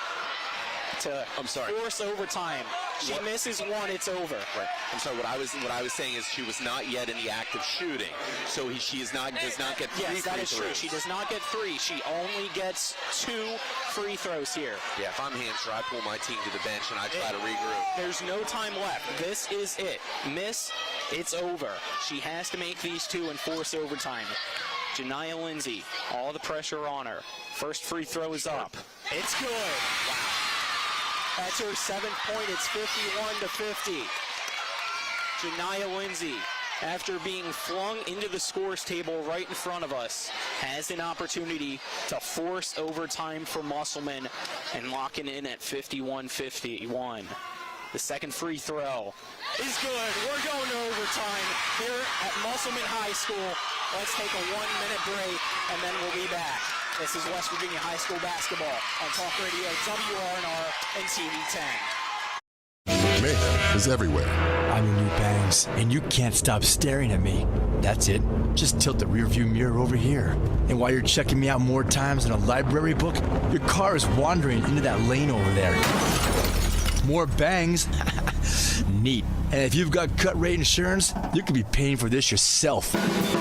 to force overtime. She misses one, it's over. Right. I'm sorry. What I was saying is she was not yet in the act of shooting, so she does not get 3 Yes, that free is throws. true. She does not get 3. She only gets 2 free throws here. Yeah, if I'm Hampshire, I pull my team to the bench and I try to regroup. There's no time left. This is it. Miss, it's over. She has to make these 2 and force overtime. Janiah Lindsay, all the pressure on her. First free throw is up. It's good. Wow. That's her 7th point. It's 51-50. Janiah Lindsay, after being flung into the scores table right in front of us, has an opportunity to force overtime for Musselman and lock it in at 51-51. The second free throw is good. We're going to overtime here at Musselman High School. Let's take a 1-minute break, and then we'll be back. This is West Virginia High School basketball on Talk Radio, WRNR, and TV10. Mayhem is everywhere. I'm your new bangs, and you can't stop staring at me. That's it. Just tilt the rearview mirror over here. And while you're checking me out more times than a library book, your car is wandering into that lane over there. More bangs? Neat. And if you've got cut rate insurance, you could be paying for this yourself.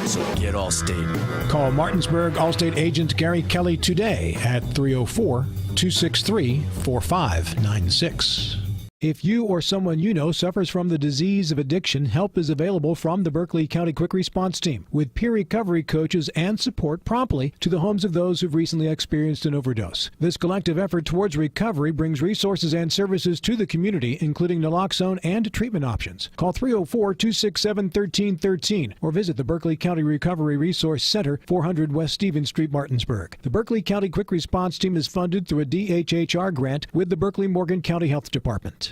So get Allstate. Call Martinsburg Allstate agent Gary Kelly today at 304-263-4596. If you or someone you know suffers from the disease of addiction, help is available from the Berkeley County Quick Response Team with peer recovery coaches and support promptly to the homes of those who've recently experienced an overdose. This collective effort towards recovery brings resources and services to the community, including naloxone and treatment options. Call 304-267-1313 or visit the Berkeley County Recovery Resource Center, 400 West Stevens Street, Martinsburg. The Berkeley County Quick Response Team is funded through a DHHR grant with the Berkeley-Morgan County Health Department.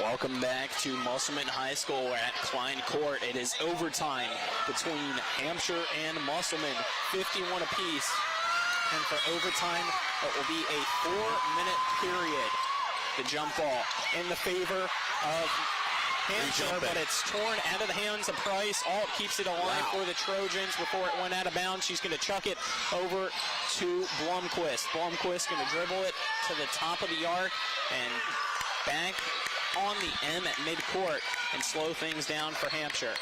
Welcome back to Musselman High School. We're at Klein Court. It is overtime between Hampshire and Musselman, 51 apiece. And for overtime, it will be a 4-minute period. The jump ball in the favor of Hampshire, but it's torn out of the hands of Price. Alt keeps it alive for the Trojans before it went out of bounds. She's going to chuck it over to Blomquist. Blomquist going to dribble it to the top of the arc and back on the M at midcourt and slow things down for Hampshire.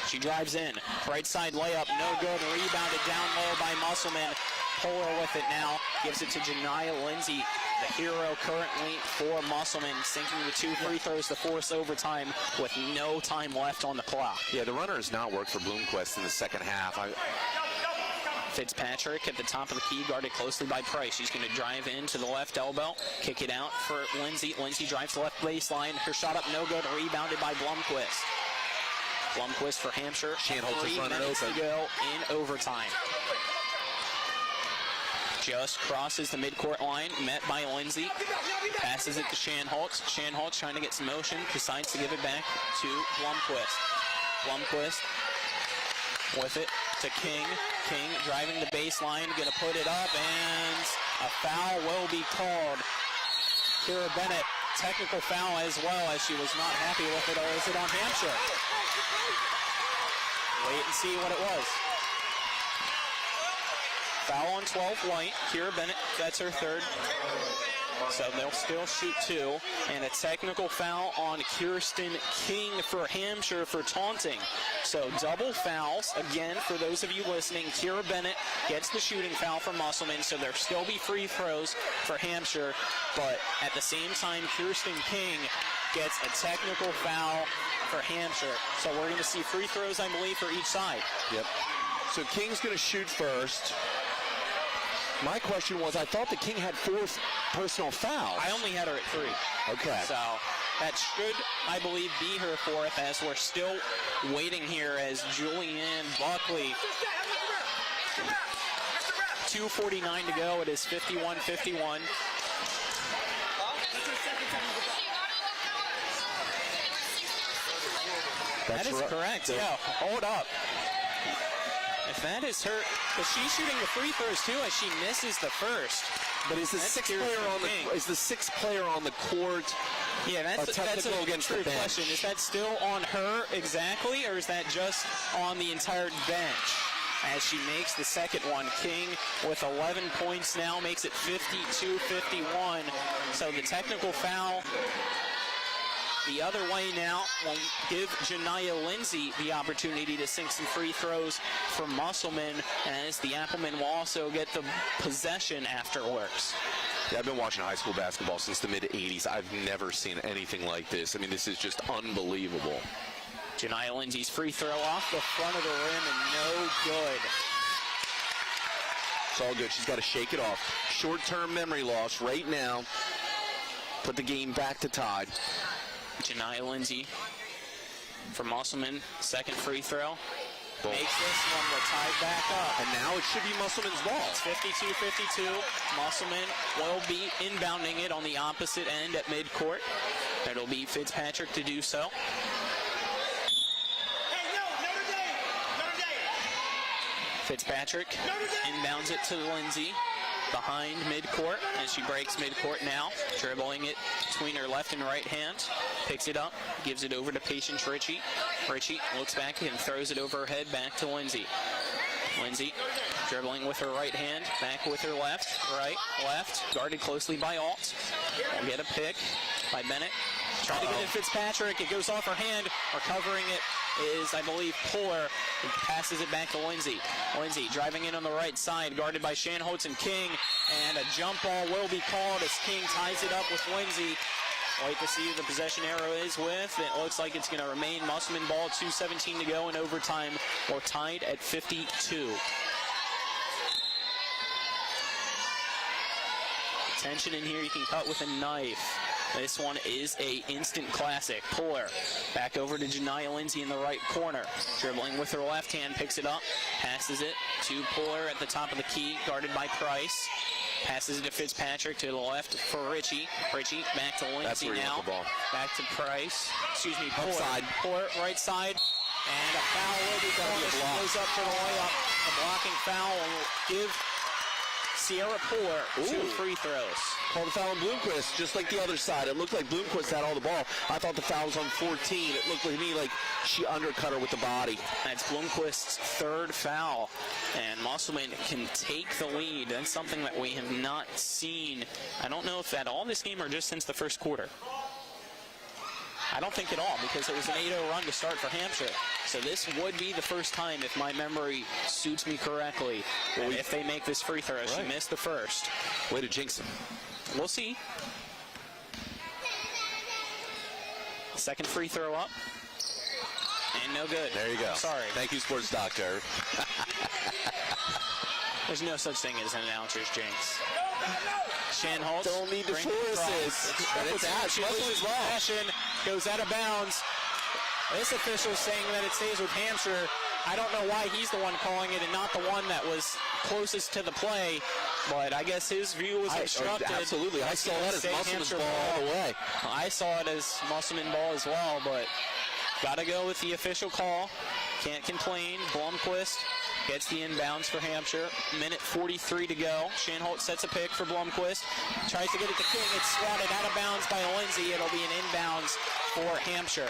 She drives in. Right side layup, no good. Rebounded down low by Musselman. Polar with it now. Gives it to Janiah Lindsay, the hero currently for Musselman, sinking the 2 free throws to force overtime with no time left on the clock. Yeah, the runner has not worked for Bloomquist in the second half. Fitzpatrick at the top of the key, guarded closely by Price. She's going to drive into the left elbow, kick it out for Lindsay. Lindsay drives to left baseline. Her shot up, no good, rebounded by Blomquist. Blomquist for Hampshire. Shanholtz is running 3 minutes open. to go in overtime. Just crosses the midcourt line, met by Lindsay. Passes it to Shanholtz. Shanholtz trying to get some motion, decides to give it back to Blomquist. Blomquist with it to King. King driving the baseline, going to put it up, and a foul will be called. Kira Bennett, technical foul as well, as she was not happy with it, or is it on Hampshire? Wait and see what it was. Foul on 12 White. Kira Bennett, that's her third. So they'll still shoot 2. And a technical foul on Kirsten King for Hampshire for taunting. So double fouls. Again, for those of you listening, Kira Bennett gets the shooting foul for Musselman, so there'll still be free throws for Hampshire. But at the same time, Kirsten King gets a technical foul for Hampshire. So we're going to see free throws, I believe, for each side. Yep. So King's going to shoot first. My question was, I thought the King had 4 personal fouls. I only had her at 3. Okay. So that should, I believe, be her 4th, as we're still waiting here as Julianne Buckley. 2:49 to go. It is 51-51. That is correct. Yeah, hold up. If that is her, because she's shooting the free throws too, as she misses the first. But is the sixth player on the court? Yeah, that's a against true the bench? question. Is that still on her exactly, or is that just on the entire bench? As she makes the second one, King with 11 points now makes it 52-51. So the technical foul the other way now will give Janiyah Lindsay the opportunity to sink some free throws for Musselman, as the Applemen will also get the possession afterwards. Yeah, I've been watching high school basketball since the mid-'80s. I've never seen anything like this. I mean, this is just unbelievable. Janiyah Lindsay's free throw off the front of the rim and no good. It's all good. She's got to shake it off. Short-term memory loss right now. Put the game back to tied. Janiyah Lindsay for Musselman, second free throw. Makes this one, we're tied back up. And now it should be Musselman's ball. It's 52-52. Musselman will be inbounding it on the opposite end at midcourt. It'll be Fitzpatrick to do so. Fitzpatrick inbounds it to Lindsay behind midcourt, and she breaks midcourt now, dribbling it between her left and right hand, picks it up, gives it over to Patience Ritchie. Ritchie looks back and throws it over her head back to Lindsay. Lindsay dribbling with her right hand, back with her left, right, left, guarded closely by Alt. We'll get a pick by Bennett. Trying to get it Fitzpatrick, it goes off her hand. Recovering it is, I believe, Puller. He passes it back to Lindsay. Lindsay driving in on the right side, guarded by Shanholtz and King, and a jump ball will be called as King ties it up with Lindsay. Wait to see who the possession arrow is with. It looks like it's going to remain Musselman ball. 2:17 to go in overtime. We're tied at 52. Tension in here, you can cut with a knife. This one is a instant classic. Puller back over to Janiyah Lindsay in the right corner. Dribbling with her left hand, picks it up, passes it to Puller at the top of the key, guarded by Price. Passes it to Fitzpatrick to the left for Ritchie. Ritchie back to Lindsay now. Back to Price. Excuse me, Puller. Upside. Puller, right side. And a foul will be called. She goes up for the layup. A blocking foul will give Sierra Puller 2 free throws. Called the foul on Bloomquist, just like the other side. It looked like Bloomquist had all the ball. I thought the foul was on 14. It looked to me like she undercut her with the body. That's Bloomquist's third foul, and Musselman can take the lead. That's something that we have not seen. I don't know if at all this game or just since the first quarter. I don't think at all, because it was an 8-0 run to start for Hampshire. So this would be the first time, if my memory suits me correctly, if they make this free throw. She missed the first. Way to jinx him. We'll see. Second free throw up. And no good. There you go. Sorry. Thank you, Sports Doctor. There's no such thing as an announcer's jinx. Shanholtz. Don't need to force it. She loses possession, goes out of bounds. This official saying that it stays with Hampshire. I don't know why he's the one calling it and not the one that was closest to the play, but I guess his view was obstructed. Absolutely. I saw that as Musselman's ball all the way. I saw it as Musselman ball as well, but got to go with the official call. Can't complain. Blomquist gets the inbounds for Hampshire. Minute 43 to go. Shanholt sets a pick for Blomquist. Tries to get it to King. It's swatted out of bounds by Lindsay. It'll be an inbounds for Hampshire.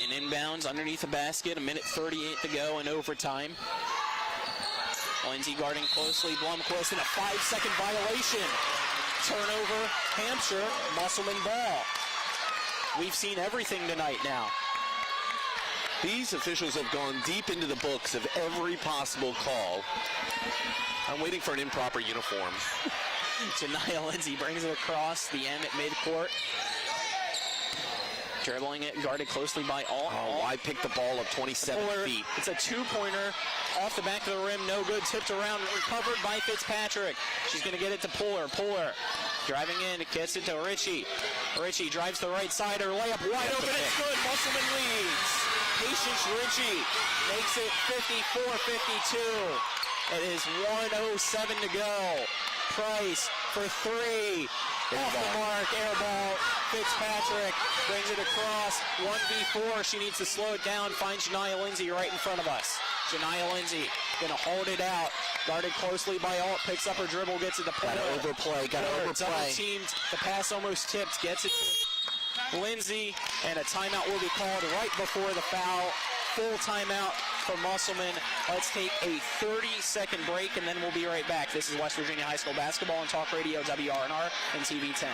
An inbounds underneath the basket. A minute 38 to go in overtime. Lindsay guarding closely. Blomquist in a 5-second violation. Turnover, Hampshire, Musselman ball. We've seen everything tonight now. These officials have gone deep into the books of every possible call. I'm waiting for an improper uniform. Janiyah Lindsay brings it across the end at midcourt. Dribbling it, guarded closely by Alt. Oh, I picked the ball up 27 feet. It's a two-pointer off the back of the rim, no good, tipped around, recovered by Fitzpatrick. She's going to get it to Puller. Driving in, gets it to Ritchie. Ritchie drives the right side, her layup wide open, it's good. Musselman leads. Patience Ritchie makes it 54-52. It is 1:07 to go. Price for three. Off the mark, air ball. Fitzpatrick brings it across. 1v4. She needs to slow it down. Finds Janiyah Lindsay right in front of us. Janiyah Lindsay going to hold it out. Guarded closely by Alt. Picks up her dribble. Gets it to Puller. Got to overplay. Double teamed. The pass almost tipped. Gets it to Lindsay. And a timeout will be called right before the foul. Full timeout for Musselman. Let's take a 30-second break, and then we'll be right back. This is West Virginia High School basketball on Talk Radio, WRNR, and TV 10.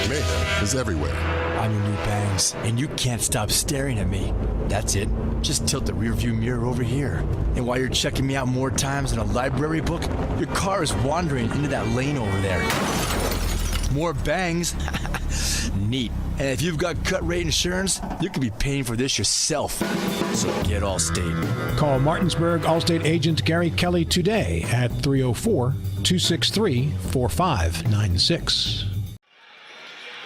Mayhem is everywhere. I'm your new bangs, and you can't stop staring at me. That's it. Just tilt the rearview mirror over here. And while you're checking me out more times than a library book, your car is wandering into that lane over there. More bangs? Neat. And if you've got cut rate insurance, you could be paying for this yourself. So get Allstate. Call Martinsburg Allstate agent Gary Kelly today at 304-263-4596.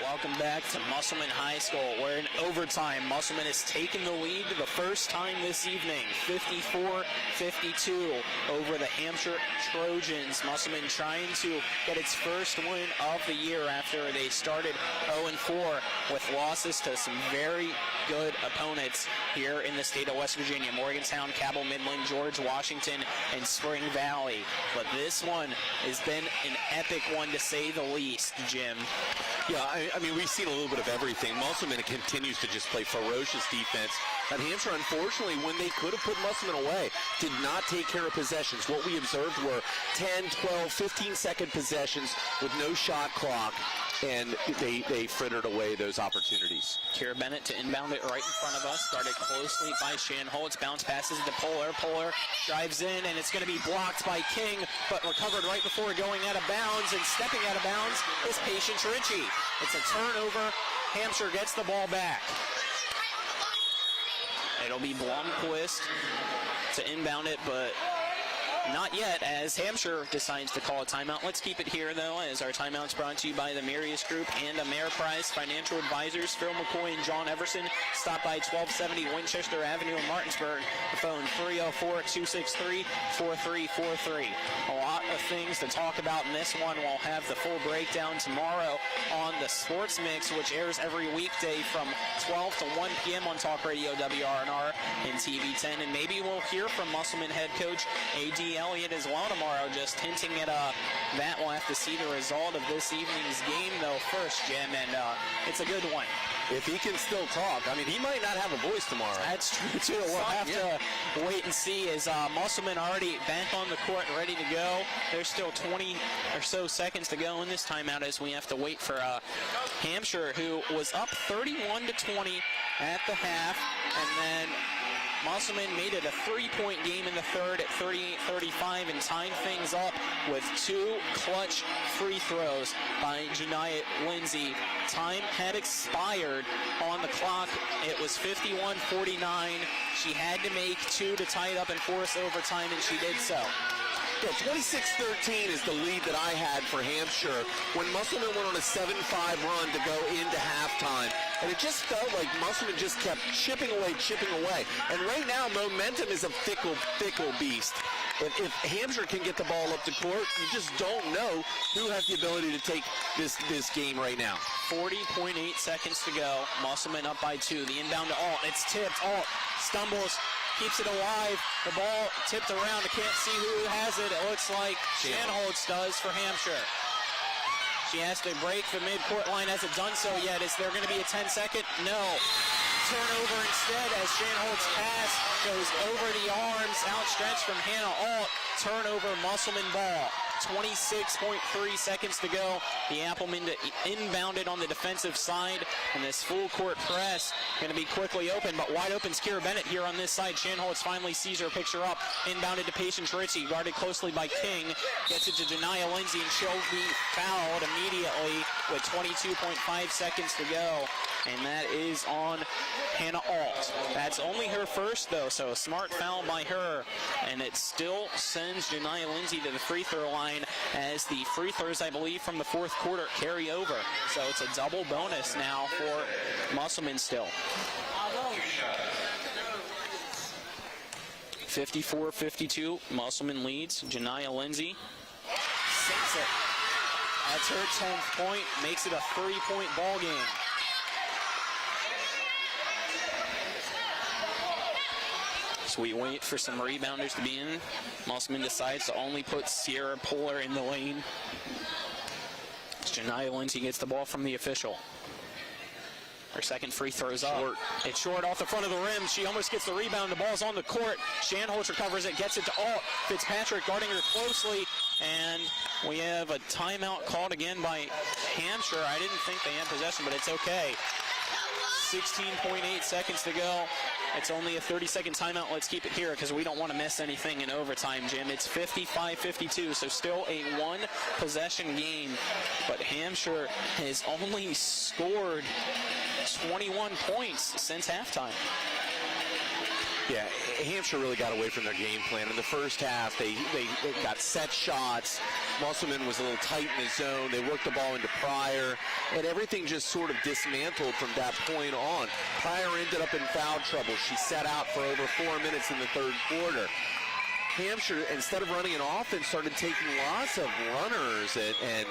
Welcome back to Musselman High School. We're in overtime. Musselman has taken the lead the first time this evening, 54-52 over the Hampshire Trojans. Musselman trying to get its first win of the year after they started 0-4 with losses to some very good opponents here in the state of West Virginia. Morgantown, Cabell, Midland, George, Washington, and Spring Valley. But this one has been an epic one to say the least, Jim. Yeah, I mean, we've seen a little bit of everything. Musselman continues to just play ferocious defense. And Hampshire, unfortunately, when they could have put Musselman away, did not take care of possessions. What we observed were 10, 12, 15-second possessions with no shot clock, and they frittered away those opportunities. Kira Bennett to inbound it right in front of us. Guarded closely by Shanholtz. Bounce passes to Puller. Puller drives in, and it's going to be blocked by King, but recovered right before going out of bounds. And stepping out of bounds is Patience Ritchie. It's a turnover. Hampshire gets the ball back. It'll be Blomquist to inbound it, but not yet, as Hampshire decides to call a timeout. Let's keep it here, though, as our timeout's brought to you by the Marius Group and Ameriprise Financial Advisors. Phil McCoy and John Everson. Stop by 1270 Winchester Avenue in Martinsburg. The phone 304-263-4343. A lot of things to talk about in this one. We'll have the full breakdown tomorrow on the Sports Mix, which airs every weekday from 12 to 1 p.m. on Talk Radio WRNR and TV 10. And maybe we'll hear from Musselman head coach A.D. Elliott as well tomorrow, just hinting at that. We'll have to see the result of this evening's game, though, first, Jim, and it's a good one. If he can still talk, I mean, he might not have a voice tomorrow. That's true, too. We'll have to wait and see. Is Musselman already back on the court and ready to go? There's still 20 or so seconds to go in this timeout as we have to wait for Hampshire, who was up 31-20 at the half, and then Musselman made it a three-point game in the third at 38-35 and tied things up with two clutch free throws by Janiyah Lindsay. Time had expired on the clock. It was 51-49. She had to make two to tie it up and force overtime, and she did so. Yeah, 26-13 is the lead that I had for Hampshire when Musselman went on a 7-5 run to go into halftime. And it just felt like Musselman just kept chipping away. And right now, momentum is a fickle beast. If Hampshire can get the ball up the court, you just don't know who has the ability to take this game right now. 40.8 seconds to go. Musselman up by 2. The inbound to Alt. It's tipped. Alt stumbles, keeps it alive. The ball tipped around. I can't see who has it. It looks like Shanholtz does for Hampshire. She has to break the midcourt line. Hasn't done so yet. Is there going to be a 10-second? No. Turnover instead as Shanholt's pass goes over the arms, outstretched from Hannah Alt. Turnover, Musselman ball. 26.3 seconds to go. The Applemen inbounded on the defensive side, and this full court press going to be quickly open, but wide open is Kira Bennett here on this side. Shanholtz finally sees her, picks her up, inbounded to Patience Ritchie, guarded closely by King, gets it to Denia Lindsay, and she'll be fouled immediately with 22.5 seconds to go, and that is on Hannah Alt. That's only her first, though, so a smart foul by her, and it still sends Denia Lindsay to the free throw line as the free throws, I believe, from the fourth quarter carry over. So it's a double bonus now for Musselman still. 54-52, Musselman leads. Denia Lindsay sinks it. That's her 10th point, makes it a 3-point ball game. So we wait for some rebounders to be in. Musselman decides to only put Sierra Polar in the lane. Denia Lindsay gets the ball from the official. Her second free throw's up. It's short off the front of the rim. She almost gets the rebound. The ball's on the court. Shanholtz recovers it, gets it to Alt. Fitzpatrick guarding her closely. And we have a timeout called again by Hampshire. I didn't think they had possession, but it's okay. 16.8 seconds to go. It's only a 30-second timeout. Let's keep it here because we don't want to miss anything in overtime, Jim. It's 55-52, so still a one-possession game. But Hampshire has only scored 21 points since halftime. Yeah, Hampshire really got away from their game plan. In the first half, they got set shots. Musselman was a little tight in the zone. They worked the ball into Pryor, and everything just sort of dismantled from that point on. Pryor ended up in foul trouble. She sat out for over 4 minutes in the third quarter. Hampshire, instead of running an offense, started taking lots of runners and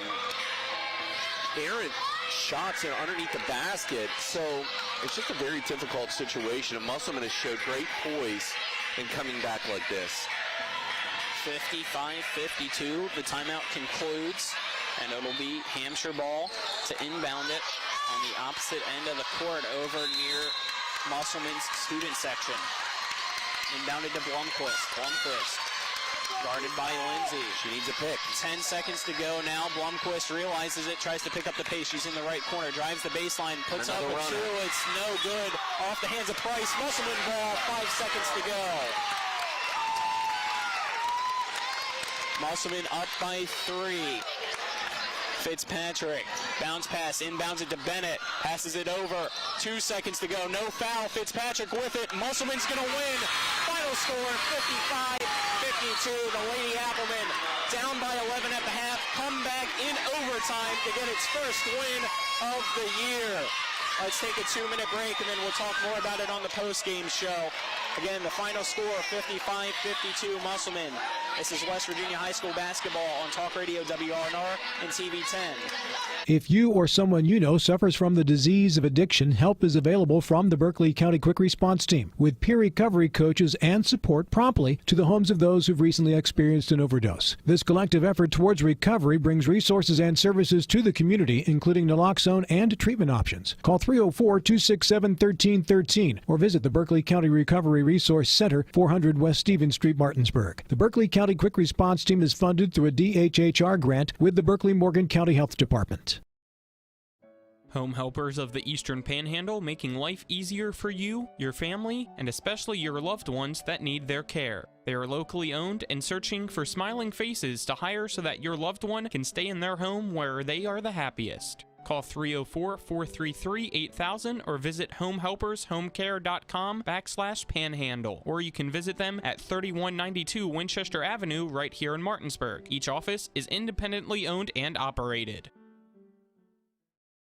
errant shots underneath the basket. So it's just a very difficult situation. And Musselman has showed great poise in coming back like this. 55-52. The timeout concludes, and it'll be Hampshire ball to inbound it on the opposite end of the court over near Musselman's student section. Inbounded to Blomquist. Guarded by Lindsay. She needs a pick. 10 seconds to go now. Blomquist realizes it, tries to pick up the pace. She's in the right corner, drives the baseline, puts up a two. It's no good. Off the hands of Price. Musselman ball, 5 seconds to go. Musselman up by 3. Fitzpatrick, bounce pass, inbounds it to Bennett, passes it over, 2 seconds to go, no foul, Fitzpatrick with it, Musselman's gonna win, final score 55-52, the Lady Applemen down by 11 at the half, come back in overtime to get its first win of the year. Let's take a 2-minute break and then we'll talk more about it on the post-game show. Again, the final score, 55-52 Musselman. This is West Virginia High School basketball on Talk Radio WRNR and TV 10. If you or someone you know suffers from the disease of addiction, help is available from the Berkeley County Quick Response Team with peer recovery coaches and support promptly to the homes of those who've recently experienced an overdose. This collective effort towards recovery brings resources and services to the community, including naloxone and treatment options. Call 304-267-1313 or visit the Berkeley County Recovery Resource Center, 400 West Stevens Street, Martinsburg. The Berkeley County Quick Response Team is funded through a DHHR grant with the Berkeley-Morgan County Health Department. Home helpers of the Eastern Panhandle, making life easier for you, your family, and especially your loved ones that need their care. They are locally owned and searching for smiling faces to hire so that your loved one can stay in their home where they are the happiest. Call 304-433-8000 or visit homehelpershomecare.com/panhandle. Or you can visit them at 3192 Winchester Avenue right here in Martinsburg. Each office is independently owned and operated.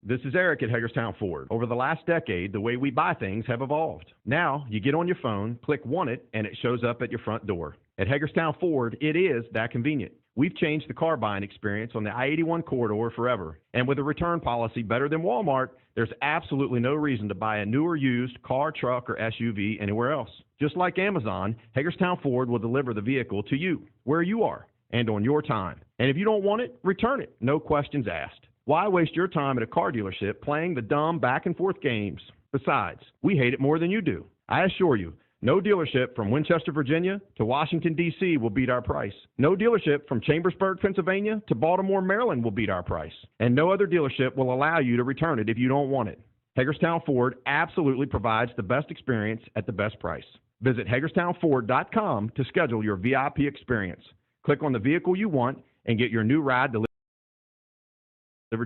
This is Eric at Hagerstown Ford. Over the last decade, the way we buy things have evolved. Now, you get on your phone, click Want It, and it shows up at your front door. At Hagerstown Ford, it is that convenient. We've changed the car buying experience on the I-81 corridor forever. And with a return policy better than Walmart, there's absolutely no reason to buy a new or used car, truck, or SUV anywhere else. Just like Amazon, Hagerstown Ford will deliver the vehicle to you, where you are, and on your time. And if you don't want it, return it. No questions asked. Why waste your time at a car dealership playing the dumb back-and-forth games? Besides, we hate it more than you do. I assure you, no dealership from Winchester, Virginia to Washington, D.C. will beat our price. No dealership from Chambersburg, Pennsylvania to Baltimore, Maryland will beat our price. And no other dealership will allow you to return it if you don't want it. Hagerstown Ford absolutely provides the best experience at the best price. Visit HagerstownFord.com to schedule your VIP experience. Click on the vehicle you want and get your new ride delivered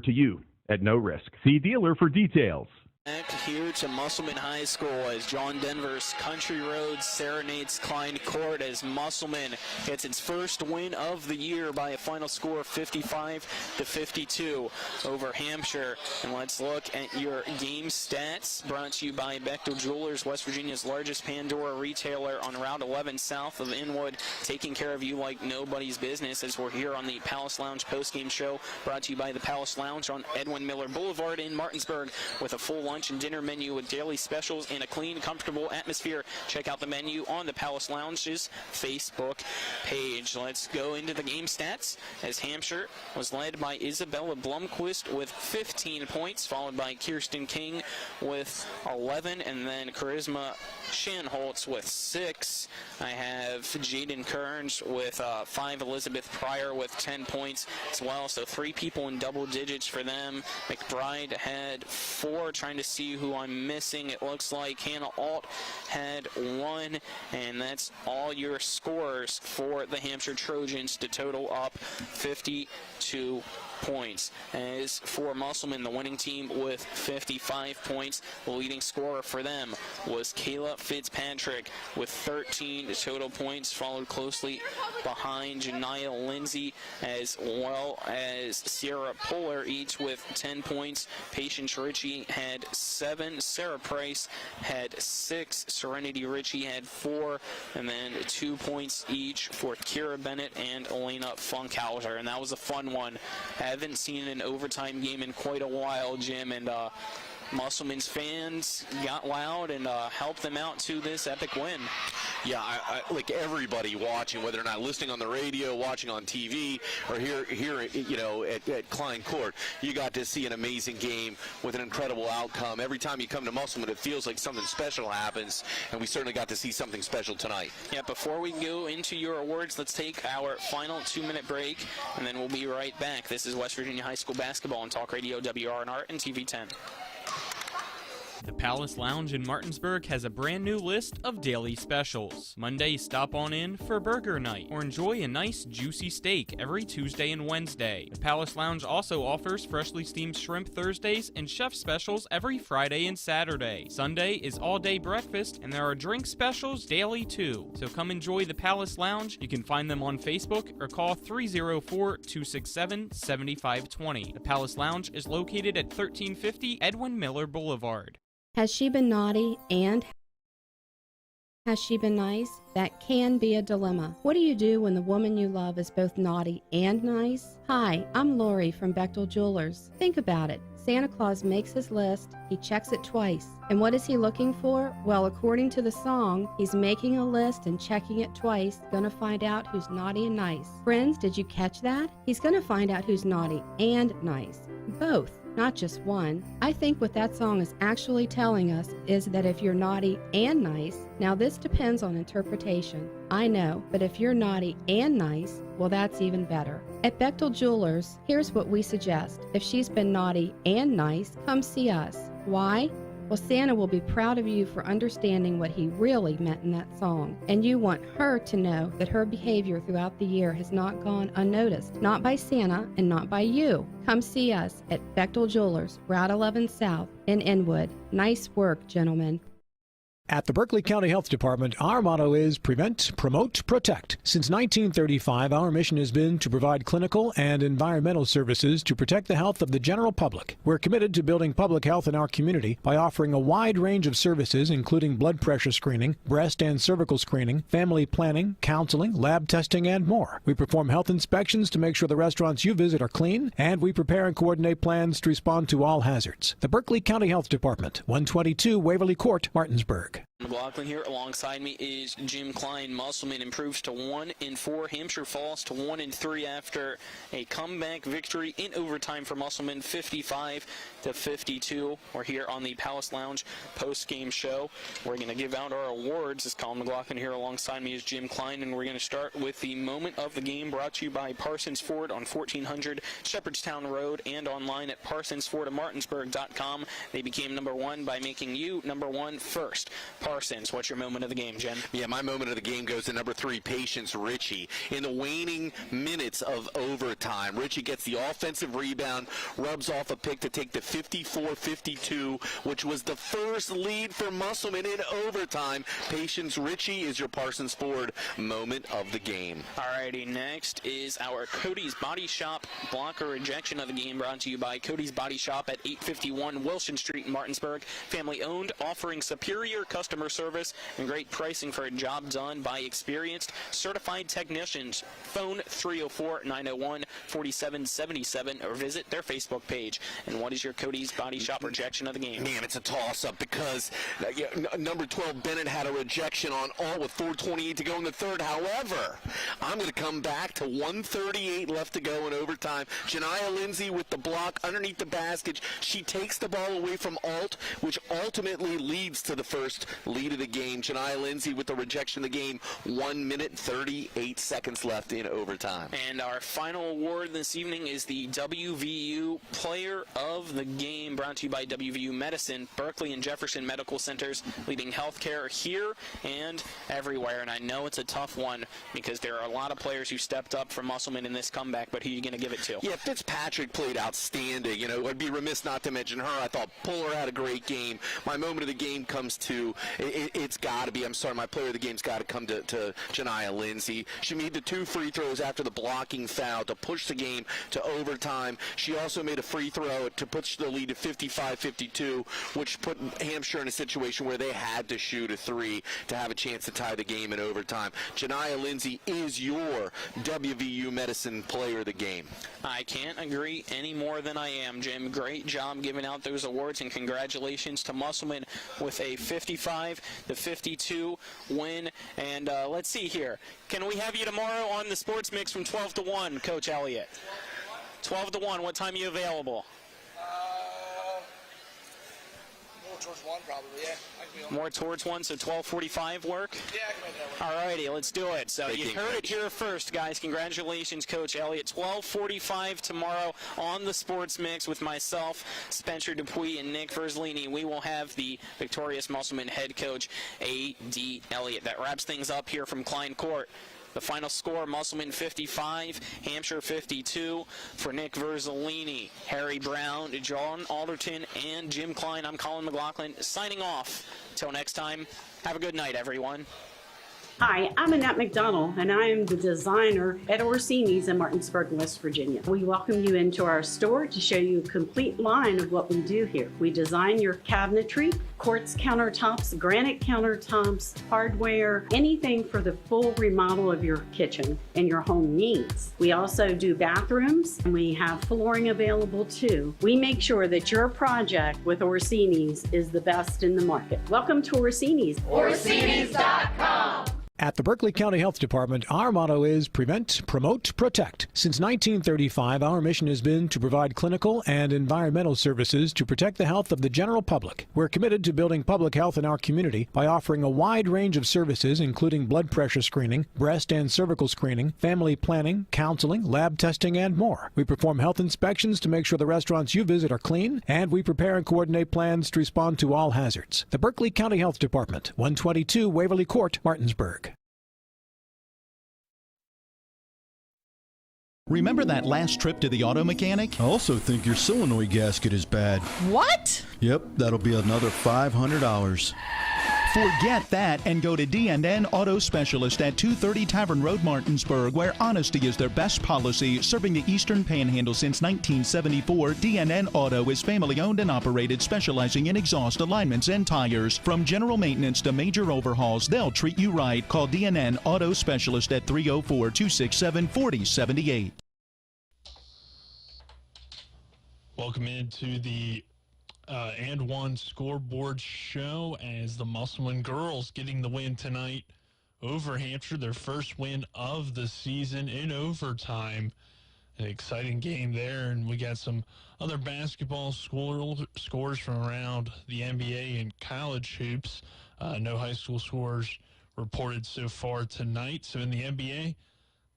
to you at no risk. See dealer for details. Back here to Musselman High School as John Denver's Country Roads serenades Klein Court as Musselman gets its first win of the year by a final score of 55-52 over Hampshire. And let's look at your game stats brought to you by Bechtel Jewelers, West Virginia's largest Pandora retailer on Route 11 south of Inwood, taking care of you like nobody's business as we're here on the Palace Lounge postgame show brought to you by the Palace Lounge on Edwin Miller Boulevard in Martinsburg with a full lunch and dinner menu with daily specials and a clean, comfortable atmosphere. Check out the menu on the Palace Lounge's Facebook page. Let's go into the game stats as Hampshire was led by Isabella Blumquist with 15 points, followed by Kirsten King with 11, and then Charisma Shanholtz with 6. I have Jaden Kearns with 5, Elizabeth Pryor with 10 points as well, so 3 people in double digits for them. McBride had 4, trying to see who I'm missing. It looks like Hannah Alt had 1, and that's all your scores for the Hampshire Trojans to total up 52 points. As for Musselman, the winning team with 55 points, the leading scorer for them was Kayla Fitzpatrick with 13 total points, followed closely behind Janiyah Lindsay as well as Sierra Puller, each with 10 points. Patience Ritchie had 7, Sarah Price had 6, Serenity Ritchie had 4, and then 2 points each for Kira Bennett and Elena Funkhauser, and that was a fun one. Haven't seen an overtime game in quite a while, Jim, and Musselman's fans got loud and helped them out to this epic win. Yeah, I like everybody watching, whether or not listening on the radio, watching on TV, or here you know, at Klein Court, you got to see an amazing game with an incredible outcome. Every time you come to Musselman, it feels like something special happens, and we certainly got to see something special tonight. Yeah, before we go into your awards, let's take our final 2-minute break, and then we'll be right back. This is West Virginia High School basketball on Talk Radio WRNR and TV 10. The Palace Lounge in Martinsburg has a brand new list of daily specials. Monday, stop on in for burger night or enjoy a nice juicy steak every Tuesday and Wednesday. The Palace Lounge also offers freshly steamed shrimp Thursdays and chef specials every Friday and Saturday. Sunday is all-day breakfast and there are drink specials daily too. So come enjoy the Palace Lounge. You can find them on Facebook or call 304-267-7520. The Palace Lounge is located at 1350 Edwin Miller Boulevard. Has she been naughty and has she been nice? That can be a dilemma. What do you do when the woman you love is both naughty and nice? Hi, I'm Lori from Bechtel Jewelers. Think about it. Santa Claus makes his list, he checks it twice. And what is he looking for? Well, according to the song, he's making a list and checking it twice, gonna find out who's naughty and nice. Friends, did you catch that? He's gonna find out who's naughty and nice. Both. Not just one. I think what that song is actually telling us is that if you're naughty and nice, now this depends on interpretation, I know, but if you're naughty and nice, well, that's even better. At Bechtel Jewelers, here's what we suggest. If she's been naughty and nice, come see us. Why? Well, Santa will be proud of you for understanding what he really meant in that song. And you want her to know that her behavior throughout the year has not gone unnoticed, not by Santa and not by you. Come see us at Bechtel Jewelers, Route 11 South in Inwood. Nice work, gentlemen. At the Berkeley County Health Department, our motto is Prevent, Promote, Protect. Since 1935, our mission has been to provide clinical and environmental services to protect the health of the general public. We're committed to building public health in our community by offering a wide range of services, including blood pressure screening, breast and cervical screening, family planning, counseling, lab testing, and more. We perform health inspections to make sure the restaurants you visit are clean, and we prepare and coordinate plans to respond to all hazards. The Berkeley County Health Department, 122 Waverly Court, Martinsburg. McLaughlin here. Alongside me is Jim Klein. Musselman improves to 1-4. Hampshire falls to 1-3 after a comeback victory in overtime for Musselman, 55-52. We're here on the Palace Lounge post-game show. We're going to give out our awards. This is Colin McLaughlin here. Alongside me is Jim Klein, and we're going to start with the moment of the game, brought to you by Parsons Ford on 1400 Shepherdstown Road and online at parsonsfordofmartinsburg.com. They became number one by making you number one first. Parsons, what's your moment of the game, Jen? Yeah, my moment of the game goes to number 3, Patience Ritchie. In the waning minutes of overtime, Ritchie gets the offensive rebound, rubs off a pick to take the 54-52, which was the first lead for Musselman in overtime. Patience Ritchie is your Parsons Ford moment of the game. Alrighty, next is our Cody's Body Shop blocker rejection of the game, brought to you by Cody's Body Shop at 851 Wilson Street in Martinsburg. Family owned, offering superior customer service and great pricing for a job done by experienced, certified technicians. Phone 304-901-4777 or visit their Facebook page. And what is your Cody's Body Shop rejection of the game? Man, it's a toss-up because number 12, Bennett, had a rejection on all with 4:28 to go in the third. However, I'm going to come back to 1:38 left to go in overtime. Janiah Lindsay with the block underneath the basket. She takes the ball away from Alt, which ultimately leads to the first lead of the game. Janiah Lindsay with the rejection of the game. 1 minute, 38 seconds left in overtime. And our final award this evening is the WVU Player of the Game, brought to you by WVU Medicine, Berkeley and Jefferson Medical Centers, leading healthcare here and everywhere. And I know it's a tough one because there are a lot of players who stepped up for Musselman in this comeback, but who are you going to give it to? Yeah, Fitzpatrick played outstanding. You know, I'd be remiss not to mention her. I thought Puller had a great game. My moment of the game comes to, it's got to be, my player of the game's got to come to Janiah Lindsay. She made the 2 free throws after the blocking foul to push the game to overtime. She also made a free throw to push the lead to 55-52, which put Hampshire in a situation where they had to shoot a 3 to have a chance to tie the game in overtime. Janiah Lindsay is your WVU Medicine player of the game. I can't agree any more than I am, Jim. Great job giving out those awards, and congratulations to Musselman with a 55-52 win. And let's see here. Can we have you tomorrow on the Sports Mix from 12 to 1, Coach Elliott? 12 to 1, what time are you available? More towards 1 probably, yeah. More towards 1, so 12:45 work? Yeah, I can make that work. All righty, let's do it. So you heard it here first, guys. Congratulations, Coach Elliott. 12:45 tomorrow on the Sports Mix with myself, Spencer Dupuis, and Nick Verzolini. We will have the victorious Musselman head coach, A.D. Elliott. That wraps things up here from Klein Court. The final score, Musselman 55, Hampshire 52. For Nick Verzolini, Harry Brown, John Alderton, and Jim Klein, I'm Colin McLaughlin, signing off. Till next time, have a good night, everyone. Hi, I'm Annette McDonald, and I am the designer at Orsini's in Martinsburg, West Virginia. We welcome you into our store to show you a complete line of what we do here. We design your cabinetry, quartz countertops, granite countertops, hardware, anything for the full remodel of your kitchen and your home needs. We also do bathrooms, and we have flooring available too. We make sure that your project with Orsini's is the best in the market. Welcome to Orsini's. Orsini's.com. At the Berkeley County Health Department, our motto is prevent, promote, protect. Since 1935, our mission has been to provide clinical and environmental services to protect the health of the general public. We're committed to building public health in our community by offering a wide range of services, including blood pressure screening, breast and cervical screening, family planning, counseling, lab testing, and more. We perform health inspections to make sure the restaurants you visit are clean, and we prepare and coordinate plans to respond to all hazards. The Berkeley County Health Department, 122 Waverly Court, Martinsburg. Remember that last trip to the auto mechanic? I also think your solenoid gasket is bad. What? Yep, that'll be another $500. Forget that and go to D&N Auto Specialist at 230 Tavern Road, Martinsburg, where honesty is their best policy. Serving the Eastern Panhandle since 1974, D&N Auto is family-owned and operated, specializing in exhaust alignments and tires. From general maintenance to major overhauls, they'll treat you right. Call D&N Auto Specialist at 304-267-4078. Welcome into the And One scoreboard show as the Musselman girls getting the win tonight over Hampshire, their first win of the season in overtime. An exciting game there, and we got some other basketball scores from around the NBA and college hoops. No high school scores reported so far tonight. So in the NBA,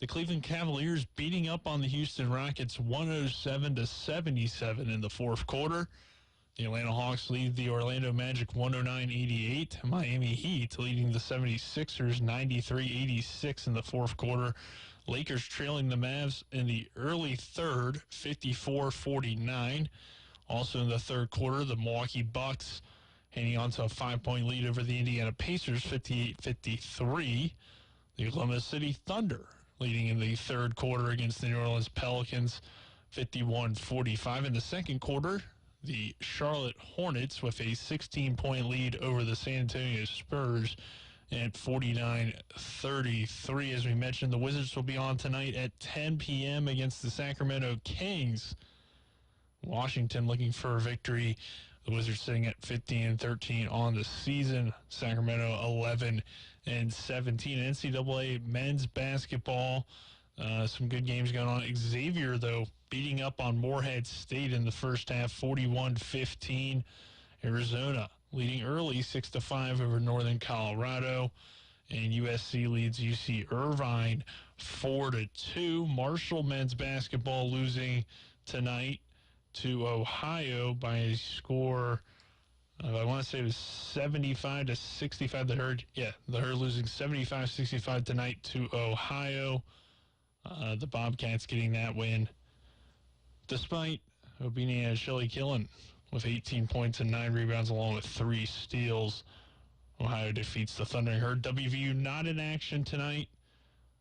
the Cleveland Cavaliers beating up on the Houston Rockets 107-77 in the fourth quarter. The Atlanta Hawks lead the Orlando Magic 109-88. Miami Heat leading the 76ers 93-86 in the fourth quarter. Lakers trailing the Mavs in the early third 54-49. Also in the third quarter, the Milwaukee Bucks hanging on to a 5-point lead over the Indiana Pacers 58-53. The Oklahoma City Thunder leading in the third quarter against the New Orleans Pelicans 51-45. In the second quarter, the Charlotte Hornets with a 16-point lead over the San Antonio Spurs at 49-33. As we mentioned, the Wizards will be on tonight at 10 p.m. against the Sacramento Kings. Washington looking for a victory. The Wizards sitting at 15-13 on the season. Sacramento 11-17. NCAA men's basketball. Some good games going on. Xavier, though, beating up on Morehead State in the first half, 41-15. Arizona leading early, 6-5 over Northern Colorado. And USC leads UC Irvine 4-2. Marshall men's basketball losing tonight to Ohio by a score, I want to say it was 75-65. The Herd losing 75-65 tonight to Ohio. The Bobcats getting that win, despite Obini and Shelley Killen with 18 points and 9 rebounds along with 3 steals. Ohio defeats the Thundering Herd. WVU not in action tonight.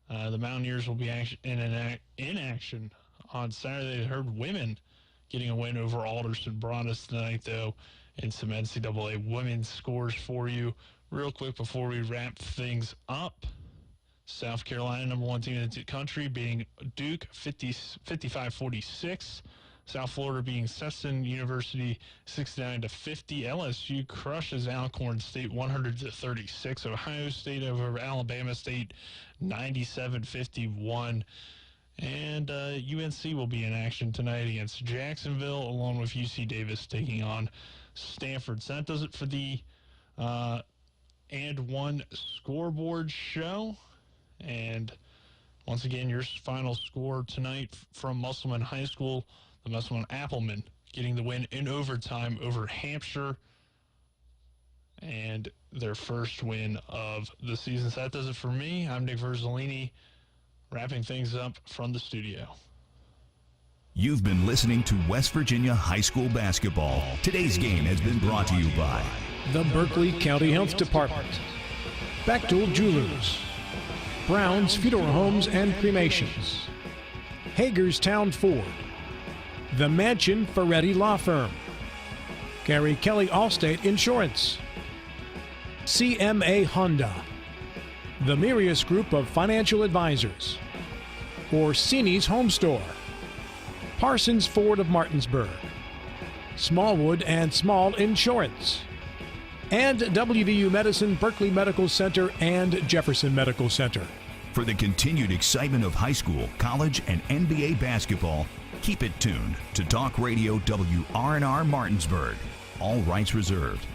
The Mountaineers will be in action on Saturday. The Herd women getting a win over Alderson Broadus tonight, though, and some NCAA women's scores for you. Real quick before we wrap things up, South Carolina, number 1 team in the country, beating Duke 55-46. South Florida beating Stetson University 69-50. LSU crushes Alcorn State 100-36. Ohio State over Alabama State 97-51. And UNC will be in action tonight against Jacksonville, along with UC Davis taking on Stanford. So that does it for the And One scoreboard show. And once again, your final score tonight from Musselman High School, the Musselman Applemen getting the win in overtime over Hampshire and their first win of the season. So that does it for me. I'm Nick Verzolini, wrapping things up from the studio. You've been listening to West Virginia High School Basketball. Today's game has been brought to you by the Berkeley County Health Department, Bechtel Jewelers, Brown's Funeral Homes and Cremations, Hagerstown Ford, The Mansion Ferretti Law Firm, Gary Kelly Allstate Insurance, CMA Honda, the Mirius Group of Financial Advisors, Orsini's Home Store, Parsons Ford of Martinsburg, Smallwood and Small Insurance, and WVU Medicine, Berkeley Medical Center, and Jefferson Medical Center. For the continued excitement of high school, college, and NBA basketball, keep it tuned to Talk Radio WRNR Martinsburg. All rights reserved.